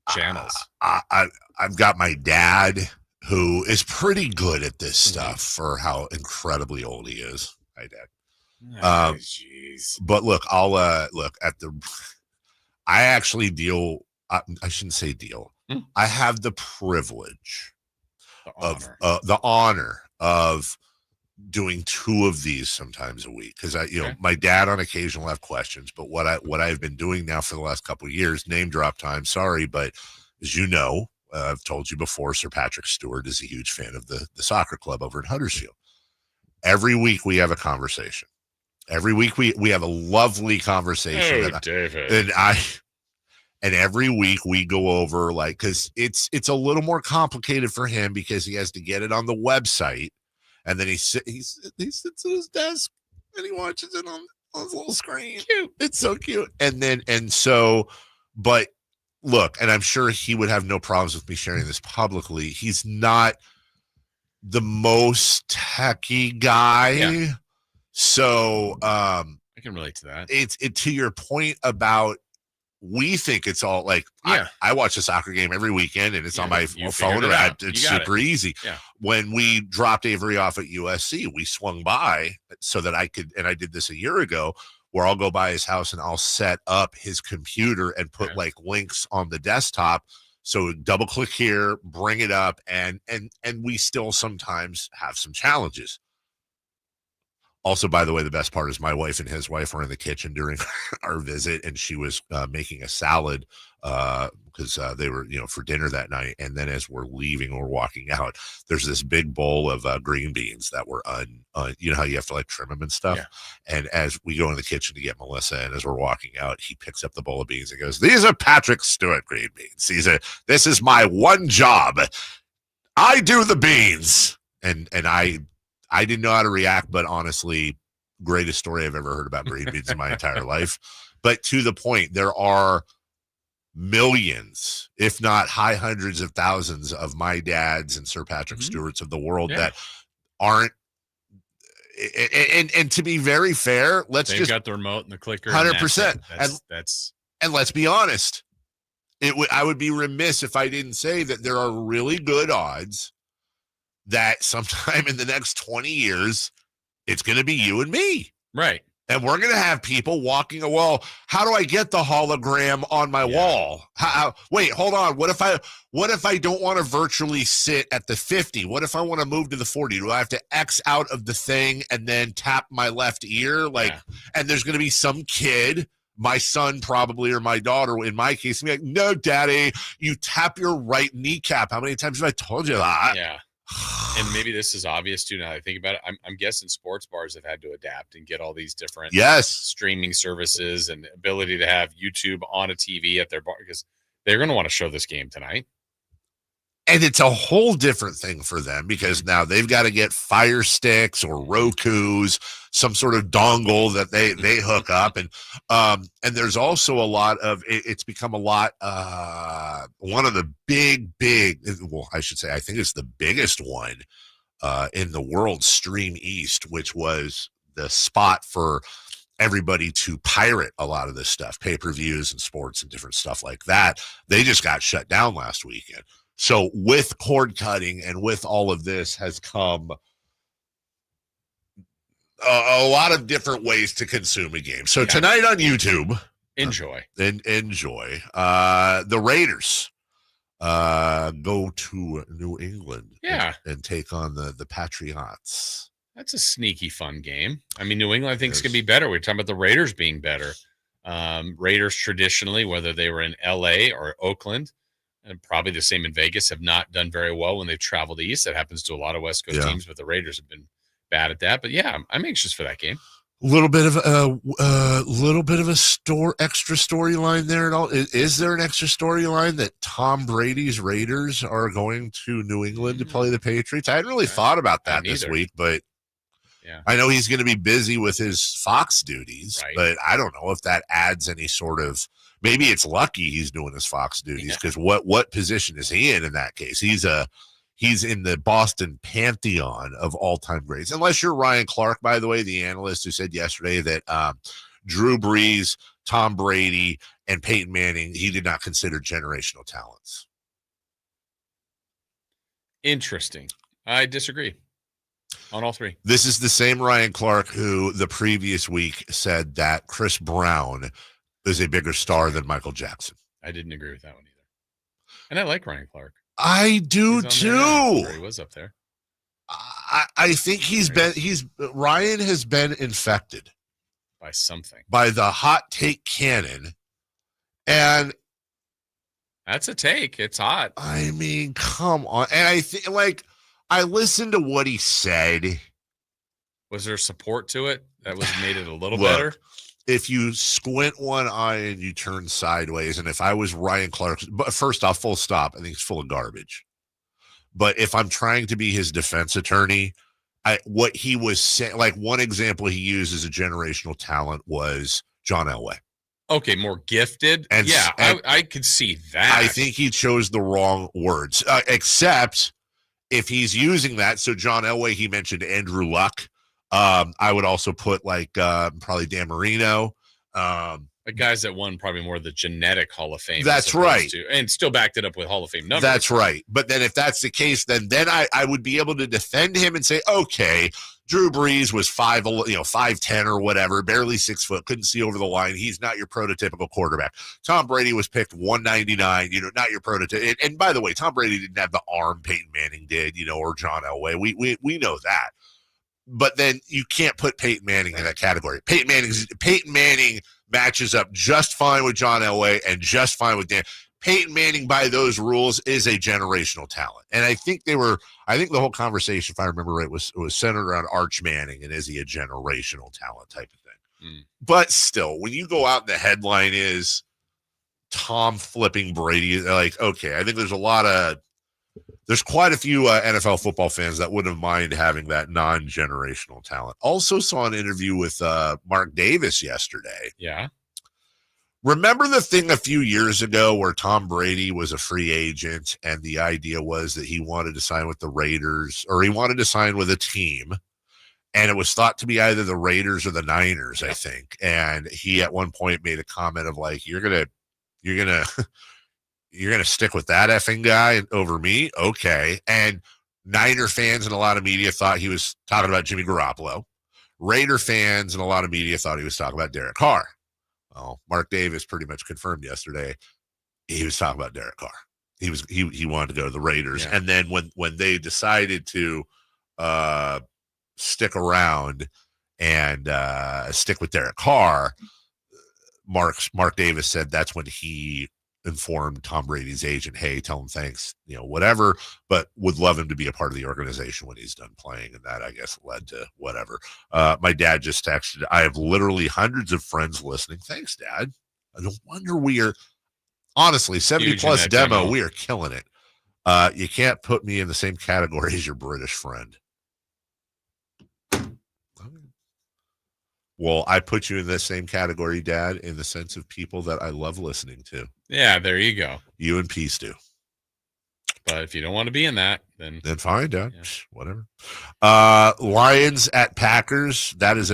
channels. I've got my dad who is pretty good at this stuff for how incredibly old he is. Hi, Dad. But look, I'll look at I actually deal. I shouldn't say deal. I have the privilege the honor of doing 2 of these sometimes a week because my dad on occasion will have questions. But what I've been doing now for the last couple of years, name drop time. Sorry, but as you know, I've told you before, Sir Patrick Stewart is a huge fan of the soccer club over in Huddersfield. Every week we have a conversation. Every week we have a lovely conversation. Oh, David. And every week we go over because it's a little more complicated for him because he has to get it on the website, and then he sits at his desk and he watches it on his little screen. Cute. It's so cute. But look, and I'm sure he would have no problems with me sharing this publicly. He's not the most techie guy. Yeah. So I can relate to that. It's to your point about we think it's all I watch a soccer game every weekend and it's on my phone or it's super easy. Yeah. When we dropped Avery off at USC, we swung by so that I could, and I did this a year ago, where I'll go by his house and I'll set up his computer and put links on the desktop So double click here, bring it up, and we still sometimes have some challenges. Also, by the way, the best part is my wife and his wife were in the kitchen during our visit, and she was making a salad because they were, for dinner that night. And then as we're leaving or walking out, there's this big bowl of green beans that were you know how you have to like trim them and stuff. Yeah. And as we go in the kitchen to get Melissa, and as we're walking out, he picks up the bowl of beans and goes, "These are Patrick Stewart green beans. This is my one job. I do the beans." And I didn't know how to react, but honestly, greatest story I've ever heard about green beans in my entire life. But to the point, there are millions, if not high hundreds of thousands of my dads and Sir Patrick Stewarts of the world that aren't. And to be very fair, they've got the remote and the clicker. 100%. That's and let's be honest. I would be remiss if I didn't say that there are really good odds that sometime in the next 20 years, it's going to be you and me. Right. And we're going to have people walking a wall. How do I get the hologram on my wall? Wait, hold on. What if I don't want to virtually sit at the 50? What if I want to move to the 40? Do I have to X out of the thing and then tap my left ear? And there's going to be some kid, my son probably, or my daughter, in my case, be like, "No, daddy, you tap your right kneecap." How many times have I told you that? Yeah. And maybe this is obvious too now that I think about it. I'm guessing sports bars have had to adapt and get all these different streaming services and ability to have YouTube on a TV at their bar, because they're going to want to show this game tonight. And it's a whole different thing for them because now they've got to get Fire Sticks or Roku's, some sort of dongle that they hook up. And there's also a lot of, it's become a lot, one of the big, well, I should say, I think it's the biggest one in the world, Stream East, which was the spot for everybody to pirate a lot of this stuff, pay-per-views and sports and different stuff like that. They just got shut down last weekend. So with cord cutting and with all of this has come a lot of different ways to consume a game. So tonight on YouTube, enjoy. The Raiders go to New England and take on the Patriots. That's a sneaky fun game. I mean, New England I think is going to be better. We're talking about the Raiders being better. Raiders traditionally, whether they were in LA or Oakland, and probably the same in Vegas, have not done very well when they've traveled east. That happens to a lot of West Coast teams, but the Raiders have been bad at that. But yeah, I'm anxious for that game. A little bit of a extra storyline there at all. Is there an extra storyline that Tom Brady's Raiders are going to New England to play the Patriots? I hadn't really thought about that this week, but I know he's going to be busy with his Fox duties, but I don't know if that adds any sort of. Maybe it's lucky he's doing his Fox duties because what position is he in that case? He's in the Boston pantheon of all-time greats. Unless you're Ryan Clark, by the way, the analyst who said yesterday that Drew Brees, Tom Brady, and Peyton Manning, he did not consider generational talents. Interesting. I disagree on all three. This is the same Ryan Clark who the previous week said that Chris Brown is a bigger star than Michael Jackson. I didn't agree with that one either. And I like Ryan Clark. I do too. He was up there. I think Ryan has been infected by something, by the hot take cannon. And that's a take. It's hot. I mean, come on. And I think I listened to what he said. Was there support to it that was made it a little better? If you squint one eye and you turn sideways, and if I was Ryan Clark, but first off, full stop, I think it's full of garbage. But if I'm trying to be his defense attorney, what he was saying, like one example he used as a generational talent was John Elway. Okay, more gifted. I could see that. I think he chose the wrong words, except if he's using that. So John Elway, he mentioned Andrew Luck. I would also put probably Dan Marino. guys that won probably more of the genetic Hall of Fame. That's right. And still backed it up with Hall of Fame numbers. That's right. But then if that's the case, then I would be able to defend him and say, okay, Drew Brees was 5'10" or whatever, barely 6 foot, couldn't see over the line. He's not your prototypical quarterback. Tom Brady was picked 199, not your prototype. And by the way, Tom Brady didn't have the arm Peyton Manning did, or John Elway. We know that. But then you can't put Peyton Manning in that category. Peyton Manning matches up just fine with John Elway and just fine with Dan. Peyton Manning, by those rules, is a generational talent. And I think the whole conversation, if I remember right, was centered around Arch Manning and is he a generational talent type of thing. But still, when you go out and the headline is Tom flipping Brady, like, okay, I think there's quite a few NFL football fans that wouldn't mind having that non-generational talent. Also saw an interview with Mark Davis yesterday. Yeah. Remember the thing a few years ago where Tom Brady was a free agent and the idea was that he wanted to sign with the Raiders or he wanted to sign with a team, and it was thought to be either the Raiders or the Niners, I think. And he at one point made a comment of like, you're going to stick with that effing guy over me? Okay. And Niner fans and a lot of media thought he was talking about Jimmy Garoppolo. Raider fans and a lot of media thought he was talking about Derek Carr. Well, Mark Davis pretty much confirmed yesterday he was talking about Derek Carr. He wanted to go to the Raiders. Yeah. And then when they decided to stick around and stick with Derek Carr, Mark Davis said that's when he informed Tom Brady's agent, hey, tell him thanks, whatever, but would love him to be a part of the organization when he's done playing. And that, I guess, led to whatever. My dad just texted, I have literally hundreds of friends listening. Thanks, Dad. No wonder we are, honestly, 70 plus demo, we are killing it. You can't put me in the same category as your British friend. Well, I put you in the same category, Dad, in the sense of people that I love listening to. Yeah, there you go. You and Peace do. But if you don't want to be in that, then fine, Dad. Yeah. Whatever. Lions at Packers. That is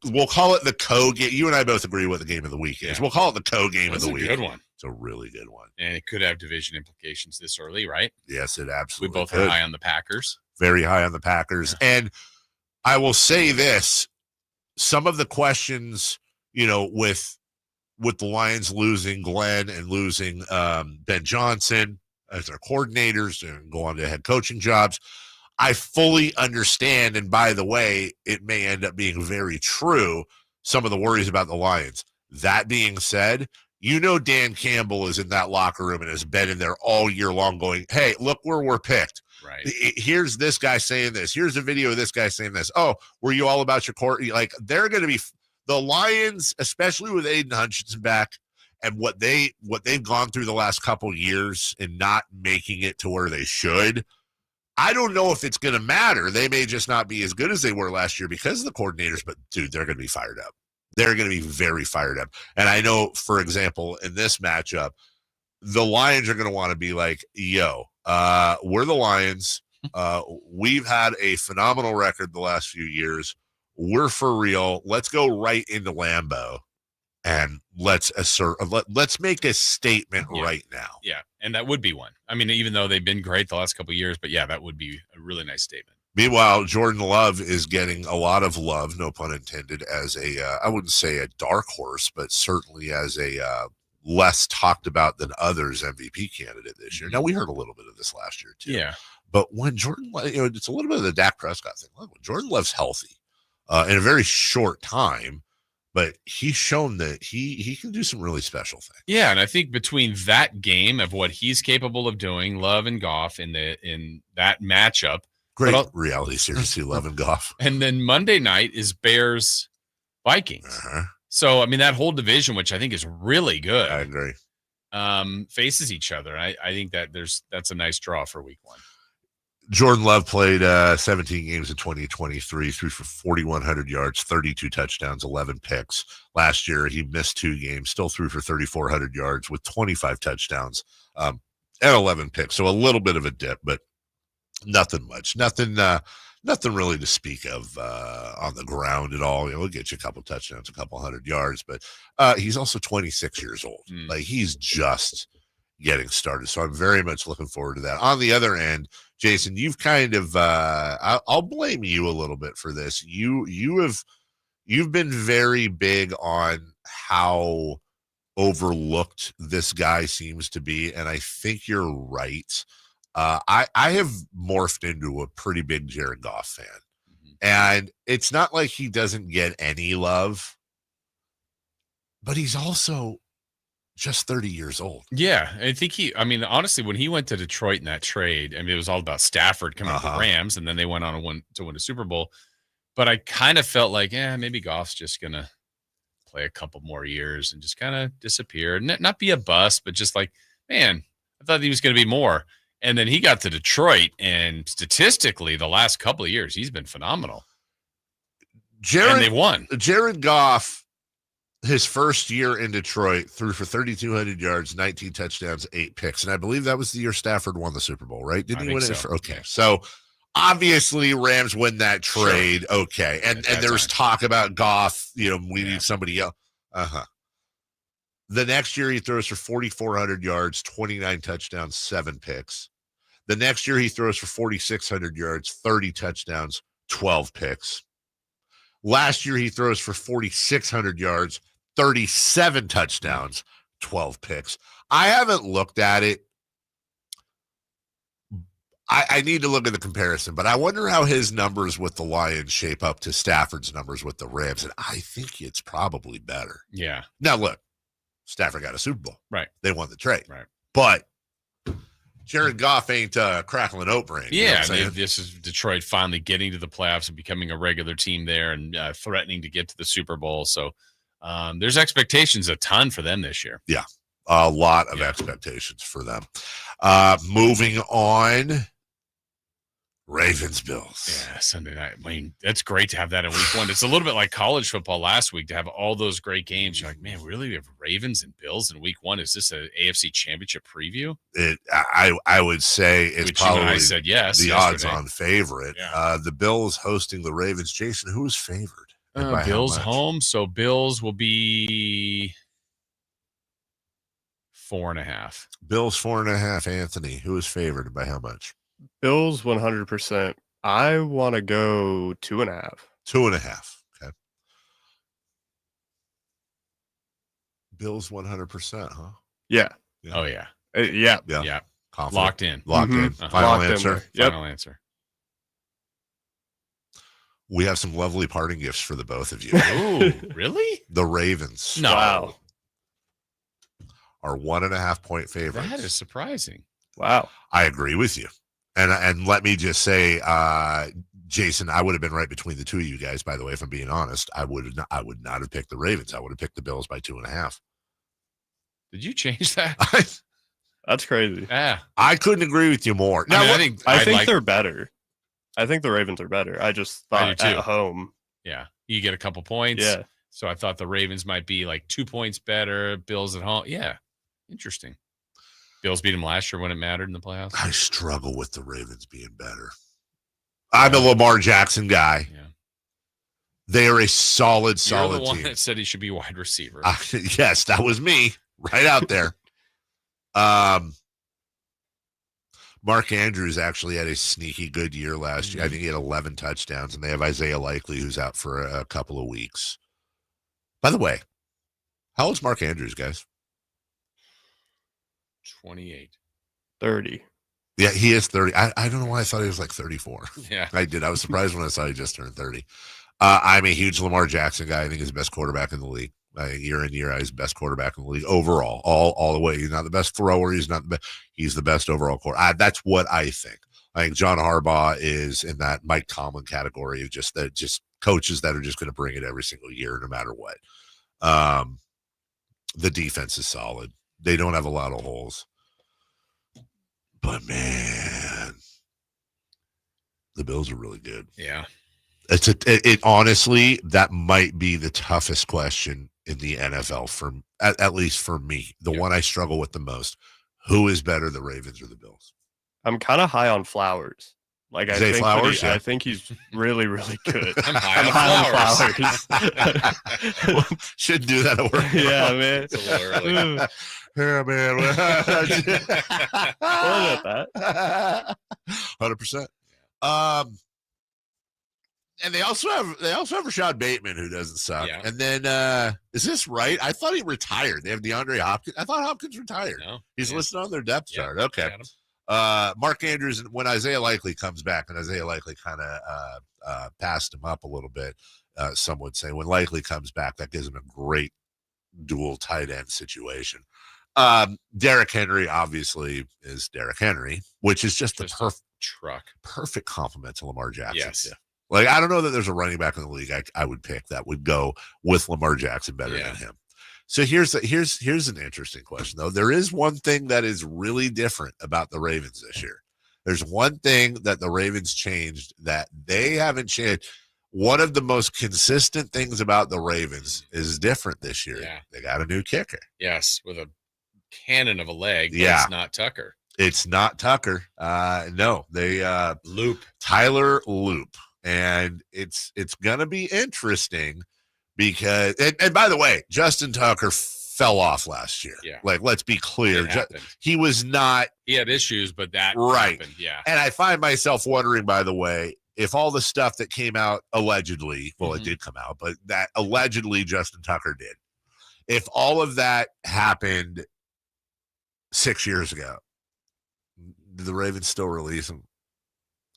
we'll call it the co-game. You and I both agree what the game of the week is. Yeah. We'll call it the co-game of the week. It's a good one. It's a really good one. And it could have division implications this early, right? Yes, it absolutely We both could. are high on the Packers. Very high on the Packers. Yeah. And I will say this, some of the questions, with the Lions losing Glenn and losing Ben Johnson as their coordinators and go on to head coaching jobs, I fully understand. And by the way, it may end up being very true, some of the worries about the Lions. That being said, Dan Campbell is in that locker room and has been in there all year long going, hey, look where we're picked. Right. Here's this guy saying this. Here's a video of this guy saying this. Oh, were you all about your court? Like, they're going to be the Lions, especially with Aiden Hutchinson back and what they've gone through the last couple years and not making it to where they should. I don't know if it's going to matter. They may just not be as good as they were last year because of the coordinators, but dude, they're going to be fired up. They're going to be very fired up. And I know, for example, in this matchup, the Lions are going to want to be like, yo, we're the Lions. We've had a phenomenal record the last few years. We're for real. Let's go right into Lambeau and let's make a statement right now. Yeah, and that would be one. I mean, even though they've been great the last couple of years, but yeah, that would be a really nice statement. Meanwhile, Jordan Love is getting a lot of love, no pun intended, as I wouldn't say a dark horse, but certainly as a less talked about than others MVP candidate this year. Now, we heard a little bit of this last year too. Yeah. But when Jordan, it's a little bit of the Dak Prescott thing. When Jordan Love's healthy in a very short time, but he's shown that he can do some really special things. Yeah, and I think between that game of what he's capable of doing, Love and Goff in that matchup, great reality series, Love and Goff, and then Monday night is Bears Vikings. Uh-huh. So, I mean, that whole division, which I think is really good, I agree, faces each other. I think that's a nice draw for week one. Jordan Love played 17 games in 2023, threw for 4,100 yards, 32 touchdowns, 11 picks. Last year, he missed 2 games, still threw for 3,400 yards with 25 touchdowns and 11 picks. So a little bit of a dip, but nothing much. Nothing Nothing really to speak of on the ground at all. He'll get you a couple touchdowns, a couple 100 yards, but he's also 26 years old. Like, he's just getting started. So I'm very much looking forward to that. On the other end, Jason, you've kind of I'll blame you a little bit for this. You've been very big on how overlooked this guy seems to be, and I think you're right. I have morphed into a pretty big Jared Goff fan, and it's not like he doesn't get any love, but he's also just 30 years old. Yeah, I think honestly, when he went to Detroit in that trade, it was all about Stafford coming to the Rams, and then they went on to win a Super Bowl. But I kind of felt like, maybe Goff's just going to play a couple more years and just kind of disappear. Not be a bust, but just like, man, I thought he was going to be more. And then he got to Detroit, and statistically, the last couple of years, he's been phenomenal. And they won. Jared Goff, his first year in Detroit, threw for 3,200 yards, 19 touchdowns, 8 picks. And I believe that was the year Stafford won the Super Bowl, right? Didn't he win it? Okay. So obviously Rams win that trade. Sure. Okay. And there's talk about Goff, we need somebody else. The next year he throws for 4,400 yards, 29 touchdowns, 7 picks. The next year he throws for 4,600 yards, 30 touchdowns, 12 picks. Last year he throws for 4,600 yards, 37 touchdowns, 12 picks. I haven't looked at it. I need to look at the comparison, but I wonder how his numbers with the Lions shape up to Stafford's numbers with the Rams, and I think it's probably better. Yeah. Now, look, Stafford got a Super Bowl. Right. They won the trade. Right. But Jared Goff ain't crackling oat brain. Yeah, this is Detroit finally getting to the playoffs and becoming a regular team there and threatening to get to the Super Bowl. So there's expectations a ton for them this year. Yeah, a lot of expectations for them. Moving on. Ravens Bills. Yeah, Sunday night. That's great to have that in week 1. It's a little bit like college football last week to have all those great games. You're like, man, really? We have Ravens and Bills in week 1? Is this an AFC Championship preview? I would say it's probably I said yes, the odds-on favorite. Yeah. The Bills hosting the Ravens. Jason, who is favored? Bills home. So Bills will be 4.5. Bills 4.5. Anthony, who is favored by how much? Bills 100%. I want to go 2.5. 2.5. Okay. Bills 100%, huh? Yeah. Oh yeah. Yeah. Confident. Locked in. Locked in. Final Locked answer. Yep. Final answer. We have some lovely parting gifts for the both of you. Oh, really? The Ravens. No. Wow. Are 1.5-point favorites. That is surprising. Wow. I agree with you. And let me just say, Jason, I would have been right between the two of you guys, by the way, if I'm being honest. I would not have picked the Ravens. I would have picked the Bills by 2.5. Did you change that? That's crazy. Yeah. I couldn't agree with you more. Now, I think they're better. I think the Ravens are better. I just thought at home. Yeah. You get a couple points. Yeah. So I thought the Ravens might be like 2 points better. Bills at home. Yeah. Interesting. Bills beat them last year when it mattered in the playoffs. I struggle with the Ravens being better. I'm a Lamar Jackson guy. Yeah. They are a solid You're the one team. that said he should be wide receiver. Yes, that was me right out there. Mark Andrews actually had a sneaky good year last year. I think he had 11 touchdowns, and they have Isaiah Likely, who's out for a couple of weeks. By the way, how old's Mark Andrews, guys? 28. 30. Yeah, he is 30. I don't know why I thought he was like 34. Yeah. I did. I was surprised when I saw he just turned 30. I'm a huge Lamar Jackson guy. I think he's the best quarterback in the league. Year in, year out, he's the best quarterback in the league overall, all the way. He's not the best thrower. He's not the best. He's the best overall quarterback. That's what I think. I think John Harbaugh is in that Mike Tomlin category of just coaches that are just going to bring it every single year, no matter what. The defense is solid. They don't have a lot of holes. But, man, the Bills are really good. Yeah. It honestly, that might be the toughest question in the NFL, at least for me. The one I struggle with the most. Who is better, the Ravens or the Bills? I'm kind of high on Flowers. Like Zay Flowers, I think he's really, really good. I'm high on Flowers. Shouldn't do that at work. Yeah, man. It's a little early. Yeah, man. What about that? 100%. And they also have Rashad Bateman, who doesn't suck. Yeah. And then is this right? I thought he retired. They have DeAndre Hopkins. I thought Hopkins retired. No. He's listed on their depth chart. Okay. Got him. Mark Andrews, when Isaiah Likely comes back, and Isaiah Likely kind of passed him up a little bit, some would say. When Likely comes back, that gives him a great dual tight end situation. Derrick Henry obviously is Derrick Henry, which is just the perfect complement to Lamar Jackson. Yes. Yeah. Like, I don't know that there's a running back in the league I would pick that would go with Lamar Jackson better than him. So here's an interesting question, though. There is one thing that is really different about the Ravens this year. There's one thing that the Ravens changed that they haven't changed. One of the most consistent things about the Ravens is different this year. Yeah. They got a new kicker. Yes, with a cannon of a leg. But Yeah. It's not Tucker. It's not Tucker. No, they Tyler Loop. And it's gonna be interesting because and by the way, Justin Tucker fell off last year. Yeah. Like, let's be clear. He was not. He had issues, but that happened. Yeah. And I find myself wondering, by the way, if all the stuff that came out allegedly, well, it did come out, but that allegedly Justin Tucker did, if all of that happened 6 years ago, did the Ravens still release him?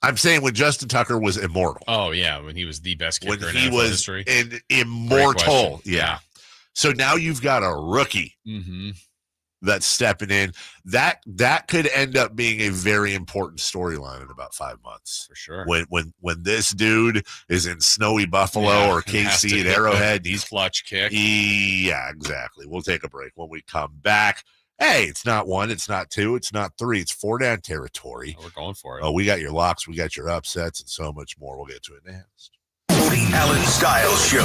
I'm saying when Justin Tucker was immortal. Oh, yeah, when he was the best kicker when in he NFL was history. Immortal. Yeah. So now you've got a rookie that's stepping in. That could end up being a very important storyline in about 5 months. For sure. When this dude is in snowy Buffalo or KC at Arrowhead, he's clutch kick. Yeah, exactly. We'll take a break. When we come back, hey, it's not 1, it's not 2, it's not 3, it's 4 down territory. We're going for it. Oh, we got your locks, we got your upsets, and so much more. We'll get to it next. The Allen Styles Show.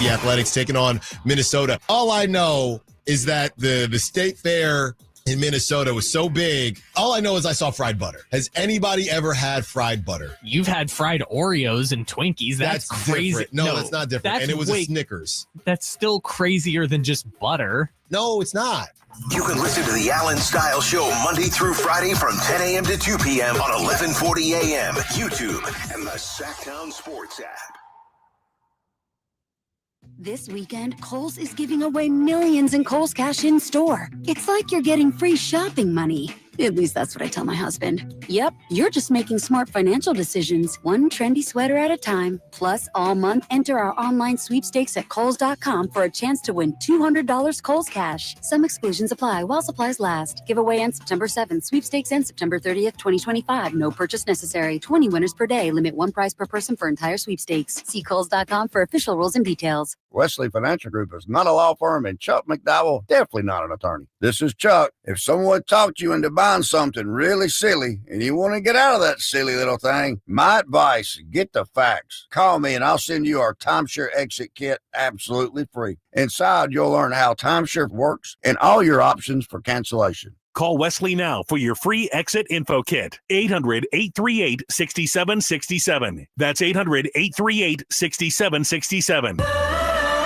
The Athletics taking on Minnesota. All I know is that the state fair in Minnesota was so big. All I know is I saw fried butter. Has anybody ever had fried butter? You've had fried Oreos and Twinkies. That's crazy. Different. No, that's not different. And it was a Snickers. That's still crazier than just butter. No, it's not. You can listen to the Allen Styles Show Monday through Friday from 10 a.m. to 2 p.m. on 1140 a.m. YouTube and the Sacktown Sports app. This weekend, Kohl's is giving away millions in Kohl's Cash in store. It's like you're getting free shopping money. At least that's what I tell my husband. Yep, you're just making smart financial decisions, one trendy sweater at a time. Plus, all month, enter our online sweepstakes at Kohl's.com for a chance to win $200 Kohl's Cash. Some exclusions apply while supplies last. Giveaway ends September 7th. Sweepstakes ends September 30th, 2025. No purchase necessary. 20 winners per day. Limit one prize per person for entire sweepstakes. See Kohl's.com for official rules and details. Wesley Financial Group is not a law firm, and Chuck McDowell definitely not an attorney. This is Chuck. If someone talked you into buying something really silly and you want to get out of that silly little thing, my advice, get the facts. Call me and I'll send you our timeshare exit kit absolutely free. Inside, you'll learn how timeshare works and all your options for cancellation. Call Wesley now for your free exit info kit. 800-838-6767. That's 800-838-6767.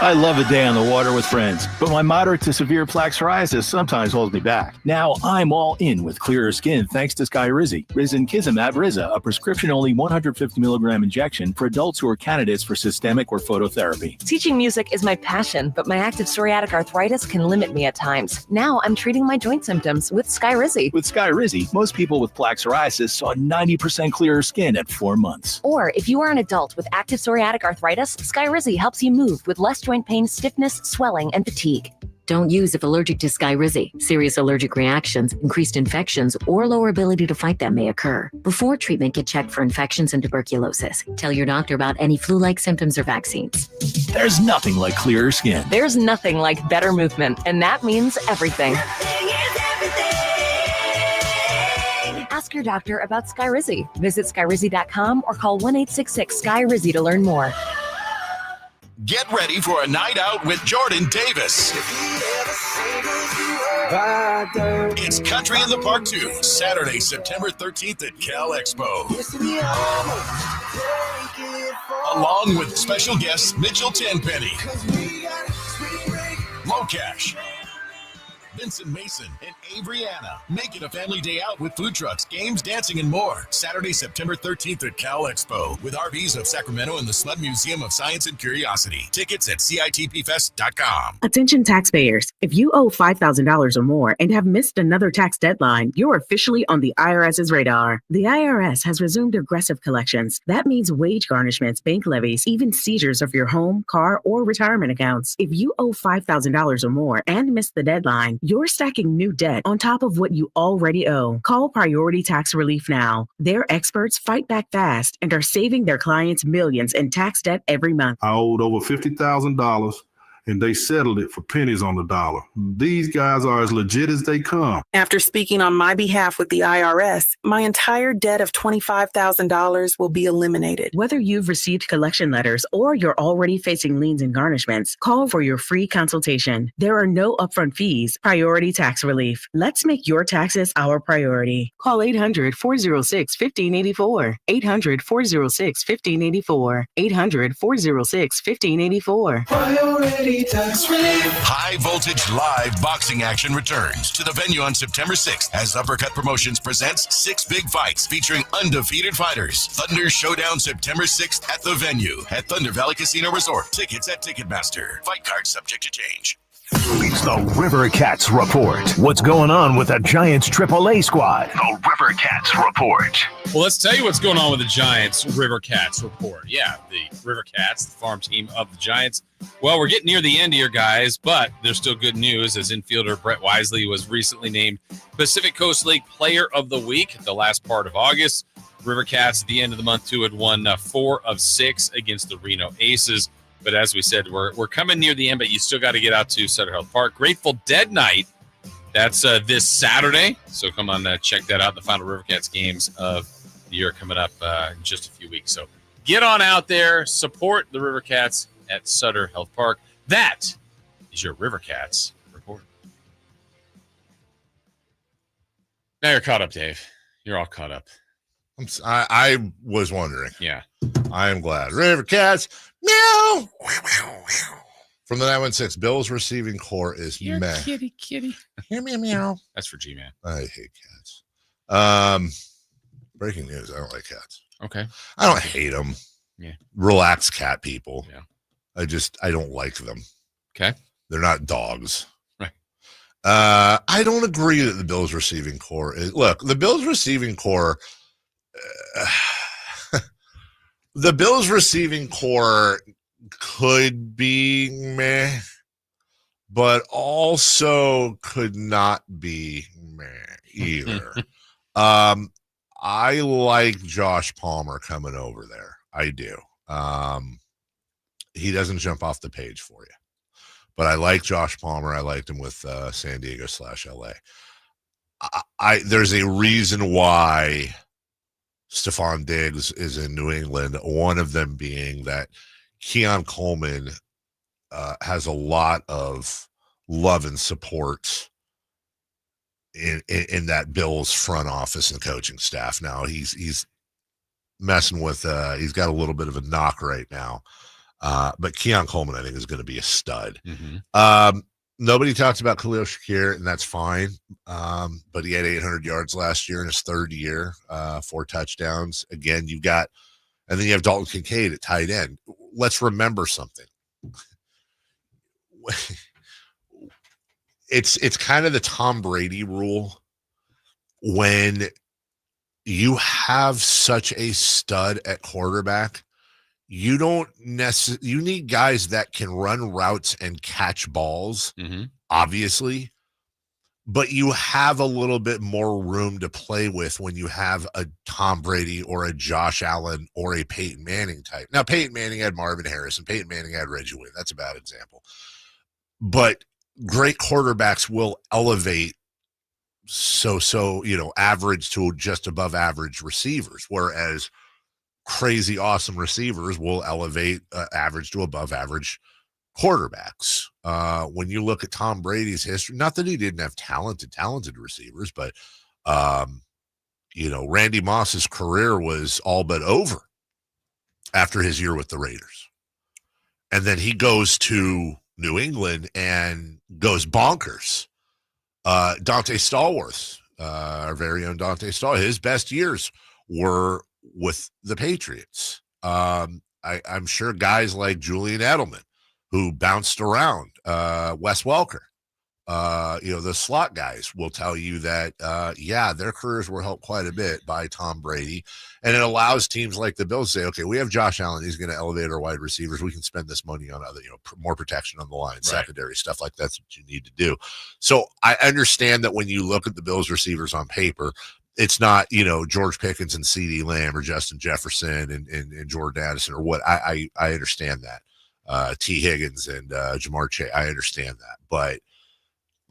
I love a day on the water with friends, but my moderate to severe plaque psoriasis sometimes holds me back. Now I'm all in with clearer skin thanks to Skyrizi. Risankizumab Riza, a prescription-only 150 milligram injection for adults who are candidates for systemic or phototherapy. Teaching music is my passion, but my active psoriatic arthritis can limit me at times. Now I'm treating my joint symptoms with Skyrizi. With Skyrizi, most people with plaque psoriasis saw 90% clearer skin at 4 months. Or if you are an adult with active psoriatic arthritis, Skyrizi helps you move with less joint pain, stiffness, swelling, and fatigue. Don't use if allergic to Skyrizi. Serious allergic reactions, increased infections, or lower ability to fight them may occur. Before treatment, get checked for infections and tuberculosis. Tell your doctor about any flu-like symptoms or vaccines. There's nothing like clearer skin. There's nothing like better movement, and that means everything. Ask your doctor about Skyrizi. Visit Skyrizi.com or call 1-866-SKY-RIZI to learn more. Get ready for a night out with Jordan Davis. It's Country in the Park 2, Saturday, September 13th at Cal Expo. Along with special guests Mitchell Tenpenny, Low Cash, Vincent Mason, and Avery Anna. Make it a family day out with food trucks, games, dancing, and more. Saturday, September 13th at Cal Expo with RBs of Sacramento and the Sled Museum of Science and Curiosity. Tickets at CITPFest.com. Attention taxpayers. If you owe $5,000 or more and have missed another tax deadline, you're officially on the IRS's radar. The IRS has resumed aggressive collections. That means wage garnishments, bank levies, even seizures of your home, car, or retirement accounts. If you owe $5,000 or more and missed the deadline, you're stacking new debt on top of what you already owe. Call Priority Tax Relief now. Their experts fight back fast and are saving their clients millions in tax debt every month. I owed over $50,000 and they settled it for pennies on the dollar. These guys are as legit as they come. After speaking on my behalf with the IRS, my entire debt of $25,000 will be eliminated. Whether you've received collection letters or you're already facing liens and garnishments, call for your free consultation. There are no upfront fees. Priority Tax Relief. Let's make your taxes our priority. Call 800-406-1584. 800-406-1584. 800-406-1584. Priority Tax Relief. High Voltage Live boxing action returns to the venue on September 6th as Uppercut Promotions presents 6 big fights featuring undefeated fighters. Thunder Showdown September 6th at the venue at Thunder Valley Casino Resort. Tickets at Ticketmaster. Fight cards subject to change. It's the River Cats Report. What's going on with the Giants AAA squad? The River Cats Report. Well, let's tell you what's going on with the Giants River Cats Report. Yeah, the River Cats, the farm team of the Giants. Well, we're getting near the end here, guys, but there's still good news as infielder Brett Wisely was recently named Pacific Coast League Player of the Week at the last part of August. River Cats at the end of the month, too, had won 4 of 6 against the Reno Aces. But as we said, we're coming near the end, but you still got to get out to Sutter Health Park. Grateful Dead Night, that's this Saturday. So come on, check that out. The final River Cats games of the year coming up in just a few weeks. So get on out there, support the River Cats at Sutter Health Park. That is your River Cats report. Now you're caught up, Dave. You're all caught up. I was wondering. Yeah. I am glad. River Cats, meow. From the 916, Bills receiving core is meh. Kitty. Meow, meow, meow. That's for G-Man. I hate cats. Breaking news. I don't like cats. Okay. I don't hate them. Yeah. Relax cat people. Yeah. I don't like them. Okay. They're not dogs. Right. I don't agree that the Bills receiving core is. Look, the Bills receiving core. The Bills receiving core could be meh, but also could not be meh either. I like Josh Palmer coming over there. I do. He doesn't jump off the page for you, but I like Josh Palmer. I liked him with San Diego /LA. There's a reason why Stephon Diggs is in New England, one of them being that Keon Coleman has a lot of love and support in that Bills front office and coaching staff. Now he's messing with he's got a little bit of a knock right now, but Keon Coleman I think is going to be a stud. Mm-hmm. Nobody talks about Khalil Shakir, and that's fine. But he had 800 yards last year in his third year, 4 touchdowns. Again, and then you have Dalton Kincaid at tight end. Let's remember something. It's kind of the Tom Brady rule. When you have such a stud at quarterback, you don't necessarily. You need guys that can run routes and catch balls, obviously, but you have a little bit more room to play with when you have a Tom Brady or a Josh Allen or a Peyton Manning type. Now, Peyton Manning had Marvin Harrison. Peyton Manning had Reggie Wayne. That's a bad example. But great quarterbacks will elevate average to just above average receivers, whereas crazy awesome receivers will elevate average to above average quarterbacks. When you look at Tom Brady's history, not that he didn't have talented receivers, but Randy Moss's career was all but over after his year with the Raiders. And then he goes to New England and goes bonkers. Dante Stallworth, our very own Dante Stallworth, his best years were with the Patriots. I'm sure guys like Julian Edelman, who bounced around, Wes Welker, the slot guys will tell you that, their careers were helped quite a bit by Tom Brady. And it allows teams like the Bills to say, okay, we have Josh Allen. He's going to elevate our wide receivers. We can spend this money on other, more protection on the line, secondary stuff like that's what you need to do. So I understand that when you look at the Bills receivers on paper, it's not, George Pickens and CeeDee Lamb or Justin Jefferson and Jordan Addison or what. I understand that. T. Higgins and Jamar Chase. I understand that. But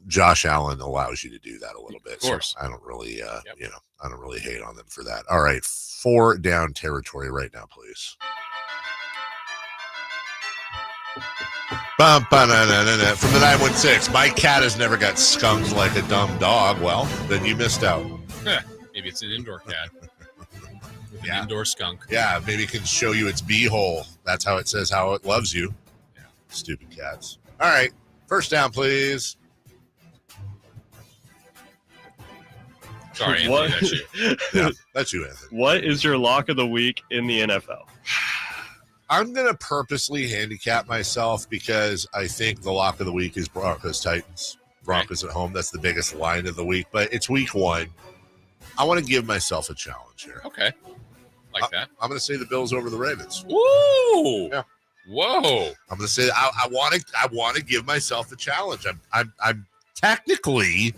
Josh Allen allows you to do that a little bit. Of course. So I don't really, I don't really hate on them for that. All right. 4 down territory right now, please. From the 916, my cat has never got skunked like a dumb dog. Well, then you missed out. Maybe it's an indoor cat. An indoor skunk. Yeah, maybe it can show you its bee-hole. That's how it says how it loves you. Yeah. Stupid cats. All right. First down, please. Sorry, Anthony, that's you. Yeah, that's you, Anthony. What is your lock of the week in the NFL? I'm going to purposely handicap myself because I think the lock of the week is Broncos-Titans. Broncos at home. That's the biggest line of the week, but it's week 1. I want to give myself a challenge here. Okay. Like that. I'm going to say the Bills over the Ravens. Woo! Yeah. Whoa. I'm going to say I want to give myself a challenge. I'm technically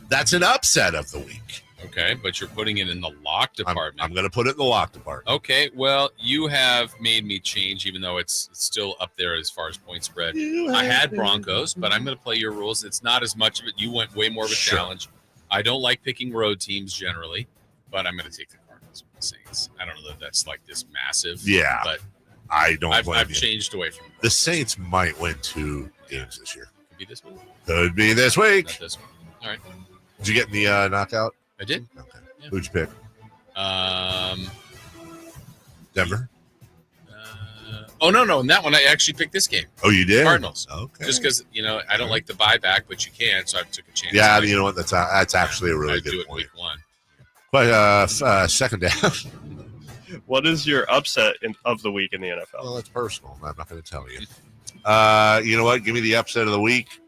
that's an upset of the week. Okay, but you're putting it in the lock department. I'm going to put it in the lock department. Okay, well, you have made me change, even though it's still up there as far as point spread. I had Broncos, but I'm going to play your rules. It's not as much of it. You went way more of a challenge. I don't like picking road teams generally, but I'm going to take the Cardinals with the Saints. I don't know that that's like this massive. Yeah, but I've changed away from the Saints. Might win 2 games this year. Could be this week. Could be this week. Not this one. All right. Did you get in the knockout? I did. Okay. Yeah. Who'd you pick? Denver. No. In that one, I actually picked this game. Oh, you did? Cardinals. Okay. Just because I don't like the buyback, but you can, so I took a chance. Yeah, you know what? That's actually a really good point. Week 1. But second down. What is your upset of the week in the NFL? Well, it's personal. I'm not going to tell you. You know what? Give me the upset of the week.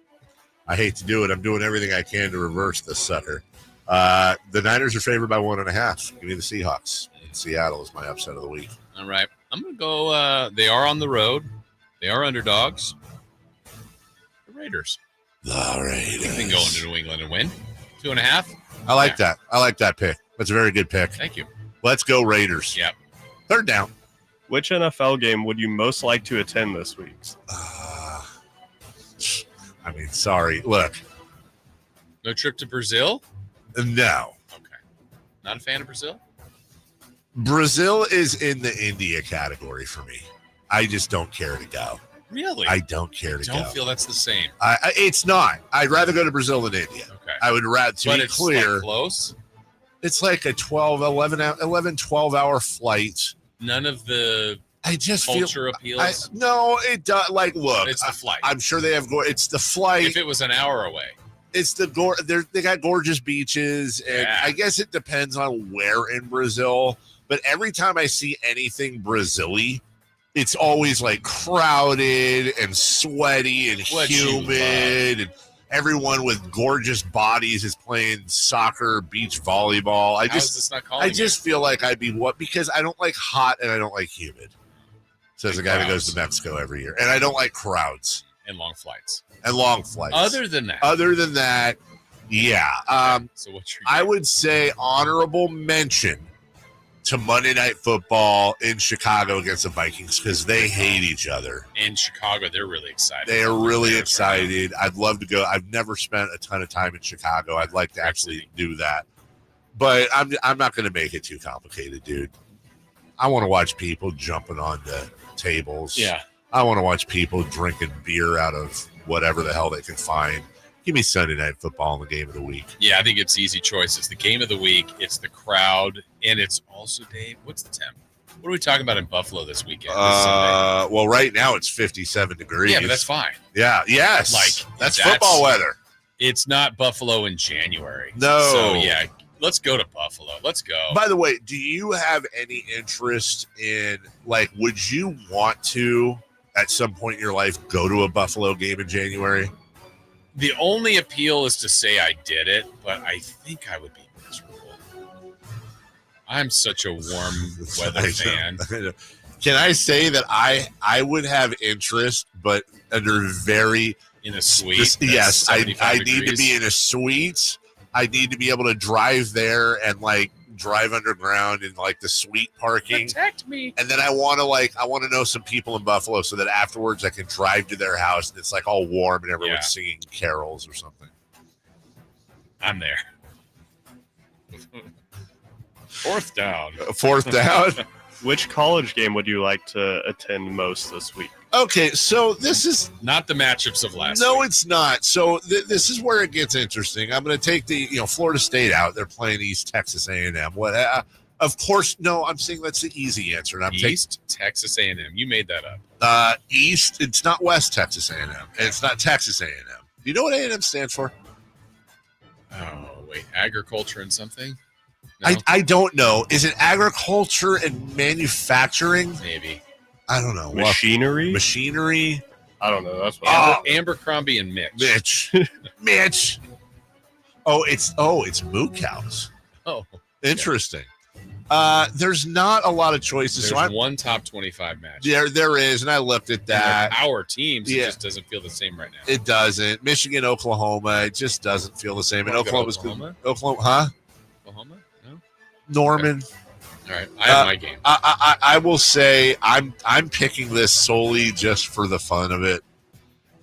I hate to do it. I'm doing everything I can to reverse this sucker. The Niners are favored by 1.5. Give me the Seahawks. In Seattle is my upset of the week. All right. I'm going to go. They are on the road. They are underdogs. The Raiders. The Raiders. You can go into New England and win. 2.5. I like that. I like that pick. That's a very good pick. Thank you. Let's go Raiders. Yep. Third down. Which NFL game would you most like to attend this week? Sorry. Look. No trip to Brazil? No. Okay. Not a fan of Brazil? Brazil is in the India category for me. I just don't care to go. Really? I don't care to go. I don't feel that's the same. It's not. I'd rather go to Brazil than India. Okay. I would rather, to be clear. Like close? It's like a 12-hour flight. None of the culture appeals? No, it does. Like, look. It's the flight. I'm sure they have, it's the flight. If it was an hour away. It's they got gorgeous beaches, and I guess it depends on where in Brazil. But every time I see anything Brazil-y, it's always like crowded and sweaty and humid, and everyone with gorgeous bodies is playing soccer, beach volleyball. I just feel like I'd be because I don't like hot and I don't like humid. Says the guy that goes to Mexico every year, and I don't like crowds and long flights. Other than that, yeah. So what's your I would say honorable mention to Monday Night Football in Chicago against the Vikings because they hate each other. In Chicago, they're really excited. They are really excited. I'd love to go. I've never spent a ton of time in Chicago. I'd like to actually do that. But I'm not going to make it too complicated, dude. I want to watch people jumping onto tables. Yeah. I want to watch people drinking beer out of whatever the hell they can find. Give me Sunday Night Football in the game of the week. Yeah, I think it's easy choice. It's the game of the week. It's the crowd. And it's also, Dave, what's the temp? What are we talking about in Buffalo this weekend? Well, right now it's 57 degrees. Yeah, but that's fine. Yeah, yes. That's football weather. It's not Buffalo in January. No. So, yeah, let's go to Buffalo. Let's go. By the way, do you have any interest in, would you want to, at some point in your life, go to a Buffalo game in January? The only appeal is to say I did it, but I think I would be miserable. I'm such a warm weather fan. Can I say that I would have interest, but under very in a suite? Yes, I need to be in a suite. I need to be able to drive there and drive underground in the suite parking. Protect me. And then I want to know some people in Buffalo so that afterwards I can drive to their house and it's all warm and everyone's singing carols or something. I'm there. Fourth down. Which college game would you like to attend most this week? Okay, so this is not the matchups of last week. week. It's not. So this is where it gets interesting. I'm going to take the Florida State out. They're playing East Texas A&M. Of course, no. I'm saying that's the easy answer. And I'm East Texas A&M. You made that up. East. It's not West Texas A&M, and it's not Texas A&M. Do you know what A&M stands for? Oh wait, agriculture and something. No? I don't know. Is it agriculture and manufacturing? Maybe. I don't know. Machinery? Machinery? I don't know. That's what Abercrombie and Mitch. Mitch. Oh, it's moo cows. Oh. Interesting. There's not a lot of choices. There's one top 25 match. There is, and I looked at that. Our teams, it just doesn't feel the same right now. It doesn't. Michigan, Oklahoma, it just doesn't feel the same. And Oklahoma's good. Oklahoma, Oklahoma? No. Norman. Okay. All right, I have my game. I will say I'm picking this solely just for the fun of it.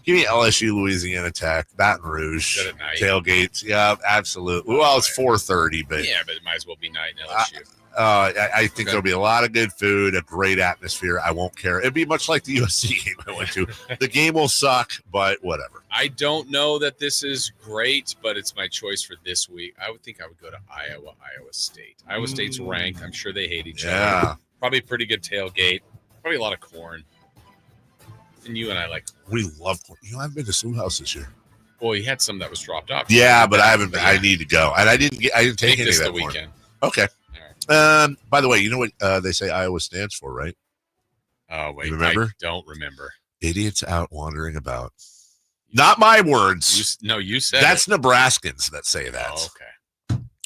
Give me LSU, Louisiana Tech, Baton Rouge, tailgates. Yeah, absolutely. Well, it's 4:30, but yeah, but it might as well be night in LSU. I think there'll be a lot of good food, a great atmosphere. I won't care. It'd be much like the USC game I went to. The game will suck, but whatever. I don't know that this is great, but it's my choice for this week. I would think I would go to Iowa State. Iowa State's ranked. I'm sure they hate each other. Probably pretty good tailgate. Probably a lot of corn. And you and I like corn. We love corn. I haven't been to Sioux House this year. Well, you had some that was dropped off. Yeah, but I haven't. But I need to go, and I didn't take any of that weekend. Okay. By the way, you know what they say Iowa stands for, right? Oh, wait. Remember? I don't remember. Idiots out wandering about. Not my words. You said that's Nebraskans that say that. Oh, okay.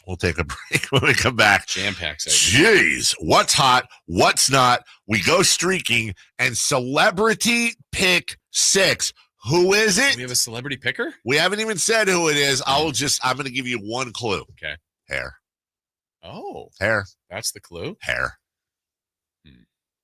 We'll take a break when we come back. Jam-pack Jeez, what's hot? What's not? We go streaking and celebrity pick 6. Who is it? We have a celebrity picker? We haven't even said who it is. I'm going to give you one clue. Okay. Hair. Oh. Hair. That's the clue? Hair.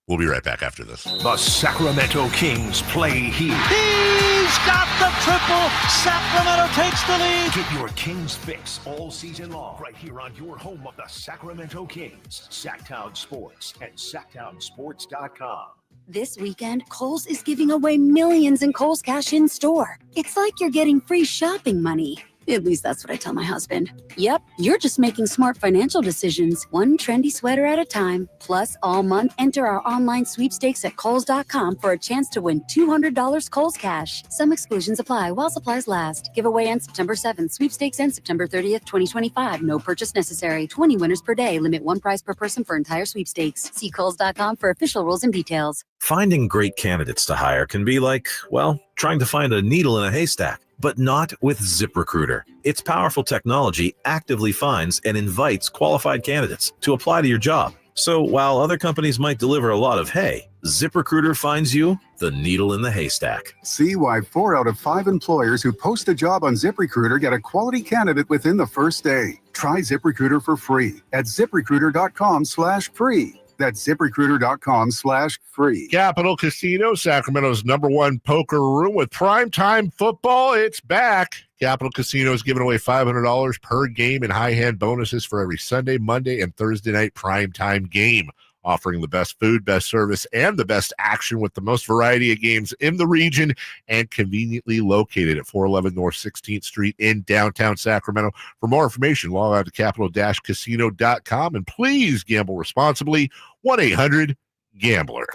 We'll be right back after this. The Sacramento Kings play here. He's got the triple. Sacramento takes the lead. Get your Kings fix all season long right here on your home of the Sacramento Kings, Sacktown Sports and SacktownSports.com. This weekend, Kohl's is giving away millions in Kohl's Cash in store. It's like you're getting free shopping money. At least that's what I tell my husband. Yep, you're just making smart financial decisions, one trendy sweater at a time. Plus, all month, enter our online sweepstakes at Kohl's.com for a chance to win $200 Kohl's Cash. Some exclusions apply while supplies last. Giveaway ends September 7th. Sweepstakes ends September 30th, 2025. No purchase necessary. 20 winners per day. Limit one prize per person for entire sweepstakes. See Kohl's.com for official rules and details. Finding great candidates to hire can be like, well, trying to find a needle in a haystack. But not with ZipRecruiter. Its powerful technology actively finds and invites qualified candidates to apply to your job. So while other companies might deliver a lot of hay, ZipRecruiter finds you the needle in the haystack. See why 4 out of 5 employers who post a job on ZipRecruiter get a quality candidate within the first day. Try ZipRecruiter for free at ZipRecruiter.com/free. That's ZipRecruiter.com/free. Capital Casino, Sacramento's #1 poker room with primetime football. It's back. Capital Casino is giving away $500 per game in high hand bonuses for every Sunday, Monday, and Thursday night primetime game. offering the best food, best service, and the best action with the most variety of games in the region, and conveniently located at 411 North 16th Street in downtown Sacramento. For more information, log on to capital-casino.com, and please gamble responsibly. 1-800-GAMBLER.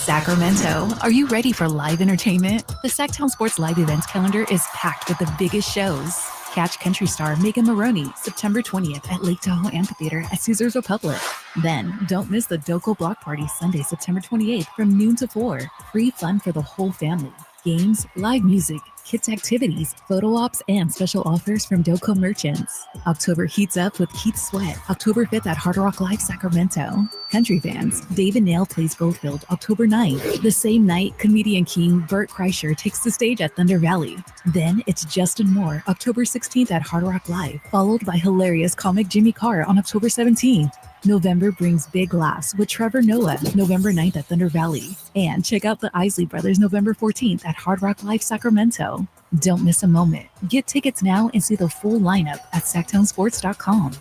Sacramento, are you ready for live entertainment? The Sacktown Sports Live Events calendar is packed with the biggest shows. Catch country star Megan Maroney September 20th at Lake Tahoe Amphitheater at Caesars Republic. Then, don't miss the Doco Block Party Sunday, September 28th from noon to 4. Free fun for the whole family. Games, live music, kids activities, photo ops, and special offers from Doco merchants. October heats up with Heat Sweat, October 5th at Hard Rock Live Sacramento. Country fans, David Nail plays Goldfield October 9th. The same night, comedian king Bert Kreischer takes the stage at Thunder Valley. Then it's Justin Moore October 16th at Hard Rock Live, followed by hilarious comic Jimmy Carr on October 17th. November brings big laughs with Trevor Noah November 9th at Thunder Valley. And check out the Isley Brothers November 14th at Hard Rock Live Sacramento. Don't miss a moment. Get tickets now and see the full lineup at sacktownsports.com.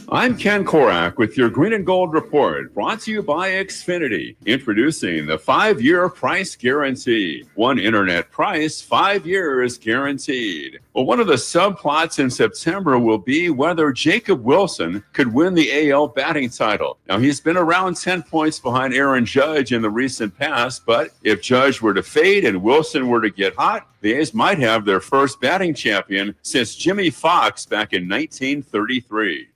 I'm Ken Korak with your Green and Gold Report, brought to you by Xfinity, introducing the 5-year price guarantee. One internet price, 5 years guaranteed. Well, one of the subplots in September will be whether Jacob Wilson could win the AL batting title. Now, he's been around 10 points behind Aaron Judge in the recent past, but if Judge were to fade and Wilson were to get hot, the A's might have their first batting champion since Jimmy Fox back in 1933.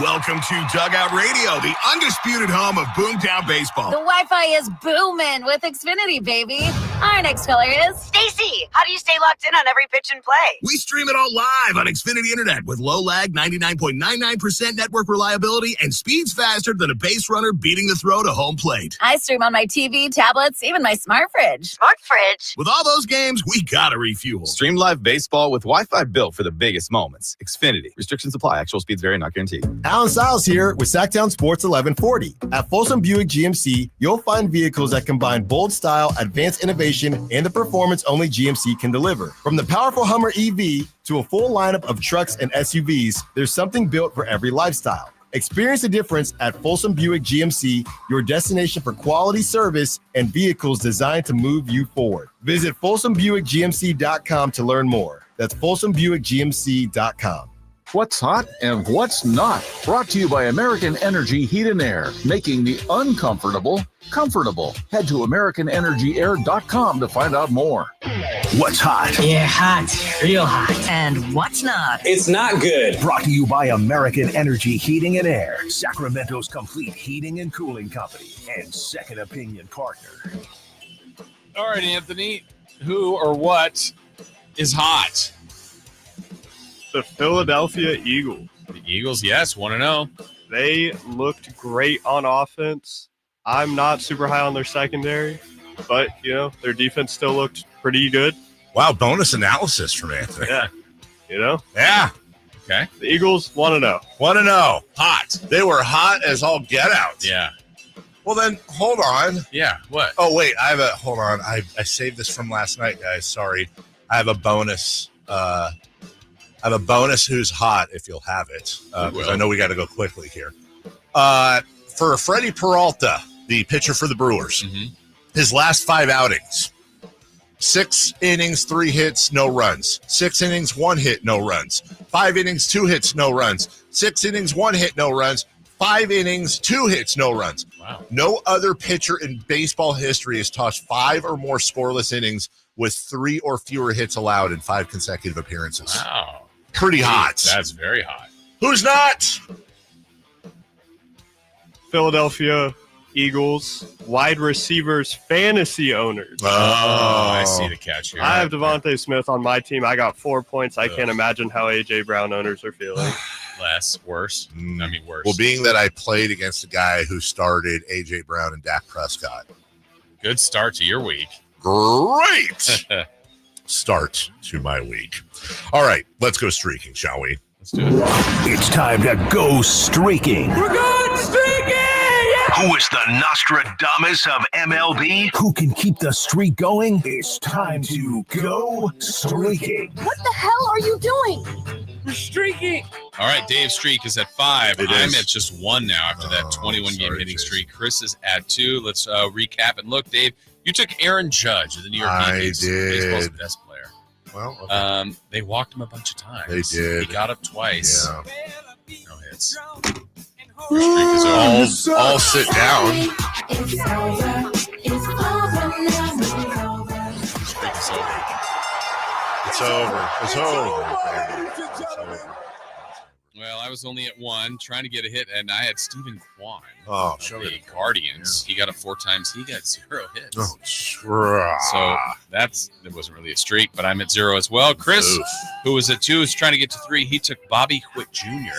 Welcome to Dugout Radio, the undisputed home of Boomtown Baseball. The Wi-Fi is booming with Xfinity, baby. Our next caller is Stacy. How do you stay locked in on every pitch and play? We stream it all live on Xfinity Internet with low lag, 99.99% network reliability, and speeds faster than a base runner beating the throw to home plate. I stream on my TV, tablets, even my smart fridge. Smart fridge? With all those games, we gotta refuel. Stream live baseball with Wi-Fi built for the biggest moments. Xfinity. Restrictions apply. Actual speeds vary, not guaranteed. Alan Stiles here with Sacktown Sports 1140. At Folsom Buick GMC, you'll find vehicles that combine bold style, advanced innovation, and the performance only GMC can deliver. From the powerful Hummer EV to a full lineup of trucks and SUVs, there's something built for every lifestyle. Experience the difference at Folsom Buick GMC, your destination for quality service and vehicles designed to move you forward. Visit FolsomBuickGMC.com to learn more. That's FolsomBuickGMC.com. What's hot and what's not. Brought to you by American Energy Heat and Air, making the uncomfortable comfortable. Head to AmericanEnergyAir.com to find out more. What's hot? Yeah, hot. Real hot. And what's not? It's not good. Brought to you by American Energy Heating and Air, Sacramento's complete heating and cooling company, and second opinion partner. All right, Anthony, who or what is hot? The Philadelphia Eagles. The Eagles, yes, 1-0. They looked great on offense. I'm not super high on their secondary, but, their defense still looked pretty good. Wow, bonus analysis from Anthony. Yeah. Yeah. Okay. The Eagles 1-0. 1-0. Hot. They were hot as all get out. Yeah. Well, then, hold on. Yeah, what? Oh, wait, hold on. I saved this from last night, guys. Sorry. I have a bonus. Who's hot, if you'll have it. Because I know we got to go quickly here. For Freddie Peralta, the pitcher for the Brewers, his last 5 outings, 6 innings, 3 hits, no runs. 6 innings, 1 hit, no runs. 5 innings, 2 hits, no runs. 6 innings, 1 hit, no runs. 5 innings, 2 hits, no runs. Wow. No other pitcher in baseball history has tossed 5 or more scoreless innings with 3 or fewer hits allowed in 5 consecutive appearances. Wow. Pretty hot. That's very hot. Who's not? Philadelphia Eagles wide receivers fantasy owners. Oh, I see the catch here. I have Devontae Smith on my team. I got 4 points. I can't imagine how A.J. Brown owners are feeling. Less, worse. I mean, worse. Well, being that I played against a guy who started A.J. Brown and Dak Prescott. Good start to your week. Great start to my week. All right, let's go streaking, shall we? Let's do it. It's time to go streaking. We're going streaking! Yeah! Who is the Nostradamus of MLB? Who can keep the streak going? It's time to go streaking. What the hell are you doing? We're streaking. All right, Dave's streak is at 5. I'm at just 1 now after that 21-game hitting streak. Chris is at 2. Let's recap and look, Dave. You took Aaron Judge, the New York Yankees. I did. Baseball's best player. Well, okay. They walked him a bunch of times. They did. He got up twice. Yeah. No hits. Your streak is over. All sit down. Streak is over. It's over. It's over. Well, I was only at 1 trying to get a hit, and I had Stephen Kwan. Oh, the Guardians. Yeah. He got it 4 times. He got 0 hits. Oh, sure. So it wasn't really a streak, but I'm at 0 as well. Chris, who was at 2, is trying to get to 3. He took Bobby Witt Jr.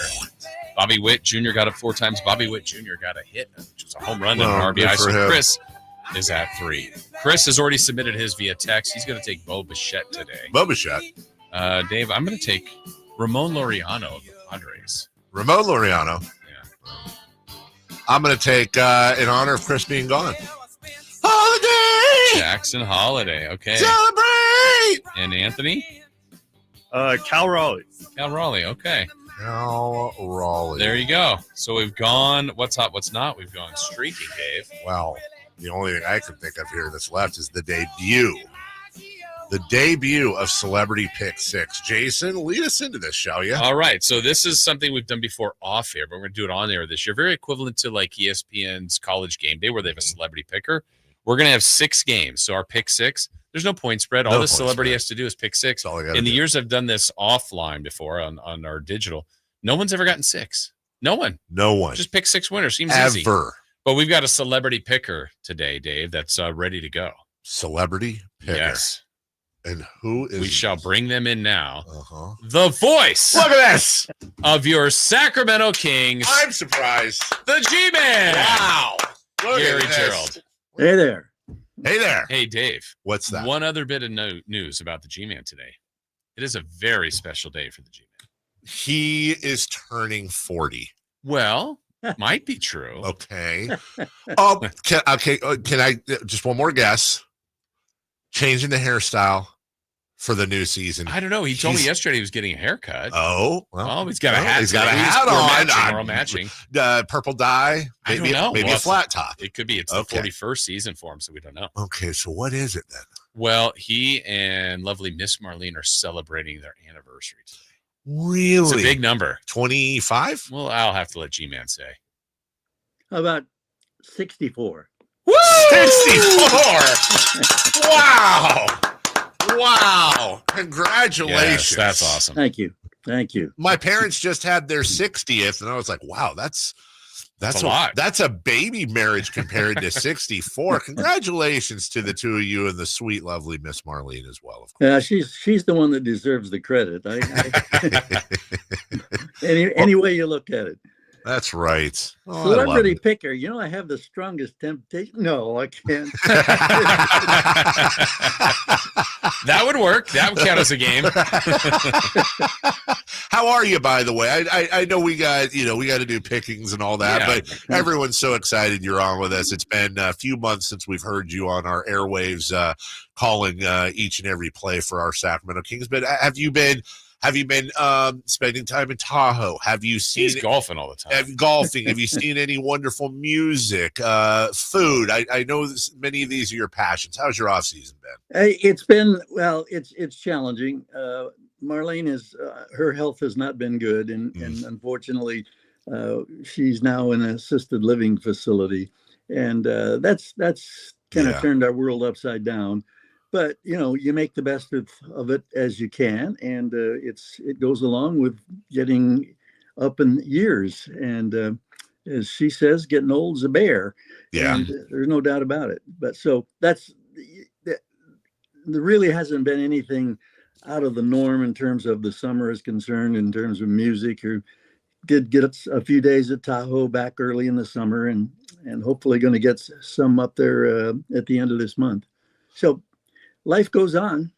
Bobby Witt Jr. got it 4 times. Bobby Witt Jr. got a hit, which was a home run and an RBI. So Chris is at 3. Chris has already submitted his via text. He's going to take Bo Bichette today. Bo Bichette. Dave, I'm going to take Ramon Laureano of the Padres. Ramon Laureano. Yeah. I'm going to take, in honor of Chris being gone, Holiday! Jackson Holiday. Okay. Celebrate! And Anthony? Cal Raleigh. Cal Raleigh. Okay. Cal Raleigh. There you go. So we've gone, what's hot, what's not? We've gone streaking, Dave. Well, the only thing I can think of here that's left is the debut. The debut of Celebrity Pick 6. Jason, lead us into this, shall you? All right. So this is something we've done before off air, but we're going to do it on air this year. Very equivalent to like ESPN's College Game Day where they have a celebrity picker. We're going to have 6 games. So our pick 6, there's no point spread. All the celebrity has to do is pick 6. In the years I've done this offline before on our digital, no one's ever gotten 6. No one. Just pick 6 winners. Seems easy. But we've got a celebrity picker today, Dave, that's ready to go. Celebrity picker. Yes. And who is? We shall bring them in now. The voice. Look at this. Of your Sacramento Kings. I'm surprised. The G-Man. Wow. Look Gary at this. Gerald. Hey there. Hey there. Hey, Dave. What's that? One other bit of news about the G-Man today. It is a very special day for the G-Man. He is turning 40. Well, might be true. Okay. Can I just one more guess? Changing the hairstyle for the new season. I don't know. He told me yesterday he was getting a haircut. Oh, well, he's got a hat. He's got a hat on. We're all matching. Purple dye. Maybe, I don't know. Maybe a flat top. It could be. It's the 41st season for him, so we don't know. Okay, so what is it then? Well, he and lovely Miss Marlene are celebrating their anniversary today. Really? It's a big number. 25? Well, I'll have to let G-Man say. How about 64? Woo! 64! Wow. Congratulations. Yes, that's awesome. Thank you. My parents just had their 60th, and I was like, wow, that's a lot. That's a baby marriage compared to 64. Congratulations to the two of you and the sweet, lovely Miss Marlene as well. Of course. Yeah, she's the one that deserves the credit. Any way you look at it. That's right. Celebrity picker. You know, I have the strongest temptation. No, I can't. That would work. That would count as a game. How are you, by the way? I know we got to do pickings and all that, but everyone's so excited you're on with us. It's been a few months since we've heard you on our airwaves calling each and every play for our Sacramento Kings. But have you been spending time in Tahoe? Have you seen? He's golfing all the time. Golfing. Have you seen any wonderful music, food? I know many of these are your passions. How's your off season been? It's been it's challenging. Marlene her health has not been good, and unfortunately, she's now in an assisted living facility, and that's kind of turned our world upside down. But you make the best of it as you can, and it goes along with getting up in years. And as she says, getting old's a bear. Yeah, and there's no doubt about it. But so there really hasn't been anything out of the norm in terms of the summer is concerned, in terms of music. Or did get a few days at Tahoe back early in the summer, and hopefully going to get some up there at the end of this month. So. Life goes on.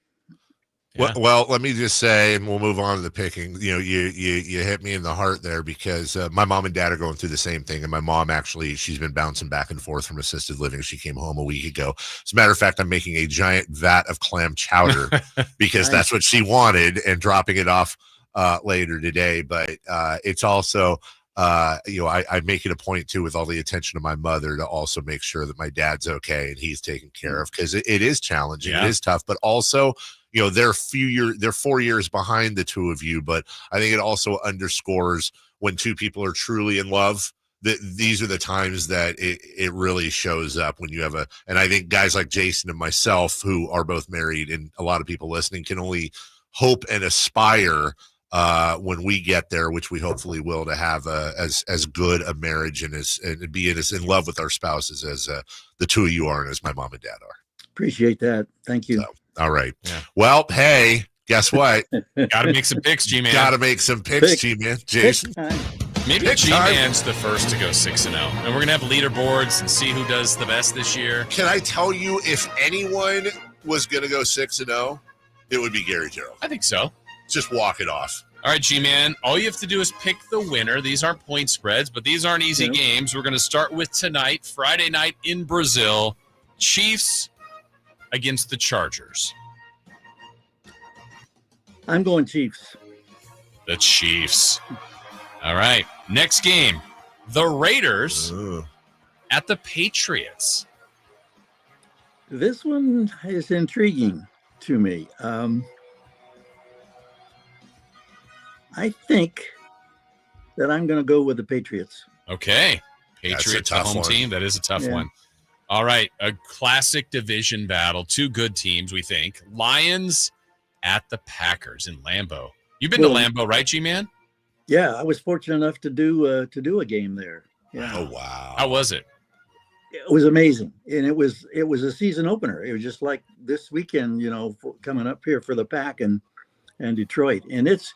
Yeah. Well, let me just say, and we'll move on to the picking. You hit me in the heart there, because my mom and dad are going through the same thing. And my mom, actually, she's been bouncing back and forth from assisted living. She came home a week ago. As a matter of fact, I'm making a giant vat of clam chowder because that's what she wanted, and dropping it off later today. But it's also, I make it a point too, with all the attention to my mother, to also make sure that my dad's okay and he's taken care of, because it is challenging. It is tough, but also, they're 4 years behind the two of you. But I think it also underscores when two people are truly in love, that these are the times that it really shows up, when you have and I think guys like Jason and myself, who are both married, and a lot of people listening, can only hope and aspire when we get there, which we hopefully will, to have as good a marriage and be as in love with our spouses as the two of you are, and as my mom and dad are. Appreciate that. Thank you. So, all right. Yeah. Well, hey, guess what? Got to make some picks, G-Man. Got to make some picks, G-Man. Jason. Maybe G-Man's the first to go 6-0. And we're going to have leaderboards and see who does the best this year. Can I tell you, if anyone was going to go 6-0, it would be Gary Terrell. I think so. Just walk it off. All right, G-Man. All you have to do is pick the winner. These aren't point spreads, but these aren't easy games. We're going to start with tonight, Friday night in Brazil. Chiefs against the Chargers. I'm going Chiefs. The Chiefs. All right. Next game, the Raiders at the Patriots. This one is intriguing to me. I think that I'm going to go with the Patriots. Okay. Patriots, the home team. That is a tough one. All right. A classic division battle. Two good teams, we think. Lions at the Packers in Lambeau. You've been to Lambeau, right, G-Man? Yeah, I was fortunate enough to do a game there. Yeah. Oh, wow. How was it? It was amazing, and it was a season opener. It was just like this weekend, coming up here for the Pack and Detroit, and it's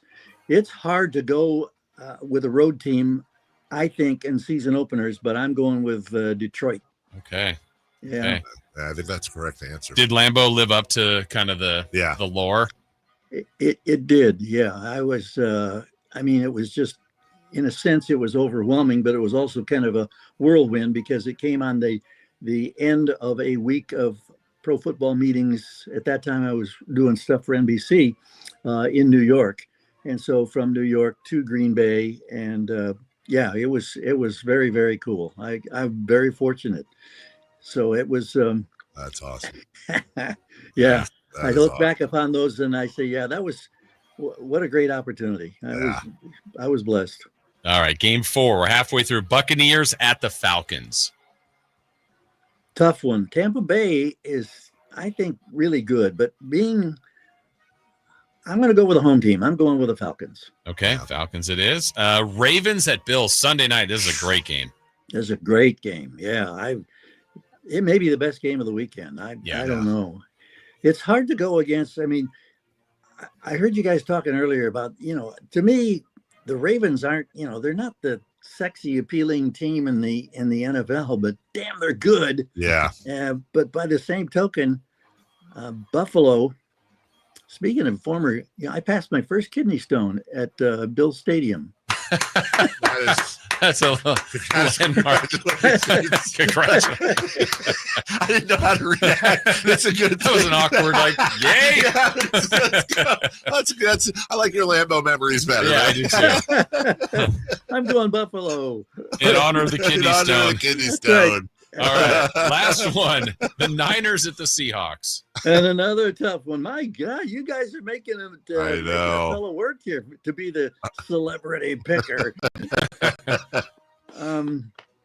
hard to go with a road team, I think, in season openers. But I'm going with Detroit. Okay. Yeah. Okay. I think that's the correct answer. Did Lambeau live up to kind of the lore? It did. Yeah, I was. It was just, in a sense, it was overwhelming, but it was also kind of a whirlwind, because it came on the end of a week of pro football meetings. At that time, I was doing stuff for NBC in New York, and so from New York to Green Bay, and it was very, very cool. I'm very fortunate. So it was. That's awesome. Yeah, I look back upon those and I say, that was. What a great opportunity. I was blessed. All right, game 4. We're halfway through. Buccaneers at the Falcons. Tough one. Tampa Bay is, I think, really good, but I'm going to go with a home team. I'm going with the Falcons. Okay, Falcons it is. Ravens at Bills, Sunday night. This is a great game. This is a great game. Yeah, it may be the best game of the weekend. I don't know. It's hard to go against. I heard you guys talking earlier about, to me, the Ravens aren't, they're not the sexy, appealing team in the NFL, but damn, they're good. Yeah. But by the same token, Buffalo, speaking of former, I passed my first kidney stone at Bill Stadium. That's a landmark. Congratulations. I didn't know how to react. That's a good. That was an awkward, yay. That's I like your Lambeau memories better. Yeah, right? I do too. I'm going Buffalo. In honor of the kidney stone. In honor of the kidney stone. All right, last one. The Niners at the Seahawks. And another tough one. My God, you guys are making it I know. making a fellow work here to be the celebrity picker.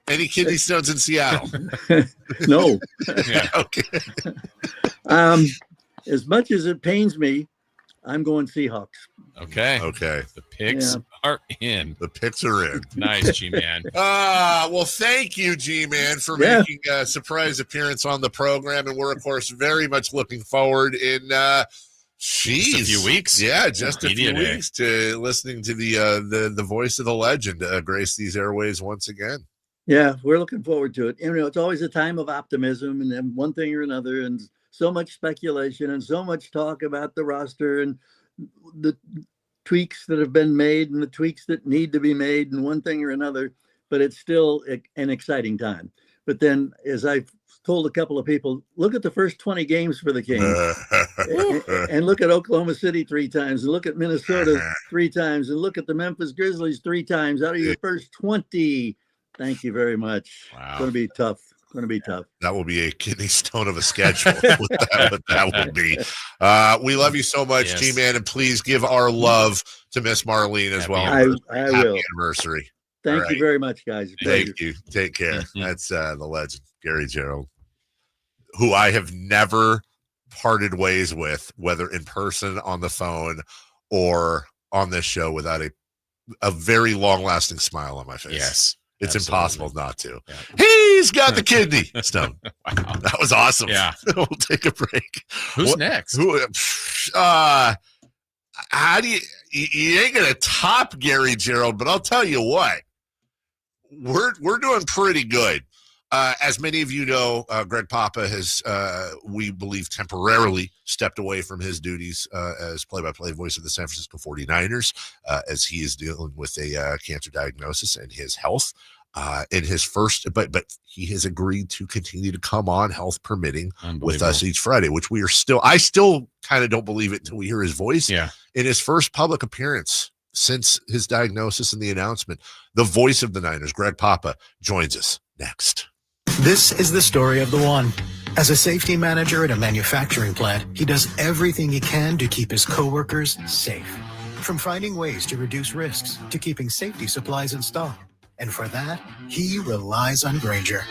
Any kidney stones in Seattle? No. Yeah. Okay. As much as it pains me, I'm going Seahawks. Okay. The picks are in. The picks are in. Nice, G-Man. Well, thank you, G-Man, for making a surprise appearance on the program. And we're, of course, very much looking forward in just a few weeks. Yeah, just a few weeks to listening to the voice of the legend grace these airways once again. Yeah, we're looking forward to it. It's always a time of optimism, and then one thing or another, and so much speculation and so much talk about the roster and the tweaks that have been made and the tweaks that need to be made and one thing or another, but it's still an exciting time. But then, as I've told a couple of people, look at the first 20 games for the Kings and look at Oklahoma City 3 times and look at Minnesota 3 times and look at the Memphis Grizzlies 3 times out of your first 20. Thank you very much. Wow. It's going to be tough. Going to be tough. That will be a kidney stone of a schedule. what that will be. We love you so much, Yes. G-Man, and please give our love to Miss Marlene as well. I Happy will. anniversary. Thank you very much, guys. Thank you. Take care. That's the legend, Gary Gerald, who I have never parted ways with, whether in person, on the phone, or on this show, without a very long-lasting smile on my face. Yes. It's Absolutely. impossible not to. Yeah. He's got the kidney stone. Wow. That was awesome. Yeah. We'll take a break. Who's next? How do you ain't gonna top Gary Gerald, but I'll tell you what, we're doing pretty good. As many of you know, Greg Papa has, we believe, temporarily stepped away from his duties as play-by-play voice of the San Francisco 49ers, as he is dealing with a cancer diagnosis and his health. In his first, but he has agreed to continue to come on, health permitting, with us each Friday, which I still kind of don't believe it until we hear his voice. Yeah. In his first public appearance since his diagnosis and the announcement, the voice of the Niners, Greg Papa, joins us next. This is the story of the one. As a safety manager at a manufacturing plant, he does everything he can to keep his coworkers safe. From finding ways to reduce risks to keeping safety supplies in stock. And for that, he relies on Grainger.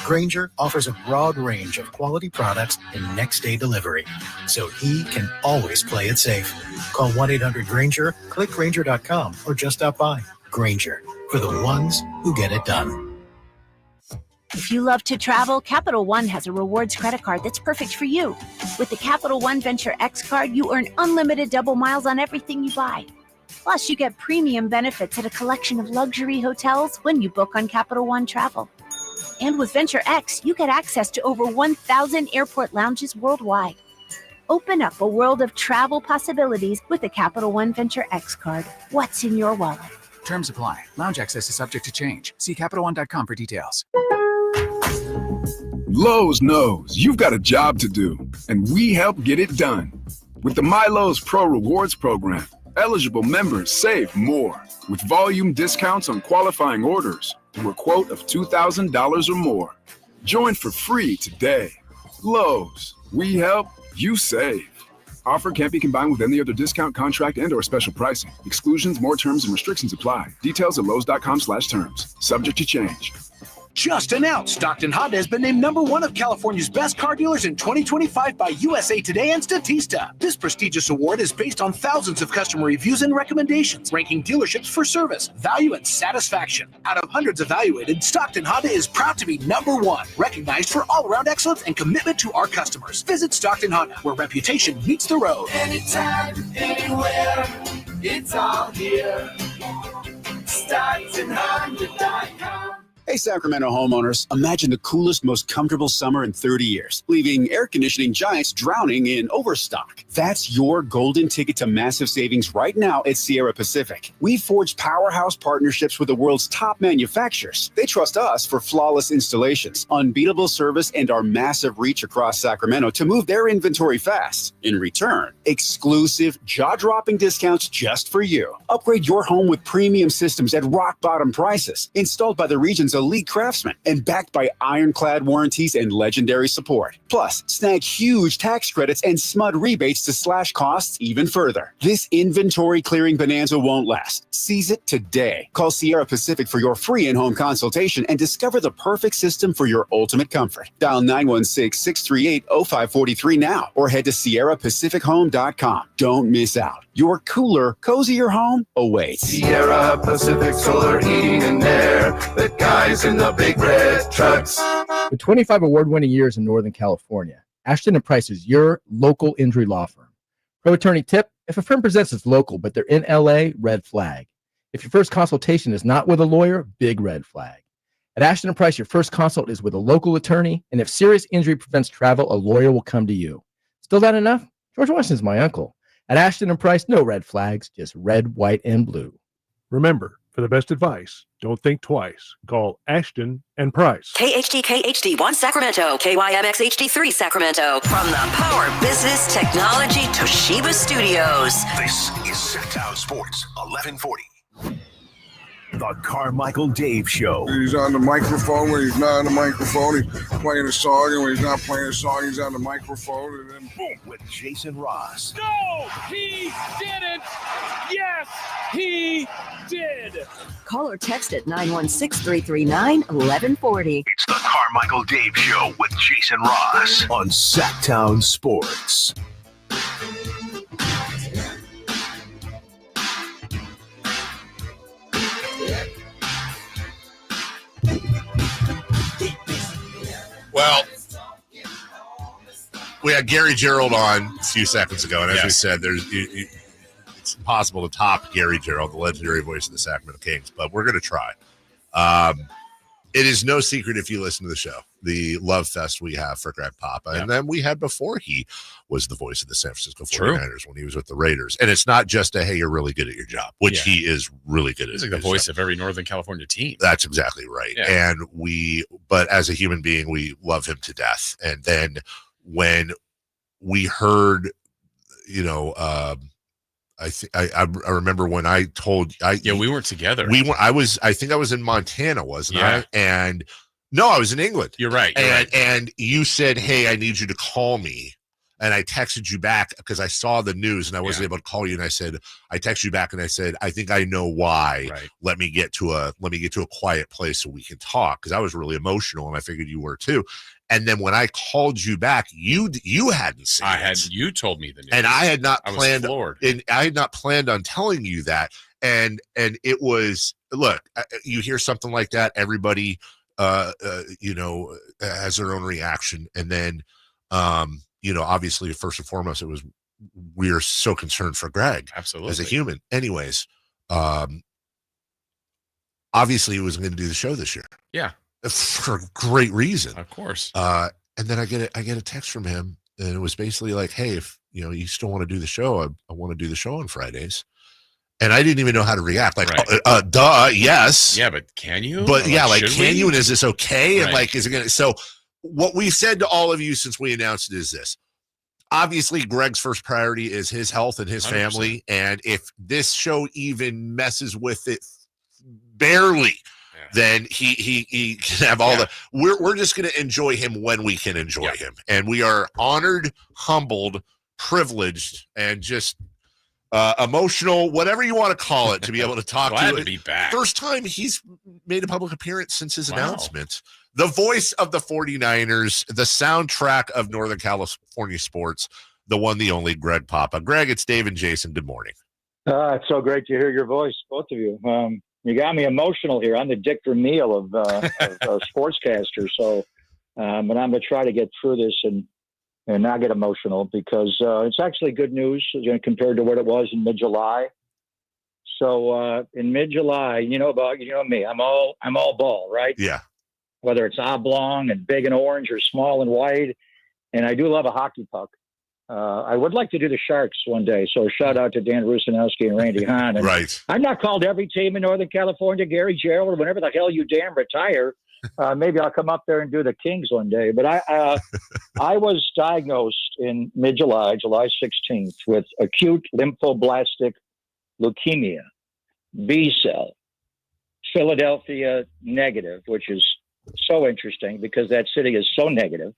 Grainger offers a broad range of quality products and next-day delivery, so he can always play it safe. Call 1-800-GRAINGER, click Grainger.com, or just stop by. Grainger, for the ones who get it done. If you love to travel, Capital One has a rewards credit card that's perfect for you. With the Capital One Venture X card, you earn unlimited double miles on everything you buy. Plus, you get premium benefits at a collection of luxury hotels when you book on Capital One Travel. And with Venture X, you get access to over 1,000 airport lounges worldwide. Open up a world of travel possibilities with the Capital One Venture X card. What's in your wallet? Terms apply. Lounge access is subject to change. See CapitalOne.com for details. Lowe's knows you've got a job to do, and we help get it done. With the MyLowe's Pro Rewards program, eligible members save more with volume discounts on qualifying orders through a quote of $2,000 or more. Join for free today. Lowe's, we help, you save. Offer can't be combined with any other discount, contract, and/or special pricing. Exclusions, more terms, and restrictions apply. Details at lowes.com/terms. Subject to change. Just announced, Stockton Honda has been named #1 of California's best car dealers in 2025 by USA Today and Statista. This prestigious award is based on thousands of customer reviews and recommendations, ranking dealerships for service, value, and satisfaction. Out of hundreds evaluated, Stockton Honda is proud to be #1, recognized for all-around excellence and commitment to our customers. Visit Stockton Honda, where reputation meets the road. Anytime, anywhere, it's all here. StocktonHonda.com. Hey, Sacramento homeowners, imagine the coolest, most comfortable summer in 30 years, leaving air conditioning giants drowning in overstock. That's your golden ticket to massive savings right now at Sierra Pacific. We've forged powerhouse partnerships with the world's top manufacturers. They trust us for flawless installations, unbeatable service, and our massive reach across Sacramento to move their inventory fast. In return, exclusive, jaw-dropping discounts just for you. Upgrade your home with premium systems at rock-bottom prices, installed by the region's elite craftsmen and backed by ironclad warranties and legendary support. Plus, snag huge tax credits and SMUD rebates to slash costs even further. This inventory clearing bonanza won't last. Seize it today. Call Sierra Pacific for your free in-home consultation and discover the perfect system for your ultimate comfort. Dial 916-638-0543 now or head to SierraPacificHome.com. Don't miss out. Your cooler, cozier home awaits. Sierra Pacific Solar Heating and Air, the guys in the big red trucks. With 25 award-winning years in Northern California, Ashton & Price is your local injury law firm. Pro attorney tip: if a firm presents as local but they're in LA, red flag. If your first consultation is not with a lawyer, big red flag. At Ashton & Price, your first consult is with a local attorney, and if serious injury prevents travel, a lawyer will come to you. Still not enough? George Washington's my uncle. At Ashton & Price, no red flags, just red, white, and blue. Remember, For the best advice, don't think twice. Call Ashton and Price. KHTK HD1 Sacramento, KYMX HD3 Sacramento. From the Power Business Technology Toshiba Studios. This is Sacktown Sports 1140. The Carmichael Dave Show. He's on the microphone when he's not on the microphone. He's playing a song, and when he's not playing a song, he's on the microphone, and then boom. With Jason Ross. No, he didn't. Yes, he did. Call or text at 916-339-1140. It's the Carmichael Dave Show with Jason Ross on Sacktown Sports. Well, we had Gary Gerald on a few seconds ago, and as we said, it's impossible to top Gary Gerald, the legendary voice of the Sacramento Kings, but we're going to try. It is no secret if you listen to the show, the love fest we have for Greg Papa, and then we had before he was the voice of the San Francisco 49ers when he was with the Raiders. And it's not just hey, you're really good at your job, which he is really good at. He's like the voice of every Northern California team. That's exactly right. Yeah. And but as a human being, we love him to death. And then when we heard, I remember when I told we weren't together. I think I was in Montana, wasn't I? And no, I was in England. You're right. And you said, hey, I need you to call me. And I texted you back because I saw the news and I wasn't able to call you. And I texted you back and I said, I think I know why. Right. Let me get to a quiet place so we can talk. Cause I was really emotional and I figured you were too. And then when I called you back, you hadn't seen it. You told me the news. And I had not planned. I had not planned on telling you that. And it was, look, you hear something like that, everybody, has their own reaction. And then, obviously first and foremost, we are so concerned for Greg. Absolutely. As a human. Anyways, obviously he was going to do the show this year. Yeah. For great reason. Of course. And then I get a text from him and it was basically like, hey, if you still want to do the show, I want to do the show on Fridays. And I didn't even know how to react. Like, duh, yes. Yeah, but can you? But can you? And is this okay? And is it going to? So what we've said to all of you since we announced it is this. Obviously, Greg's first priority is his health and his 100%. Family. And if this show even messes with it barely, then he can have all the. We're just going to enjoy him when we can enjoy him. And we are honored, humbled, privileged, and just emotional, whatever you want to call it, to be able to talk Glad to to be back. First time he's made a public appearance since his announcement. The voice of the 49ers, the soundtrack of Northern California sports, the one, the only Greg Papa. Greg, it's Dave and Jason. Good morning. It's so great to hear your voice, both of you. You got me emotional here. I'm the Dick Vermeil of sportscasters. So, but I'm going to try to get through this and not get emotional because it's actually good news compared to what it was in mid-July. So in mid-July, you know me, I'm all ball, right? Yeah. Whether it's oblong and big and orange or small and wide. And I do love a hockey puck. I would like to do the Sharks one day. So shout out to Dan Rusanowski and Randy Hahn. And right. I'm not called every team in Northern California, Gary Gerald, or whenever the hell you damn retire. Maybe I'll come up there and do the Kings one day. But I was diagnosed in mid-July, July 16th, with acute lymphoblastic leukemia, B cell, Philadelphia negative, which is so interesting because that city is so negative.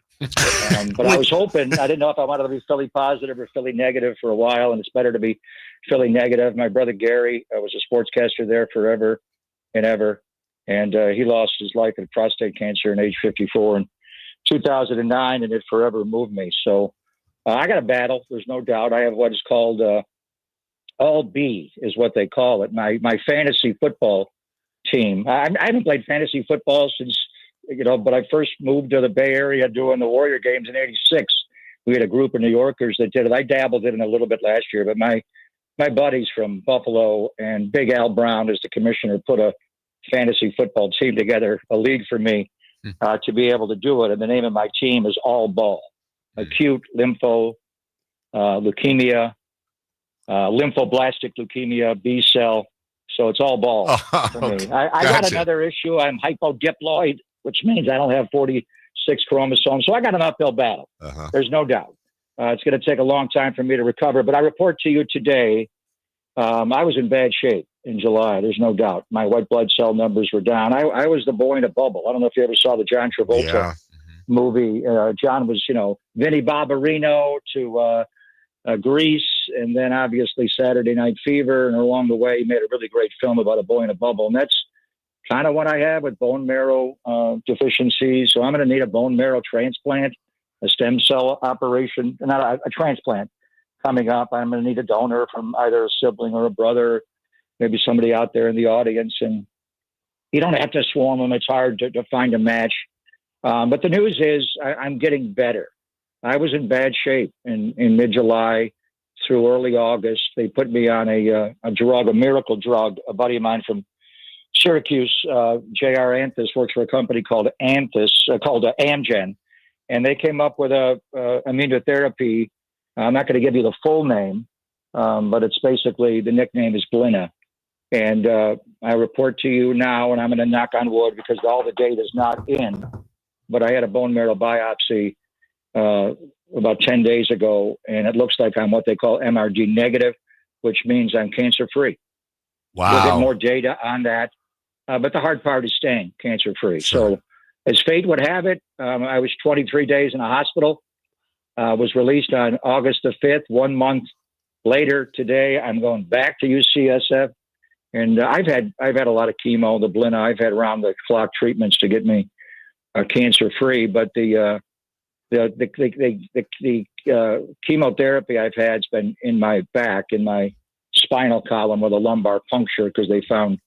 But I was hoping, I didn't know if I wanted to be Philly positive or Philly negative for a while, and it's better to be Philly negative. My brother Gary was a sportscaster there forever and ever, and he lost his life of prostate cancer at age 54 in 2009, and it forever moved me. So I got a battle, there's no doubt. I have what is called All B is what they call it, my fantasy football team. I haven't played fantasy football since, but I first moved to the Bay Area doing the Warrior games in '86. We had a group of New Yorkers that did it. I dabbled in it a little bit last year, but my buddies from Buffalo and Big Al Brown, as the commissioner, put a fantasy football team together, a league for me to be able to do it. And the name of my team is All Ball, acute leukemia, lymphoblastic leukemia, B cell. So it's all balls for me. I got another issue. I'm hypodiploid, which means I don't have 46 chromosomes. So I got an uphill battle. There's no doubt. It's going to take a long time for me to recover. But I report to you today, I was in bad shape in July. There's no doubt. My white blood cell numbers were down. I was the boy in a bubble. I don't know if you ever saw the John Travolta movie. John was, Vinnie Barbarino to Grease, and then obviously Saturday Night Fever. And along the way, he made a really great film about a boy in a bubble. And that's kind of what I have with bone marrow deficiency. So I'm going to need a bone marrow transplant, a stem cell operation, not a transplant coming up. I'm going to need a donor from either a sibling or a brother, maybe somebody out there in the audience. And you don't have to swarm them. It's hard to find a match. But the news is I'm getting better. I was in bad shape in mid-July through early August. They put me on a drug, a miracle drug. A buddy of mine from Syracuse, J.R. Anthus, works for a company called Amgen. And they came up with a immunotherapy. I'm not going to give you the full name, but it's basically, the nickname is Blina. And I report to you now, and I'm going to knock on wood because all the data is not in, but I had a bone marrow biopsy about 10 days ago, and it looks like I'm what they call MRD negative, which means I'm cancer-free. Wow. We'll get more data on that. But the hard part is staying cancer-free. Sure. So as fate would have it, I was 23 days in a hospital, was released on August the 5th. 1 month later today, I'm going back to UCSF. And I've had a lot of chemo, the Blina. I've had round-the-clock treatments to get me cancer-free. But the chemotherapy I've had's been in my back, in my spinal column with a lumbar puncture, because they found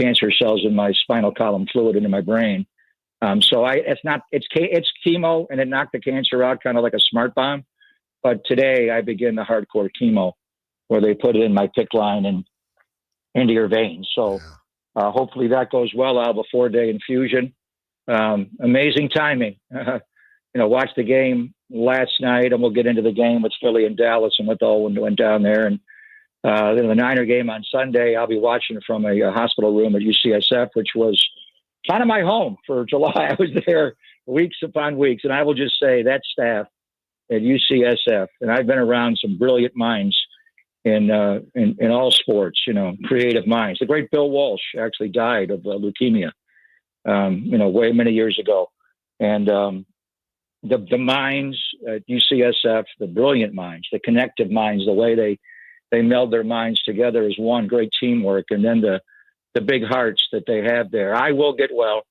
cancer cells in my spinal column fluid into my brain. So it's chemo, and it knocked the cancer out kind of like a smart bomb. But today I begin the hardcore chemo, where they put it in my PICC line and into your veins. So hopefully that goes well. I'll have a 4-day infusion. Amazing timing. Watched the game last night, and we'll get into the game with Philly and Dallas and what all went down there. And then the Niner game on Sunday, I'll be watching from a hospital room at UCSF, which was kind of my home for July. I was there weeks upon weeks. And I will just say that staff at UCSF, and I've been around some brilliant minds in all sports, creative minds. The great Bill Walsh actually died of leukemia, way many years ago. And the minds at UCSF, the brilliant minds, the connective minds, the way they meld their minds together as one, great teamwork. And then the big hearts that they have there. I will get well,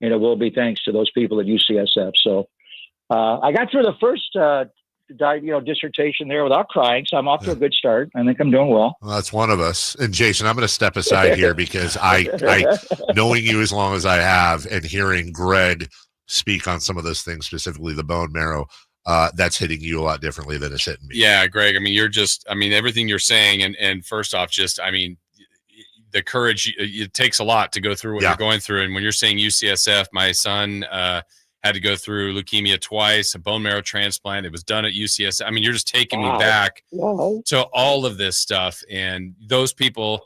and it will be thanks to those people at UCSF. So I got through the first dissertation there without crying, so I'm off to a good start. I think I'm doing well. Well, that's one of us. And Jason, I'm going to step aside here because I knowing you as long as I have and hearing Greg speak on some of those things, specifically the bone marrow, that's hitting you a lot differently than it's hitting me. Yeah, Greg. Everything you're saying, and first off, the courage, it takes a lot to go through what you're going through. And when you're saying UCSF, my son had to go through leukemia twice, a bone marrow transplant. It was done at UCSF. You're just taking me back to all of this stuff. And those people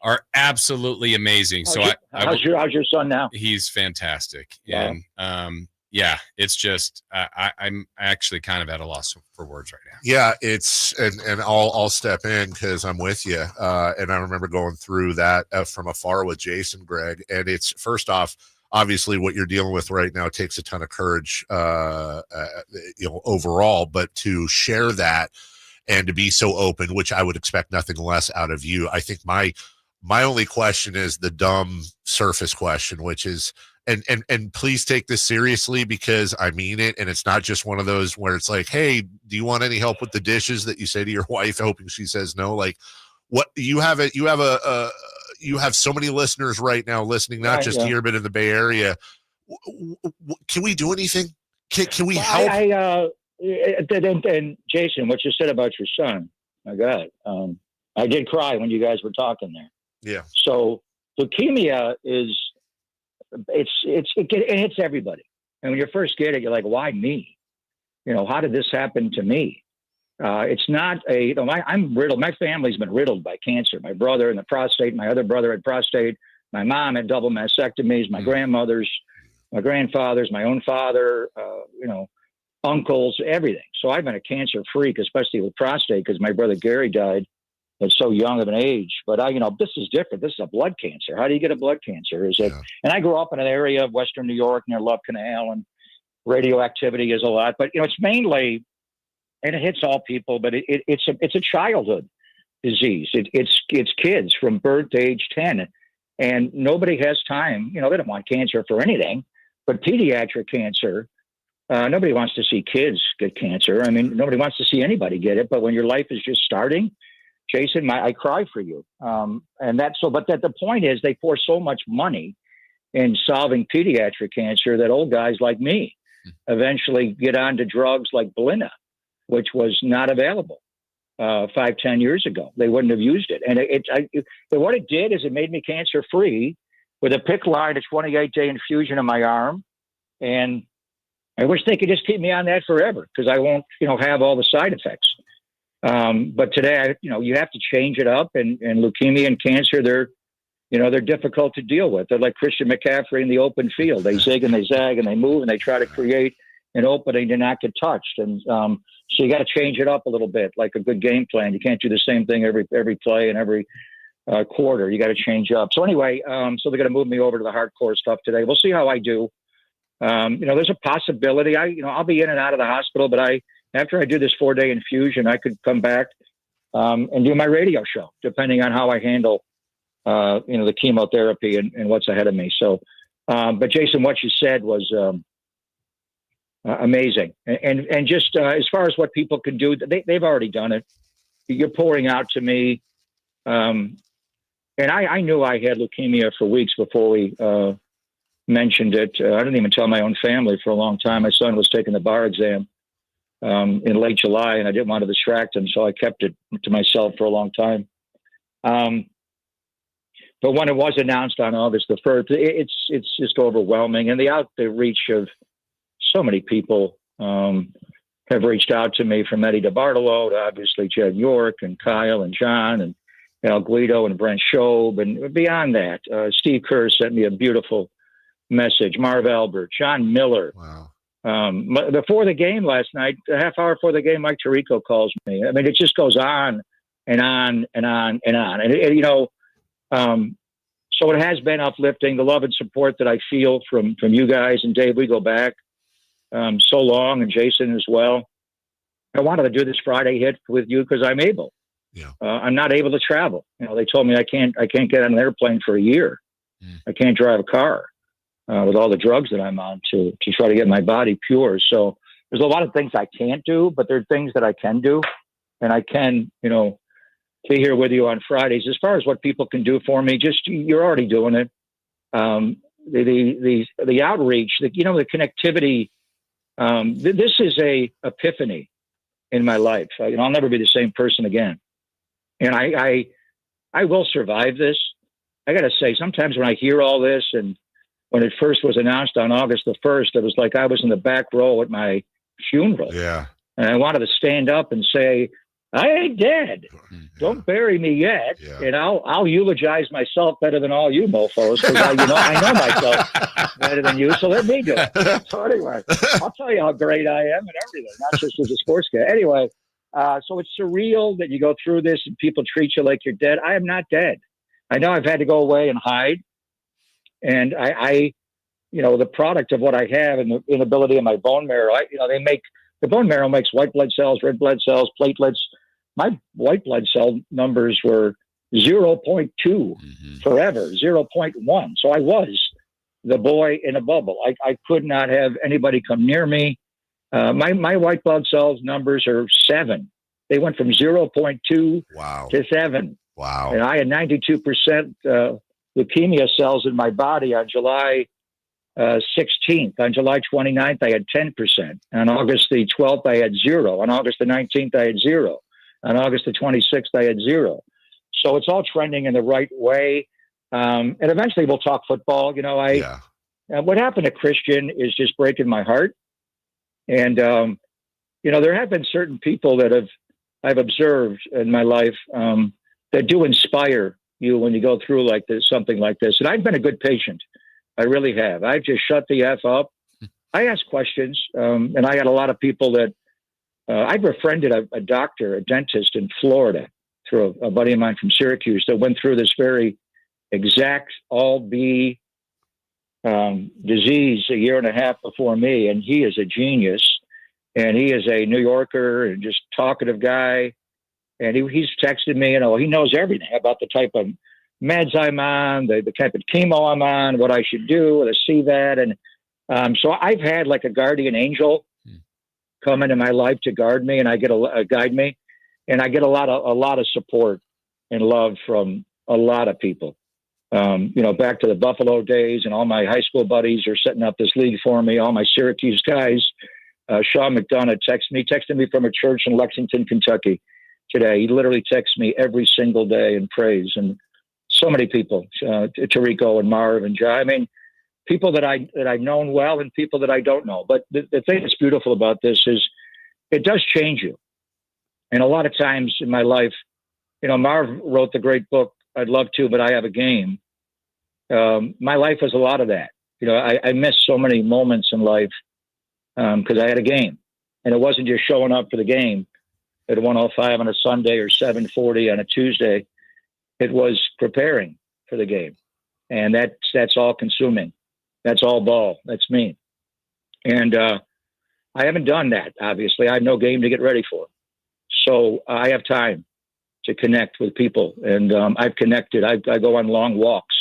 are absolutely amazing. How's your son now? He's fantastic. Yeah. And it's just I'm actually kind of at a loss for words right now. Yeah, it's and I'll step in because I'm with you. And I remember going through that from afar with Jason, Greg. And it's, first off, obviously what you're dealing with right now takes a ton of courage, overall. But to share that and to be so open, which I would expect nothing less out of you. I think my only question is the dumb surface question, which is, and please take this seriously because I mean it. And it's not just one of those where it's like, hey, do you want any help with the dishes that you say to your wife, hoping she says no? Like, what you have so many listeners right now listening, not just here, but in the Bay Area. Can we do anything? Can we help? And Jason, what you said about your son, my God, I did cry when you guys were talking there. Yeah. So leukemia it hits everybody. And when you first get it, you're like, why me? How did this happen to me? It's not I'm riddled. My family's been riddled by cancer. My brother and the prostate. My other brother had prostate. My mom had double mastectomies. My grandmothers, my grandfathers, my own father, uncles, everything. So I've been a cancer freak, especially with prostate, because my brother Gary died at so young of an age. But this is different. This is a blood cancer. How do you get a blood cancer? And I grew up in an area of Western New York near Love Canal, and radioactivity is a lot. But it's mainly, and it hits all people, but it's a childhood disease. It's kids from birth to age 10, and nobody has time. They don't want cancer for anything, but pediatric cancer. Nobody wants to see kids get cancer. I mean, nobody wants to see anybody get it. But when your life is just starting, Jason, I cry for you. And that's so. But the point is, they pour so much money in solving pediatric cancer that old guys like me eventually get onto drugs like Blina, which was not available 5-10 years ago. They wouldn't have used it. And what it did is it made me cancer free with a PICC line, a 28-day infusion in my arm, and I wish they could just keep me on that forever, because I won't, have all the side effects. But today, you have to change it up, and leukemia and cancer, they're difficult to deal with. They're like Christian McCaffrey in the open field. They zig and they zag and they move and they try to create an opening to not get touched. And so you got to change it up a little bit, like a good game plan. You can't do the same thing every play and every quarter. You got to change up. So anyway, so they're going to move me over to the hardcore stuff today. We'll see how I do. There's a possibility. I'll be in and out of the hospital, but after I do this 4-day infusion, I could come back and do my radio show, depending on how I handle, the chemotherapy and what's ahead of me. So, but Jason, what you said was amazing. And just as far as what people can do, they've already done it. You're pouring out to me. And I knew I had leukemia for weeks before we mentioned it. I didn't even tell my own family for a long time. My son was taking the bar exam in late July, and I didn't want to distract him, so I kept it to myself for a long time. But when it was announced on August the 1st, it's just overwhelming. And the outreach of so many people have reached out to me, from Eddie DeBartolo to obviously Jed York and Kyle and John and Al Guido and Brent Schob. And beyond that, Steve Kerr sent me a beautiful message. Marv Albert, John Miller. Wow. Before the game last night, a half hour before the game, Mike Tirico calls me. I mean, it just goes on and on and on and on. And so it has been uplifting. The love and support that I feel from you guys, and Dave, we go back so long, and Jason as well. I wanted to do this Friday hit with you because I'm able. Yeah. I'm not able to travel. They told me I can't get on an airplane for a year. I can't drive a car with all the drugs that I'm on to try to get my body pure. So there's a lot of things I can't do, but there are things that I can do, and I can, be here with you on Fridays. As far as what people can do for me, just you're already doing it. The outreach, the connectivity. This is a epiphany in my life. I'll never be the same person again, and I will survive this. I got to say, sometimes when I hear all this, and when it first was announced on August the 1st, it was like I was in the back row at my funeral. Yeah, and I wanted to stand up and say, I ain't dead. Don't bury me yet. Yeah. And I'll eulogize myself better than all you mofos, because I know myself better than you. So let me do it. So anyway, I'll tell you how great I am and everything, not just as a sports guy. Anyway, so it's surreal that you go through this and people treat you like you're dead. I am not dead. I know I've had to go away and hide, and I the product of what I have and the inability of my bone marrow. The bone marrow makes white blood cells, red blood cells, platelets. My white blood cell numbers were 0.2 forever, 0.1. So I was the boy in a bubble. I could not have anybody come near me. My white blood cells numbers are 7. They went from 0.2 to 7. Wow. And I had 92% leukemia cells in my body on July 16th. On July 29th, I had 10%. On August the 12th, I had 0. On August the 19th, I had 0. On August the 26th, I had 0. So it's all trending in the right way. And eventually we'll talk football. What happened to Christian is just breaking my heart. And, there have been certain people that have I've observed in my life that do inspire you when you go through like this, something like this. And I've been a good patient. I really have. I've just shut the F up. I ask questions, and I got a lot of people that I've befriended a doctor, a dentist in Florida through a buddy of mine from Syracuse that went through this very exact all B disease a year and a half before me. And he is a genius, and he is a New Yorker and just talkative guy. And he's texted me, he knows everything about the type of meds I'm on, the type of chemo I'm on, what I should do to see that. And so I've had like a guardian angel come into my life to guard me, and I get guide me, and I get a lot of support and love from a lot of people. Back to the Buffalo days, and all my high school buddies are setting up this league for me. All my Syracuse guys, Sean McDonough texted me from a church in Lexington, Kentucky today. He literally texts me every single day and prays, and so many people, Tarico and Marv and Jai. I mean, people that I've known well and people that I don't know. But the thing that's beautiful about this is it does change you. And a lot of times in my life, Marv wrote the great book, I'd Love to, but I Have a Game. My life was a lot of that. I missed so many moments in life because I had a game. And it wasn't just showing up for the game at 1:05 on a Sunday or 7:40 on a Tuesday. It was preparing for the game. And that's all consuming. That's all ball. That's me. And I haven't done that, obviously. I have no game to get ready for. So I have time to connect with people. And I've connected. I go on long walks.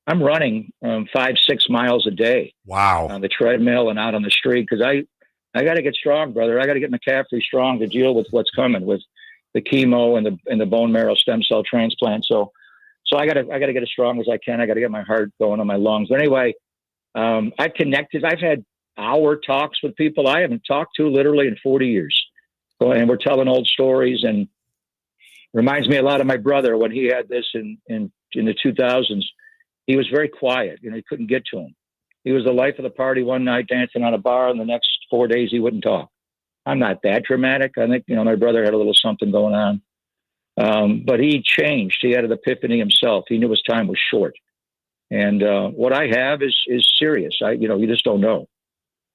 I'm running 5-6 miles a day. Wow. On the treadmill and out on the street because I got to get strong, brother. I got to get McCaffrey strong to deal with what's coming with the chemo and the bone marrow stem cell transplant. So I got to get as strong as I can. I got to get my heart going on my lungs. But anyway, I've connected. I've had hour talks with people I haven't talked to literally in 40 years. And we're telling old stories, and reminds me a lot of my brother when he had this in the 2000s. He was very quiet. You couldn't get to him. He was the life of the party one night dancing on a bar, and the next 4 days he wouldn't talk. I'm not that dramatic. I think, my brother had a little something going on. But he changed. He had an epiphany himself. He knew his time was short. And what I have is serious. You just don't know.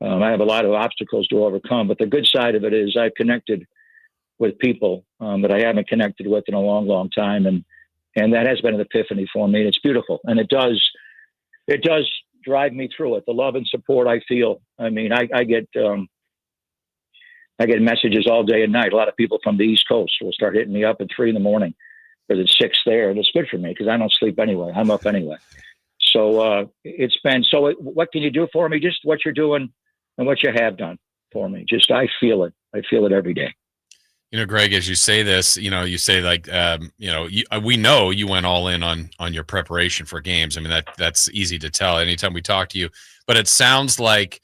I have a lot of obstacles to overcome, but the good side of it is I've connected with people that I haven't connected with in a long, long time. And that has been an epiphany for me. And it's beautiful. And it does drive me through it. The love and support I feel. I mean, I get messages all day and night. A lot of people from the East Coast will start hitting me up at 3 a.m. because it's 6 there. And it's good for me because I don't sleep anyway. I'm up anyway. So it's been, what can you do for me? Just what you're doing and what you have done for me. Just, I feel it. I feel it every day. Greg, as you say this, you say like, we know you went all in on your preparation for games. I mean, that's easy to tell anytime we talk to you, but it sounds like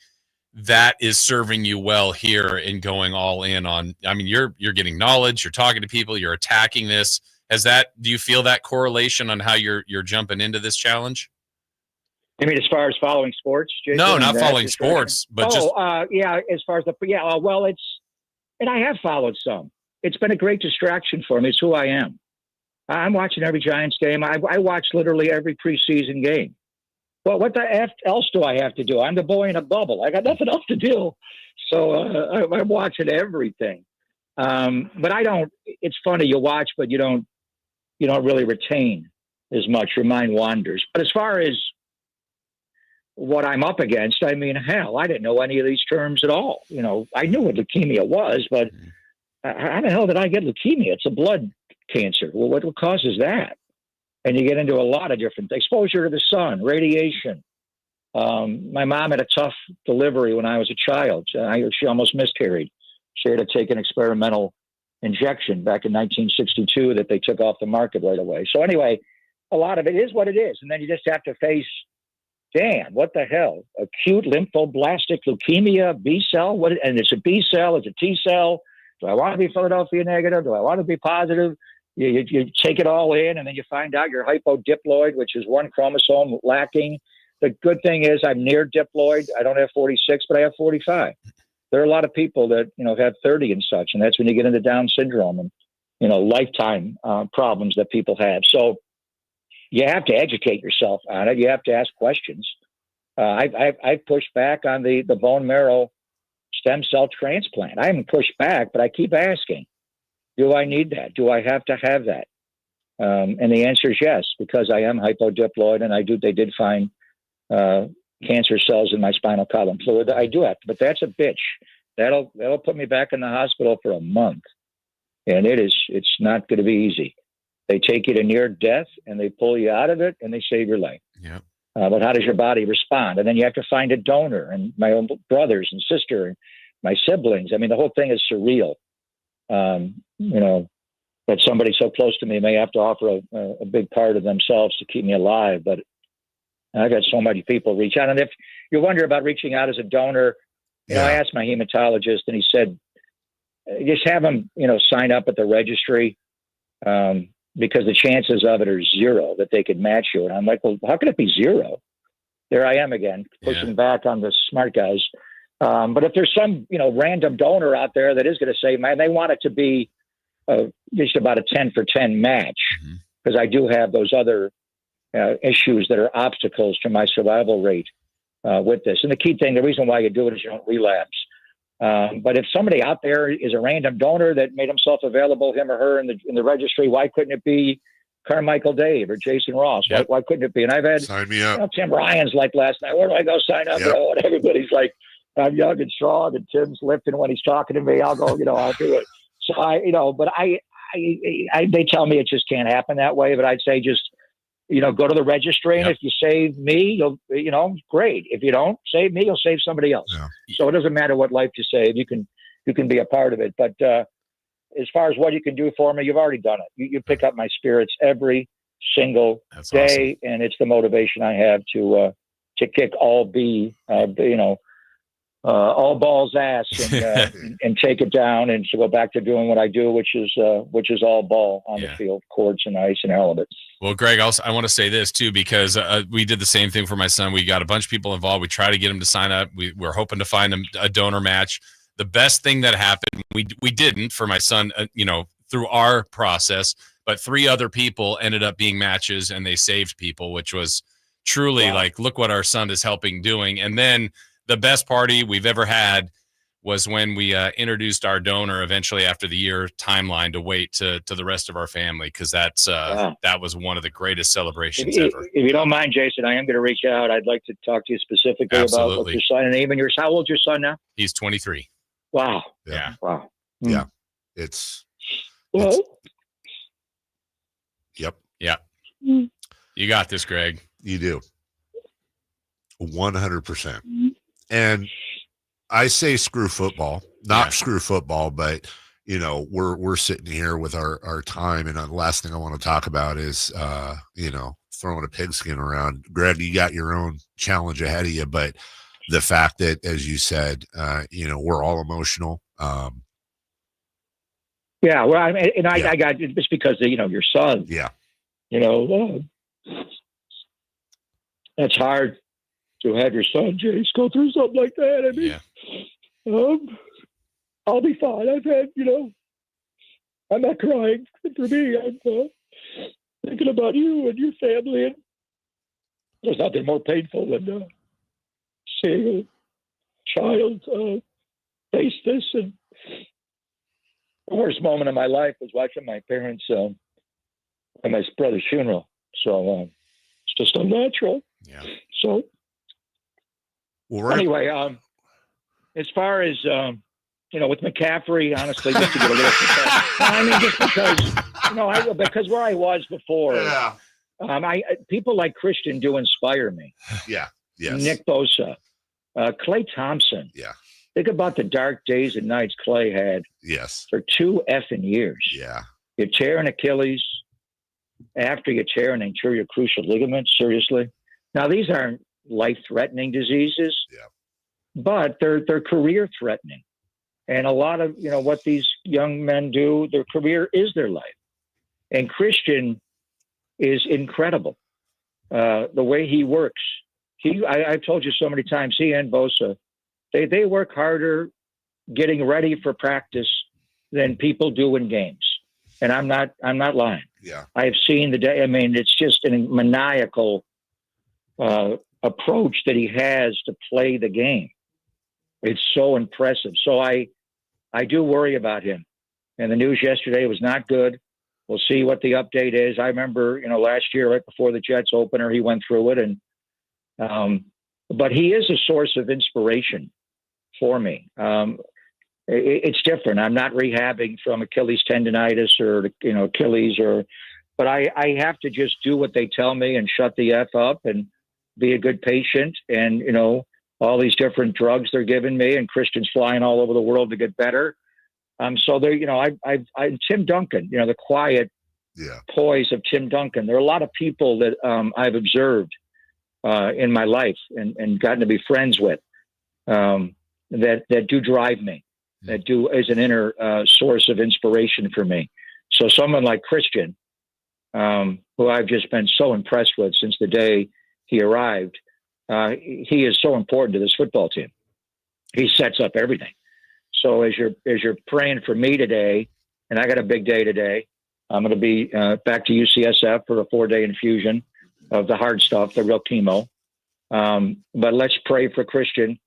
that is serving you well here in going all in on, I mean, you're getting knowledge, you're talking to people, you're attacking this. Do you feel that correlation on how you're jumping into this challenge? I mean, as far as following sports, Jason? No, not following sports, but just. Yeah, as far as and I have followed some. It's been a great distraction for me. It's who I am. I'm watching every Giants game. I watch literally every preseason game. Well, what the F else do I have to do? I'm the boy in a bubble. I got nothing else to do. So I'm watching everything. But I don't, it's funny, you watch, but you don't really retain as much. Your mind wanders. But as far as what I'm up against, I mean, hell, I didn't know any of these terms at all. I knew what leukemia was, but how the hell did I get leukemia? It's a blood cancer. Well, what causes that? And you get into a lot of different exposure to the sun, radiation. My mom had a tough delivery when I was a child. She almost miscarried. She had to take an experimental injection back in 1962 that they took off the market right away. So anyway, a lot of it is what it is. And then you just have to face, damn, what the hell? Acute lymphoblastic leukemia, B cell? And it's a B cell, it's a T cell. Do I want to be Philadelphia negative? Do I want to be positive? You take it all in, and then you find out you're hypodiploid, which is one chromosome lacking. The good thing is I'm near diploid. I don't have 46, but I have 45. There are a lot of people that have 30 and such, and that's when you get into Down syndrome. And lifetime problems that people have. So you have to educate yourself on it. You have to ask questions. I've pushed back on the bone marrow stem cell transplant. I haven't pushed back, but I keep asking, do I need that? Do I have to have that? And the answer is yes, because I am hypodiploid, and they did find cancer cells in my spinal column fluid. I do have to, but that's a bitch. That'll put me back in the hospital for a month. And it's not going to be easy. They take you to near death and they pull you out of it and they save your life. Yeah. But how does your body respond? And then you have to find a donor, and my own brothers and sister and my siblings. I mean, the whole thing is surreal. That somebody so close to me may have to offer a big part of themselves to keep me alive. But I've had so many people reach out. And if you wonder about reaching out as a donor, I asked my hematologist, and he said, just have them, sign up at the registry, because the chances of it are zero that they could match you. And I'm like, well, how can it be zero? There I am again, pushing back on the smart guys. But if there's some, random donor out there that is going to say, man, they want it to be just about a 10 for 10 match, because I do have those other issues that are obstacles to my survival rate with this. And the key thing, the reason why you do it is you don't relapse. But if somebody out there is a random donor that made himself available, him or her in the registry, why couldn't it be Carmichael Dave or Jason Ross? Yep. Why couldn't it be? And I've had sign me up. Tim Ryan's like last night, where do I go sign up? Yep. And everybody's like, I'm young and strong, and Tim's lifting when he's talking to me. I'll go, I'll do it. So but they tell me it just can't happen that way. But I'd say just, go to the registry, and if you save me, you'll, great. If you don't save me, you'll save somebody else. Yeah. So it doesn't matter what life you save. You can be a part of it. But as far as what you can do for me, you've already done it. You pick up my spirits every single day, awesome. And it's the motivation I have to kick all balls ass and take it down, and to go back to doing what I do, which is all ball on the field, courts and ice and all of it. Well, Greg, I want to say this too, because we did the same thing for my son. We got a bunch of people involved. We tried to get him to sign up. We're hoping to find him a donor match. The best thing that happened, we didn't for my son, through our process, but 3 other people ended up being matches, and they saved people, which was truly like, look what our son is helping doing. And then the best party we've ever had was when we introduced our donor eventually after the year timeline to wait to the rest of our family, because that was one of the greatest celebrations ever. If you don't mind, Jason, I am going to reach out. I'd like to talk to you specifically about what your son, and even yours. How old's your son now? He's 23. Wow. Yeah. Wow. Yeah. Yep. Yeah. You got this, Greg. You do. 100%. And I say screw football, not screw football, but we're sitting here with our time, and the last thing I want to talk about is throwing a pigskin around. Greg, you got your own challenge ahead of you, but the fact that, as you said, we're all emotional. Yeah, well, I got just because your son. Yeah. That's hard to have your son, Jace, go through something like that. I mean, I'll be fine. I've had, I'm not crying for me. I'm thinking about you and your family, and there's nothing more painful than seeing a child face this. And the worst moment of my life was watching my parents at my brother's funeral. So it's just unnatural. Yeah. So anyway, as far as with McCaffrey, honestly, just to get a little I mean, just because because where I was before, people like Christian do inspire me. Yeah. Yes. Nick Bosa, Klay Thompson. Yeah. Think about the dark days and nights Klay had. Yes. For 2 effing years. Yeah. You tear an Achilles. After you tear and injure your crucial ligament, seriously. Now, these aren't life-threatening diseases, but they're career-threatening. And a lot of, what these young men do, their career is their life. And Christian is incredible. The way he works. I've told you so many times, he and Bosa, they work harder getting ready for practice than people do in games. And I'm not lying. Yeah. I have seen the day. I mean, it's just a maniacal approach that he has to play the game. It's so impressive. So I do worry about him. And the news yesterday was not good. We'll see what the update is. I remember, last year, right before the Jets opener, he went through it. And but he is a source of inspiration for me. It's different. I'm not rehabbing from Achilles tendonitis or, Achilles but I have to just do what they tell me and shut the F up and be a good patient. And, all these different drugs they're giving me, and Christian's flying all over the world to get better. So there, I Tim Duncan, the quiet poise of Tim Duncan. There are a lot of people that I've observed in my life and gotten to be friends with that do drive me, that do as an inner source of inspiration for me. So someone like Christian, who I've just been so impressed with since the day he arrived, he is so important to this football team. He sets up everything. So as you're praying for me today, and I got a big day today, I'm going to be back to UCSF for a 4-day infusion of the hard stuff, the real chemo. But let's pray for Christian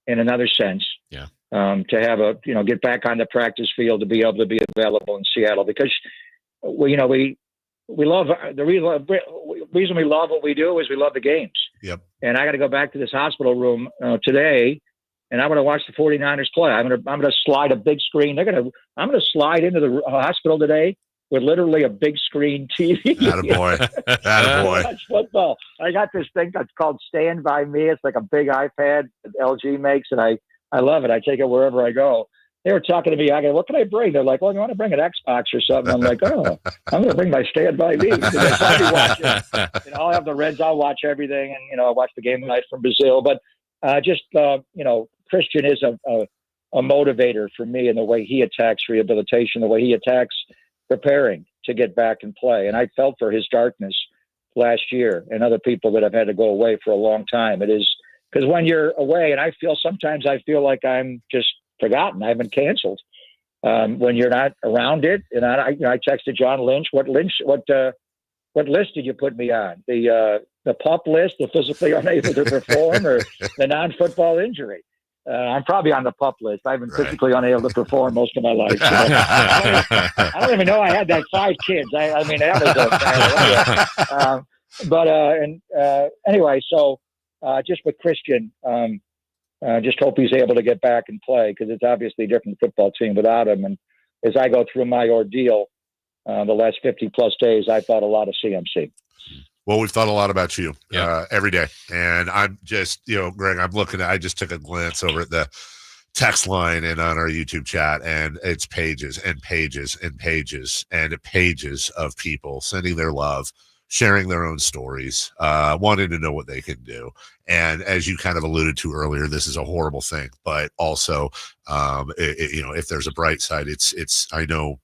in another sense. Yeah. To have get back on the practice field, to be able to be available in Seattle, because we love the reason we love what we do is we love the games. Yep. And I got to go back to this hospital room today, and I'm going to watch the 49ers play. I'm going to slide a big screen. I'm going to slide into the hospital today with literally a big screen TV. Attaboy. Attaboy. Watch football. I got this thing that's called Stand By Me. It's like a big iPad that LG makes, and I love it. I take it wherever I go. They were talking to me. I go, what can I bring? They're like, well, you want to bring an Xbox or something? I'm like, oh, I'm going to bring my Stand By Me. I'll have the Reds. I'll watch everything. And, I'll watch the game tonight from Brazil. But Christian is a motivator for me in the way he attacks rehabilitation, the way he attacks preparing to get back and play. And I felt for his darkness last year and other people that have had to go away for a long time. It is because when you're away, and sometimes I feel like I'm just forgotten. I've been canceled when you're not around it. And I texted John Lynch. What list did you put me on? The PUP list, the physically unable to perform, or the non-football injury? I'm probably on the PUP list. I've been physically unable to perform most of my life. So I don't even know I had that 5 kids. I mean, that was anyway. So just with Christian. Just hope he's able to get back and play, because it's obviously a different football team without him. And as I go through my ordeal the last 50 plus days, I thought a lot of CMC. Well, we've thought a lot about you every day. And I'm just, Greg, I just took a glance over at the text line and on our YouTube chat, and it's pages and pages and pages and pages of people sending their love, sharing their own stories, wanting to know what they can do. And as you kind of alluded to earlier, this is a horrible thing, but also, if there's a bright side, I know,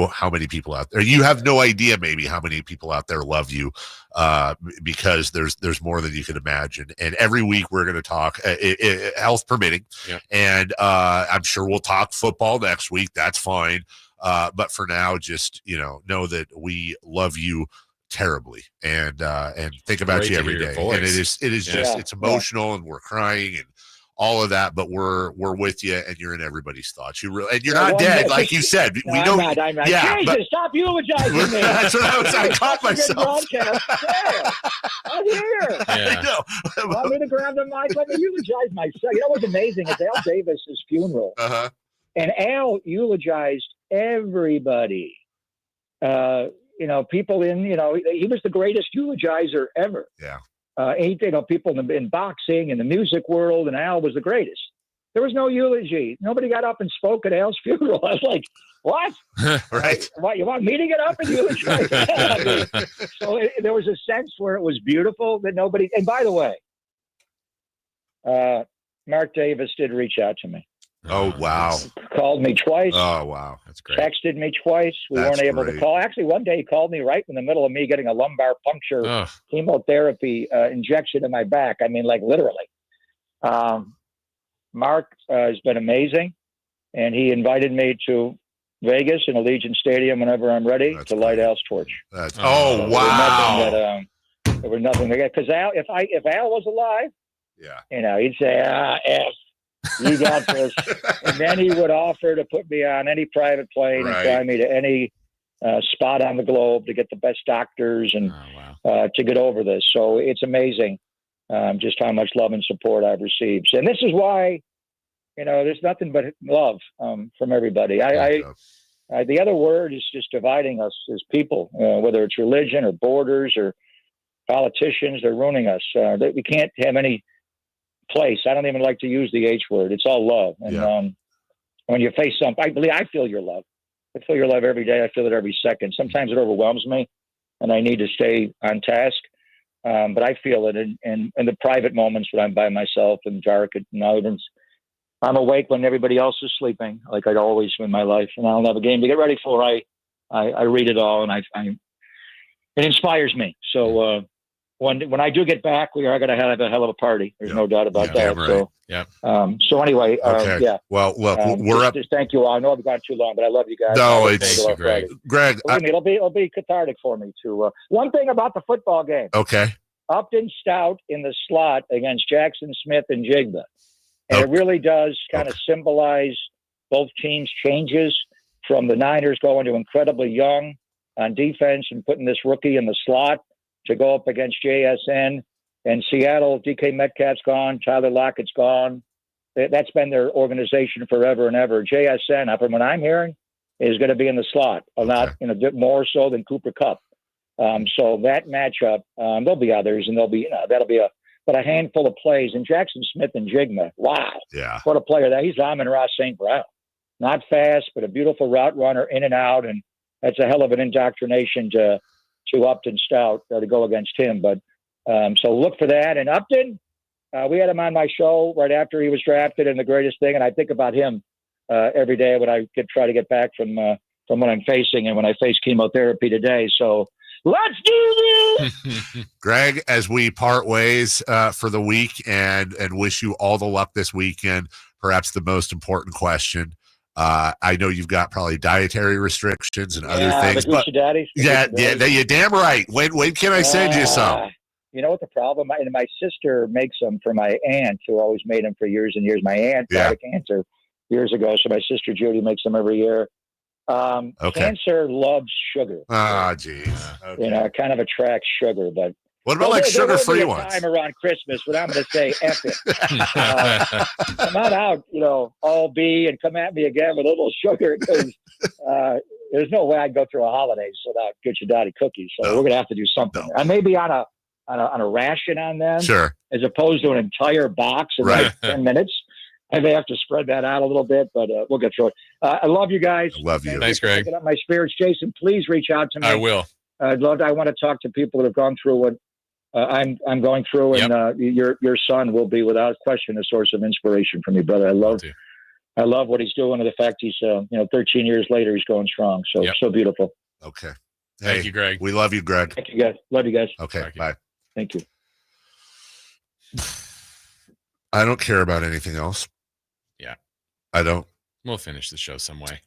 how many people out there, you have no idea maybe how many people out there love you, because there's more than you can imagine. And every week we're going to talk, health permitting. Yeah. And I'm sure we'll talk football next week. That's fine. But for now, just, know that we love you terribly and think about you every day. And it is just, it's emotional, and we're crying and all of that, but we're with you, and you're in everybody's thoughts. You're not dead, like you said. No, we don't. I'm not. Yeah, Jesus, stop eulogizing me. That's what I caught myself. I'm here. Yeah. Want me to grab the mic? Let me eulogize myself. What's amazing is Al Davis's funeral, and Al eulogized everybody. People he was the greatest eulogizer ever. Yeah. People in boxing and the music world, and Al was the greatest. There was no eulogy. Nobody got up and spoke at Al's funeral. I was like, what? Right. What, you want me to get up and eulogize? So there was a sense where it was beautiful that nobody, and by the way, Mark Davis did reach out to me. Oh, wow. Called me twice. Oh, wow. That's great. Texted me twice. We weren't able to call. Actually, one day he called me right in the middle of me getting a lumbar puncture chemotherapy injection in my back. I mean, like literally. Mark has been amazing, and he invited me to Vegas in Allegiant Stadium whenever I'm ready to light Al's torch. Wow. There was nothing because Al, if Al was alive, he'd say, F, you got this. And then he would offer to put me on any private plane and fly me to any spot on the globe to get the best doctors and to get over this. So it's amazing just how much love and support I've received. And this is why, there's nothing but love from everybody. The other word is just dividing us as people, whether it's religion or borders or politicians. They're ruining us. We can't have any place. I don't even like to use the H word. It's all love. And when you face something, I feel your love. I feel your love every day. I feel it every second. Sometimes it overwhelms me and I need to stay on task. But I feel it in the private moments when I'm by myself and dark at night. And I'm awake when everybody else is sleeping, like I'd always in my life. And I don't have a game to get ready for. I read it all, and it inspires me. So when I do get back, we are going to have a hell of a party. There's no doubt about that. Right. So anyway, Well, look, we're up. Just thank you all. I know I've gone too long, but I love you guys. No, it's Greg. Greg, it'll be cathartic for me too. One thing about the football game. Okay. Upton Stout in the slot against Jackson Smith and Jigba. And it really does kind of symbolize both teams' changes from the Niners going to incredibly young on defense and putting this rookie in the slot to go up against JSN. And Seattle, DK Metcalf's gone, Tyler Lockett's gone. That's been their organization forever and ever. JSN, from what I'm hearing, is going to be in the slot, a lot more so than Cooper Kupp. So that matchup, there'll be others, and that'll be a handful of plays. And Jackson Smith and Jigma, wow, what a player that he's Amon-Ra St. Brown. Not fast, but a beautiful route runner in and out, and that's a hell of an indoctrination to Upton Stout to go against him. But so look for that. And Upton, we had him on my show right after he was drafted, and the greatest thing, and I think about him every day when I try to get back from what I'm facing and when I face chemotherapy today. So let's do this. Greg, as we part ways for the week and wish you all the luck this weekend, perhaps the most important question. I know you've got probably dietary restrictions and other things, but you're damn right. When can I send you some? You know what the problem? My sister makes them for my aunt, who always made them for years and years. My aunt died of cancer years ago, so my sister Judy makes them every year. Cancer loves sugar. Geez. Okay. Kind of attracts sugar, but what about like sugar-free ones? Time around Christmas when I'm going to say F it. Come on out, all B and come at me again with a little sugar, because there's no way I'd go through a holidays without Good Daddy cookies. So we're going to have to do something. I may be on a ration on them, as opposed to an entire box in like 10 minutes. I may have to spread that out a little bit, but we'll get through it. I love you guys. Love you. Thanks, Greg. Picking up my spirits. Jason, please reach out to me. I will. I want to talk to people that have gone through what I'm going through, and your son will be without question a source of inspiration for me, brother. I love what he's doing, and the fact he's 13 years later he's going strong. So so beautiful. Okay. Thank you, Greg. We love you, Greg. Thank you, guys. Love you guys. Okay. Bye. Thank you. I don't care about anything else. Yeah. I don't. We'll finish the show some way.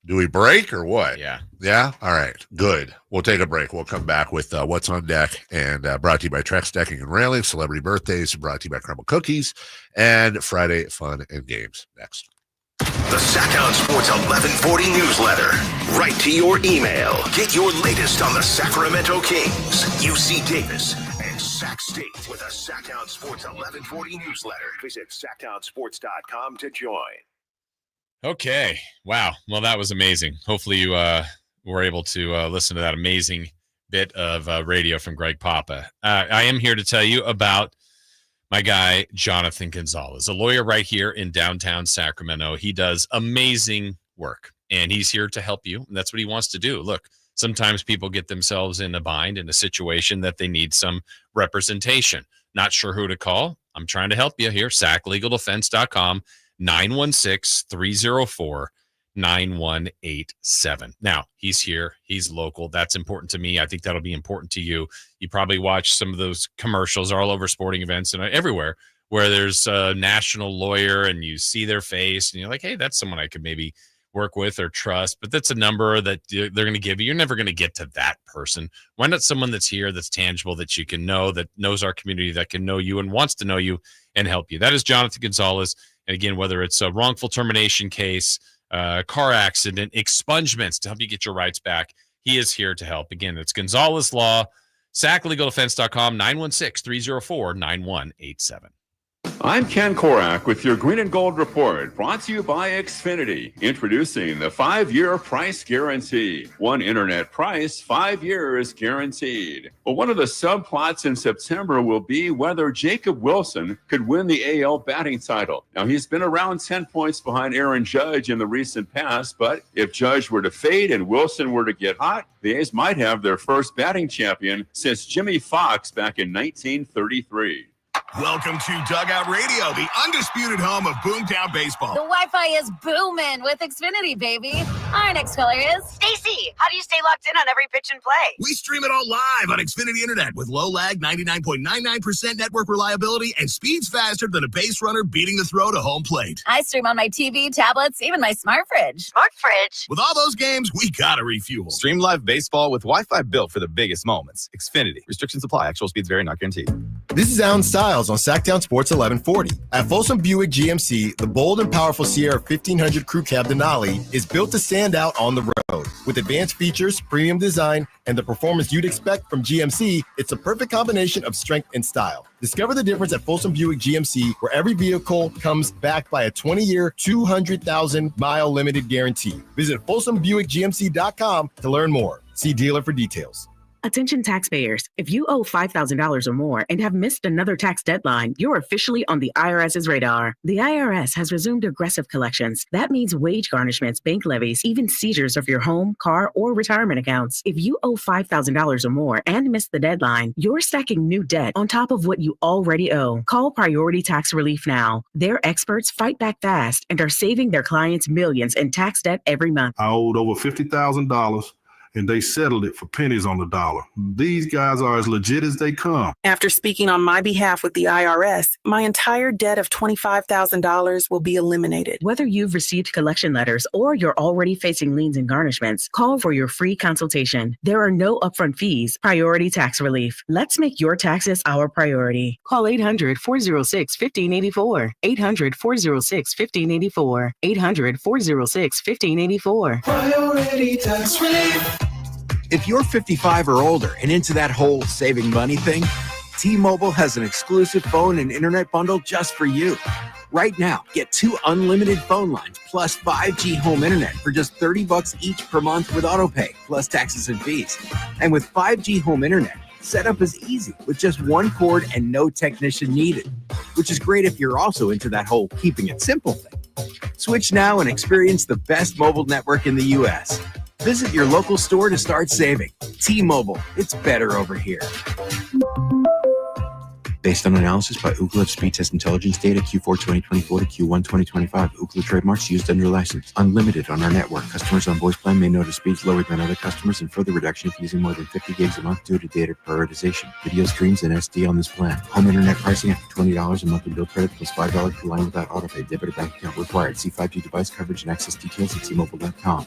Do we break or what? Yeah. Yeah? All right. Good. We'll take a break. We'll come back with What's on Deck, and brought to you by Trex Decking and Railing. Celebrity Birthdays brought to you by Crumble Cookies, and Friday Fun and Games next. The Sacktown Sports 1140 newsletter. Right to your email. Get your latest on the Sacramento Kings, UC Davis, and Sac State with a Sacktown Sports 1140 newsletter. Visit sacktownsports.com to join. Okay. Wow. Well, that was amazing. Hopefully you were able to listen to that amazing bit of radio from Greg Papa. I am here to tell you about my guy, Jonathan Gonzalez, a lawyer right here in downtown Sacramento. He does amazing work, and he's here to help you. And that's what he wants to do. Look, sometimes people get themselves in a bind, in a situation that they need some representation. Not sure who to call. I'm trying to help you here. SacLegalDefense.com, 916-304-9187. Now, he's here. He's local. That's important to me. I think that'll be important to you. You probably watch some of those commercials all over sporting events and everywhere where there's a national lawyer and you see their face and you're like, hey, that's someone I could maybe work with or trust, but that's a number that they're going to give you. You're never going to get to that person. Why not someone that's here, that's tangible, that you can know, that knows our community, that can know you and wants to know you and help you? That is Jonathan Gonzalez. And again, whether it's a wrongful termination case, car accident, expungements to help you get your rights back, he is here to help. Again, it's Gonzalez Law, SACLegalDefense.com, 916-304-9187. I'm Ken Korak with your Green and Gold Report, brought to you by Xfinity, introducing the 5-year price guarantee. One internet price, 5 years guaranteed. But one of the subplots in September will be whether Jacob Wilson could win the AL batting title. Now, he's been around 10 points behind Aaron Judge in the recent past, but if Judge were to fade and Wilson were to get hot, the A's might have their first batting champion since Jimmy Fox back in 1933. Welcome to Dugout Radio, the undisputed home of Boomtown Baseball. The Wi-Fi is booming with Xfinity, baby. Our next caller is Stacy. How do you stay locked in on every pitch and play? We stream it all live on Xfinity Internet with low lag, 99.99% network reliability, and speeds faster than a base runner beating the throw to home plate. I stream on my TV, tablets, even my smart fridge. Smart fridge? With all those games, we gotta refuel. Stream live baseball with Wi-Fi built for the biggest moments. Xfinity. Restrictions apply. Actual speeds vary, not guaranteed. This is Alan Stiles on Sacktown Sports 1140. At Folsom Buick GMC, the bold and powerful Sierra 1500 Crew Cab Denali is built to stand out on the road. With advanced features, premium design, and the performance you'd expect from GMC, it's a perfect combination of strength and style. Discover the difference at Folsom Buick GMC, where every vehicle comes backed by a 20-year, 200,000-mile limited guarantee. Visit FolsomBuickGMC.com to learn more. See dealer for details. Attention taxpayers, if you owe $5,000 or more and have missed another tax deadline, you're officially on the IRS's radar. The IRS has resumed aggressive collections. That means wage garnishments, bank levies, even seizures of your home, car, or retirement accounts. If you owe $5,000 or more and missed the deadline, you're stacking new debt on top of what you already owe. Call Priority Tax Relief now. Their experts fight back fast and are saving their clients millions in tax debt every month. I owed over $50,000. And they settled it for pennies on the dollar. These guys are as legit as they come. After speaking on my behalf with the IRS, my entire debt of $25,000 will be eliminated. Whether you've received collection letters or you're already facing liens and garnishments, call for your free consultation. There are no upfront fees. Priority Tax Relief. Let's make your taxes our priority. Call 800-406-1584. 800-406-1584. 800-406-1584. Priority Tax Relief. If you're 55 or older and into that whole saving money thing, T-Mobile has an exclusive phone and internet bundle just for you. Right now, get 2 unlimited phone lines plus 5G home internet for just $30 each per month with autopay, plus taxes and fees. And with 5G home internet, setup is easy with just one cord and no technician needed, which is great if you're also into that whole keeping it simple thing. Switch now and experience the best mobile network in the U.S. Visit your local store to start saving. T-Mobile, it's better over here. Based on analysis by Ookla of speed test intelligence data Q4 2024 to Q1 2025. Ookla trademarks used under license. Unlimited on our network. Customers on voice plan may notice speeds lower than other customers and further reduction if using more than 50 gigs a month due to data prioritization. Video streams and SD on this plan. Home internet pricing after $20 a monthly bill credit plus $5 per line without autopay. Debit or bank account required. See 5G device coverage and access details at T-Mobile.com.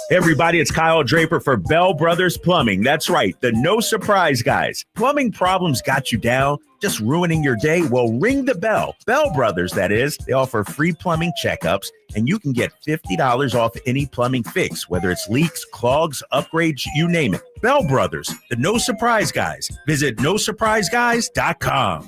Hey everybody, it's Kyle Draper for Bell Brothers Plumbing. That's right, the no surprise guys. Plumbing problems got you down, just ruining your day? Well, ring the bell. Bell Brothers, that is. They offer free plumbing checkups, and you can get $50 off any plumbing fix, whether it's leaks, clogs, upgrades, you name it. Bell Brothers, the no surprise guys. Visit nosurpriseguys.com.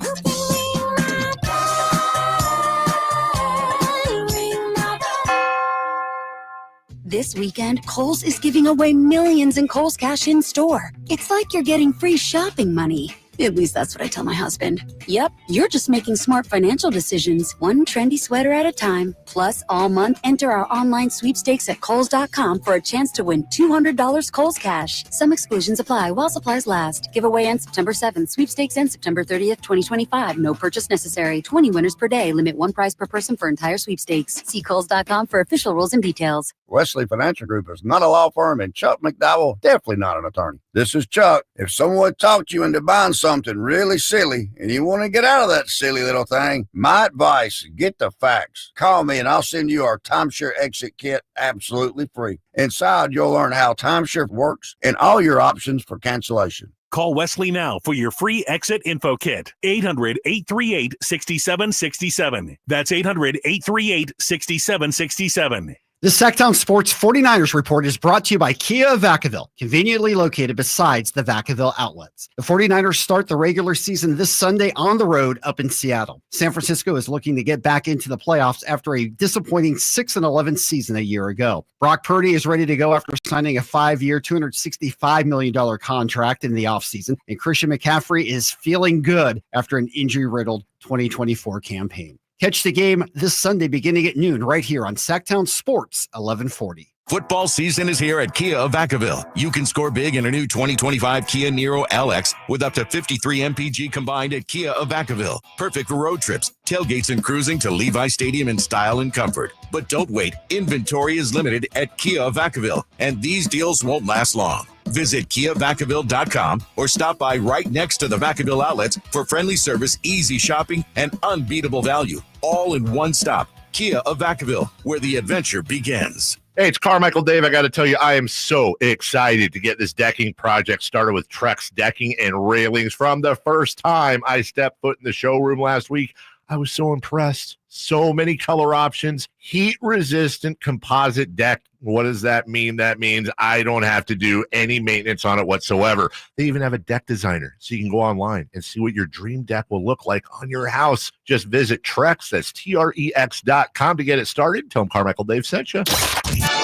This weekend, Kohl's is giving away millions in Kohl's Cash in store. It's like you're getting free shopping money. At least that's what I tell my husband. Yep, you're just making smart financial decisions, one trendy sweater at a time. Plus, all month, enter our online sweepstakes at Kohl's.com for a chance to win $200 Kohl's Cash. Some exclusions apply while supplies last. Giveaway ends September 7th. Sweepstakes ends September 30th, 2025. No purchase necessary. 20 winners per day. Limit 1 prize per person for entire sweepstakes. See Kohl's.com for official rules and details. Wesley Financial Group is not a law firm, and Chuck McDowell definitely not an attorney. This is Chuck. If someone talked you into buying something really silly and you want to get out of that silly little thing, my advice, get the facts. Call me and I'll send you our timeshare exit kit absolutely free. Inside, you'll learn how timeshare works and all your options for cancellation. Call Wesley now for your free exit info kit. 800-838-6767. That's 800-838-6767. The Sacktown Sports 49ers Report is brought to you by Kia of Vacaville, conveniently located besides the Vacaville outlets. The 49ers start the regular season this Sunday on the road up in Seattle. San Francisco is looking to get back into the playoffs after a disappointing 6-11 season a year ago. Brock Purdy is ready to go after signing a 5-year, $265 million contract in the offseason, and Christian McCaffrey is feeling good after an injury-riddled 2024 campaign. Catch the game this Sunday beginning at noon right here on Sacktown Sports 1140. Football season is here at Kia of Vacaville. You can score big in a new 2025 Kia Niro LX with up to 53 MPG combined at Kia of Vacaville. Perfect for road trips, tailgates, and cruising to Levi Stadium in style and comfort. But don't wait. Inventory is limited at Kia of Vacaville, and these deals won't last long. Visit KiaVacaville.com or stop by right next to the Vacaville outlets for friendly service, easy shopping, and unbeatable value. All in one stop. Kia of Vacaville, where the adventure begins. Hey, it's Carmichael Dave. I got to tell you, I am so excited to get this decking project started with Trex Decking and Railings. From the first time I stepped foot in the showroom last week, I was so impressed. So many color options, heat-resistant composite deck. What does that mean? That means I don't have to do any maintenance on it whatsoever. They even have a deck designer, so you can go online and see what your dream deck will look like on your house. Just visit Trex, that's TREX.com to get it started. Tell them Carmichael Dave sent you.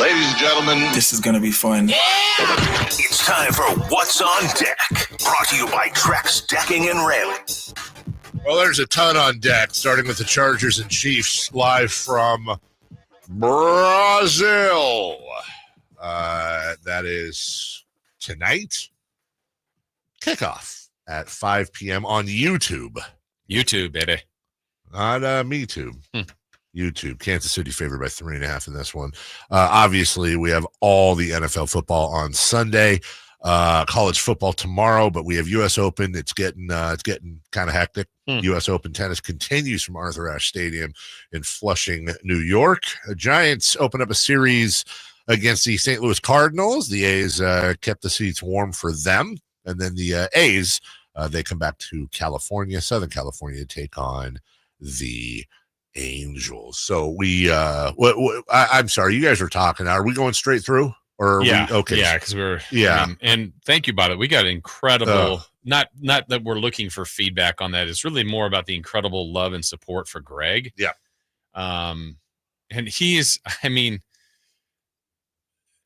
Ladies and gentlemen, this is going to be fun. It's time for What's on Deck, brought to you by Trex Decking and Railings. Well, there's a ton on deck, starting with the Chargers and Chiefs live from Brazil. That is tonight. Kickoff at 5 p.m. on YouTube. YouTube, baby. Not MeTube. YouTube. Kansas City favored by 3.5 in this one. Obviously, we have all the NFL football on Sunday. College football tomorrow, but we have U.S. Open. It's getting kind of hectic. U.S. Open tennis continues from Arthur Ashe Stadium in Flushing, New York. The Giants open up a series against the St. Louis Cardinals. The A's kept the seats warm for them, and then the A's they come back to California, Southern California, to take on the Angels. So I'm sorry, you guys are talking. Are we going straight through? Or okay. Yeah, because we're and thank you about it. We got incredible. Not that we're looking for feedback on that. It's really more about the incredible love and support for Greg. Yeah. And it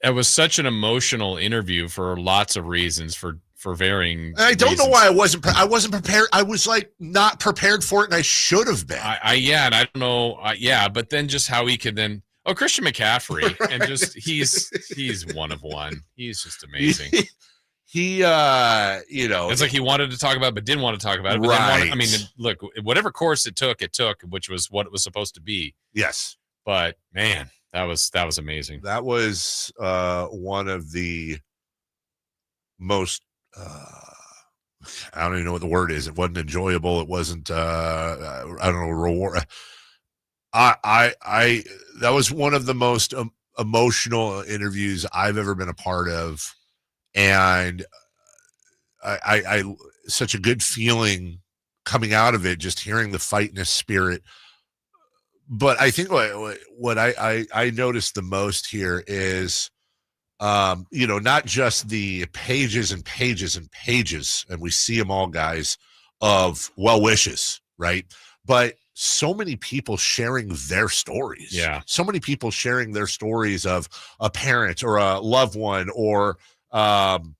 was such an emotional interview for lots of reasons, for varying. I don't know why I wasn't prepared. I was like not prepared for it, and I should have been. And I don't know. But then just how he could then. Oh, Christian McCaffrey, and just he's one of one. He's just amazing. He it's like he wanted to talk about it, but didn't want to talk about it. But right. Look, whatever course it took, which was what it was supposed to be. Yes. But man, that was amazing. That was one of the most I don't even know what the word is. It wasn't enjoyable. It wasn't I don't know, reward. That was one of the most emotional interviews I've ever been a part of, and I such a good feeling coming out of it, just hearing the fightness spirit. But I think what I noticed the most here is, not just the pages and pages and pages, and we see them all, guys, of well wishes, right? But so many people sharing their stories. Yeah. So many people sharing their stories of a parent or a loved one or, Aaron.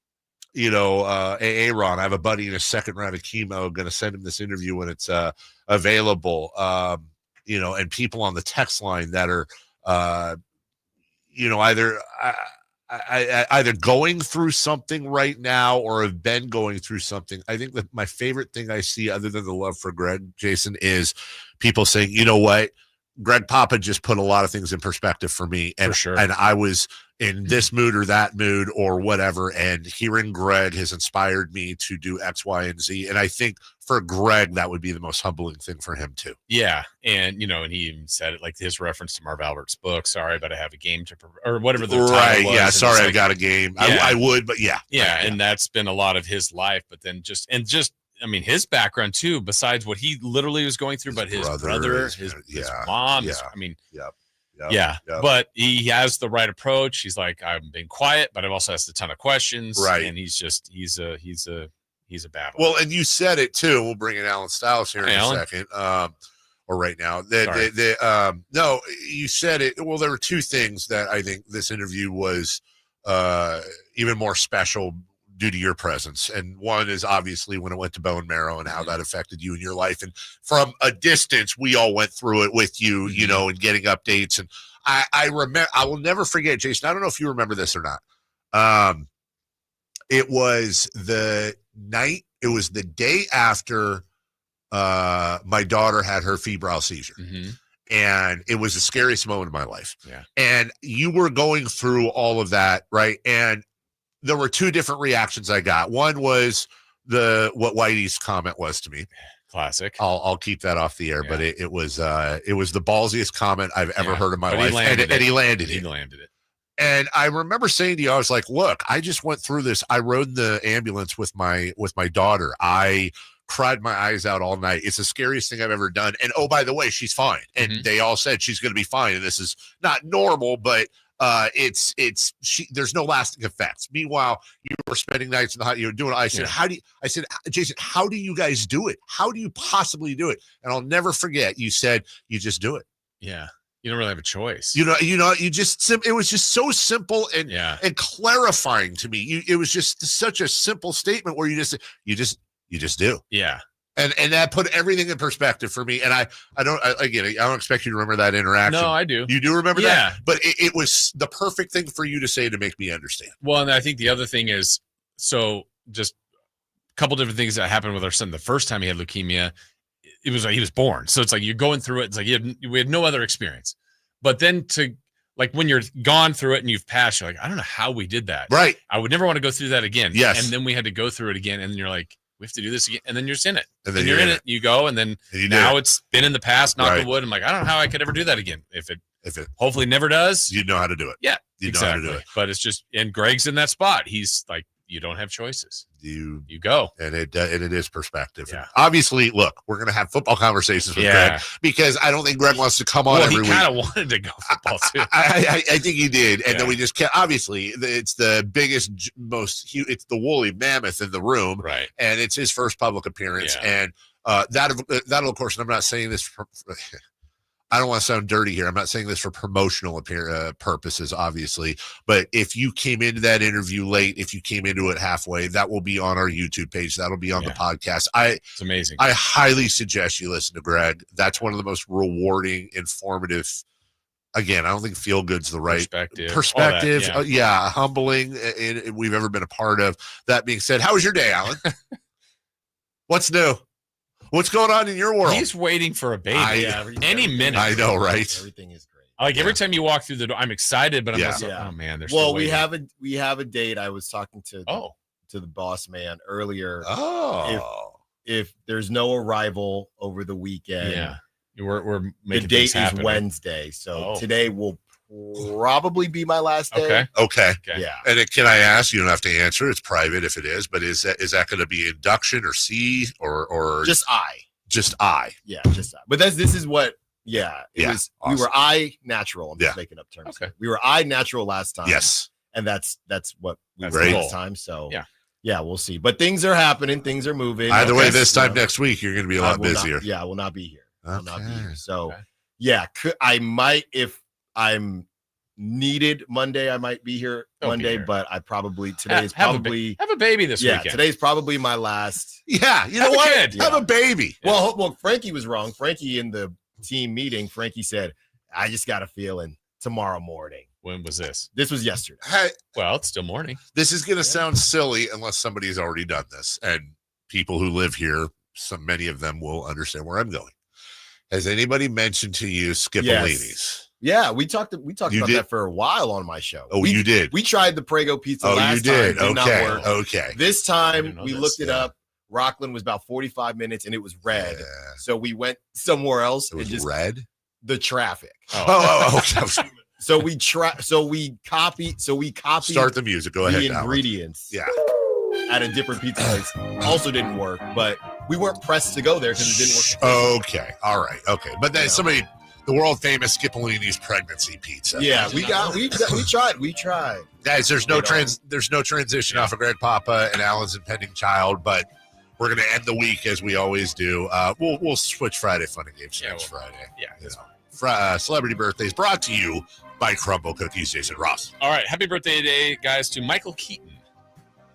I have a buddy in a second round of chemo. Going to send him this interview when it's available. And people on the text line that are, either going through something right now or have been going through something. I think that my favorite thing I see, other than the love for Greg, Jason, is people saying, you know what, Greg Papa just put a lot of things in perspective for me. And, for sure. And I was in this mood or that mood or whatever. And hearing Greg has inspired me to do X, Y, and Z. And I think for Greg, that would be the most humbling thing for him too. Yeah. And, and he even said it, like his reference to Marv Albert's book, sorry, but I have a game or whatever the title was. Yeah. Sorry, I got a game. Yeah. I would, but yeah. Yeah. And that's been a lot of his life, but then his background too, besides what he literally was going through, but his brother, his mom, but he has the right approach. He's like, I've been quiet, but I've also asked a ton of questions. Right. And he's a battle. Well, and you said it too. We'll bring in Alan Stiles here in a second. Or right now. No, you said it. Well, there were two things that I think this interview was even more special due to your presence. And one is obviously when it went to bone marrow and how that affected you in your life. And from a distance, we all went through it with you, and getting updates. And I remember, I will never forget, Jason, I don't know if you remember this or not. It was the day after my daughter had her febrile seizure. Mm-hmm. And it was the scariest moment of my life. Yeah. And you were going through all of that, right? And there were two different reactions I got. One was what Whitey's comment was to me. Classic. I'll keep that off the air, but it was the ballsiest comment I've ever heard in my life. And he landed it. And I remember saying to you, I was like, look, I just went through this. I rode the ambulance with my daughter. I cried my eyes out all night. It's the scariest thing I've ever done. And oh, by the way, she's fine. And they all said she's going to be fine. And this is not normal, but there's no lasting effects. Meanwhile, you were spending nights in the hot. You were doing. I said, Jason, how do you guys do it? How do you possibly do it? And I'll never forget. You said you just do it. Yeah, you don't really have a choice. You just it was just so simple and clarifying to me. It was just such a simple statement where you just do. Yeah. And that put everything in perspective for me. And I don't expect you to remember that interaction. No, I do. You do remember that? But it was the perfect thing for you to say to make me understand. Well, and I think the other thing is, so just a couple different things that happened with our son. The first time he had leukemia, it was like he was born. So it's like you're going through it. It's like we had no other experience. But then when you're gone through it and you've passed, you're like, I don't know how we did that. Right. I would never want to go through that again. Yes. And then we had to go through it again. And you're like, we have to do this again, and then you're in it. And then you're in it. You go, and then now it's been in the past. Knock on wood. I'm like, I don't know how I could ever do that again. If it hopefully never does, you know how to do it. Yeah, you exactly. know how to do it. But it's just, and Greg's in that spot. He's like, you don't have choices. You go, and it is perspective. Yeah. Obviously, look, we're gonna have football conversations with Greg because I don't think Greg wants to come on every week. He kind of wanted to go football too. I think he did, and then we just can't. Obviously, it's the biggest, it's the woolly mammoth in the room, right? And it's his first public appearance, and that'll of course. And I'm not saying this I don't want to sound dirty here. I'm not saying this for promotional purposes, obviously. But if you came into that interview late, if you came into it halfway, that will be on our YouTube page. That'll be on the podcast. It's amazing. I highly suggest you listen to Greg. That's one of the most rewarding, informative. Again, I don't think feel good's the right perspective. Humbling we've ever been a part of. That being said, how was your day, Alan? What's new? What's going on in your world? He's waiting for a baby any minute. I know, right? Everything is great. Like every time you walk through the door, I'm excited, but I'm also, oh man, there's we have a date. I was talking to the boss man earlier. If there's no arrival over the weekend, we're making the date happen. is Wednesday, so today will probably be my last day. Okay. Yeah. And can I ask? You don't have to answer. It's private if it is. But is that going to be induction or C or just I? Just I. Yeah, just I. But this is what. Yeah, it was. Awesome. We were I natural. I'm just making up terms. Okay. We were I natural last time. Yes. And that's what we were great. this time. So yeah, we'll see. But things are happening. Things are moving. Either way, this time next week you're going to be a lot busier. I will not be here. I will not be here. So Okay. I might if I'm needed Monday. I might be here Monday, but I probably today is probably have a baby this weekend. Yeah, today's probably my last. Yeah, you know what? Have a baby. Yeah. Well, Frankie was wrong. Frankie in the team meeting, Frankie said, "I just got a feeling tomorrow morning." When was this? This was yesterday. Well, it's still morning. This is going to sound silly unless somebody's already done this, and people who live here, many of them will understand where I'm going. Has anybody mentioned to you Skipolini's? Yeah, we talked about that for a while on my show. Oh, you did? We tried the Prego pizza last you did. time. Did okay. not work. Okay. This time we looked it up. Rockland was about 45 minutes and it was red. Yeah. So we went somewhere else. It was just red? The traffic. Okay. So we copy. Start the music. Go ahead. The ingredients. Yeah. At a different pizza place also didn't work, but we weren't pressed to go there because it didn't work. Okay. All right. Okay. But then the world famous Skipolini's pregnancy pizza. Yeah, we tried. Guys, there's no transition off of Greg Papa and Alan's impending child, but we're gonna end the week as we always do. We'll switch Friday fun and games next Friday. Yeah. Celebrity birthdays brought to you by Crumble Cookies. Jason Ross. All right, happy birthday today, guys, to Michael Keaton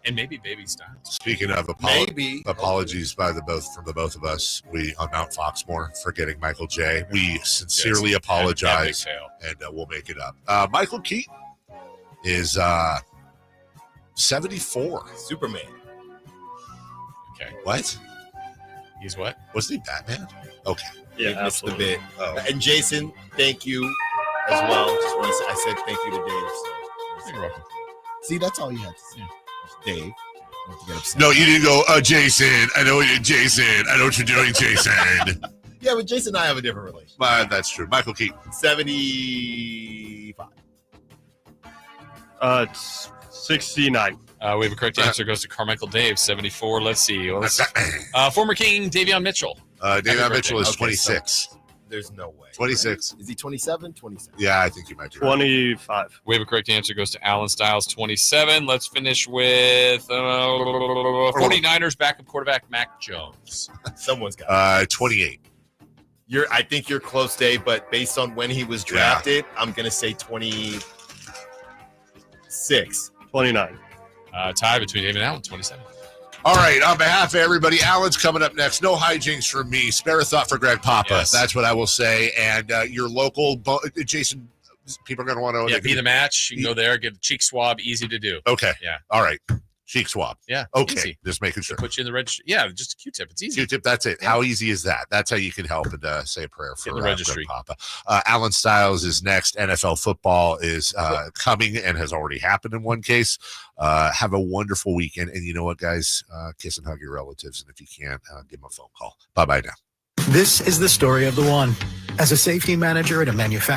and maybe Baby Styles. Speaking of apologies from the both of us, we on Mount Foxmore for getting Michael J. We sincerely apologize, and we'll make it up. Michael Keaton is 74. Superman. Okay. What? He's what? Wasn't he Batman? Okay. Yeah, that's the bit. Oh. And Jason, thank you as well. Just want to say, I said thank you to Dave. So. You're welcome. See, that's all you had to say. Yeah. Dave. No, you didn't go, Jason. I know what you're doing, Jason. Yeah, but Jason and I have a different relation. That's true. Michael Keaton. 75. It's 69. We have a correct answer. Goes to Carmichael Dave, 74. Let's see. Former King Davion Mitchell. Davion Mitchell is 26. So there's no way. 26. Right? Is he 27? 27. Yeah, I think you might be 25. Right. We have a correct answer. Goes to Alan Styles, 27. Let's finish with 49ers backup quarterback Mac Jones. Someone's got 28. I think you're close, Dave, but based on when he was drafted, I'm going to say 26. 29. Tie between Dave and Alan, 27. All right, on behalf of everybody, Alan's coming up next. No hijinks from me. Spare a thought for Greg Papa. Yes. That's what I will say. And your local, Jason, people are going to want to know. Yeah, be the match. You can go there, get a cheek swab. Easy to do. Okay. Yeah. All right. Cheek swab. Yeah. Okay. Easy. Just making sure. Put you in the registry. Yeah, just a Q-tip. It's easy. Q-tip, that's it. Yeah. How easy is that? That's how you can help and say a prayer for the registry. Greg Papa. Alan Styles is next. NFL football is coming and has already happened in one case. Have a wonderful weekend. And you know what, guys? Kiss and hug your relatives. And if you can, give them a phone call. Bye-bye now. This is the story of the one. As a safety manager at a manufacturer,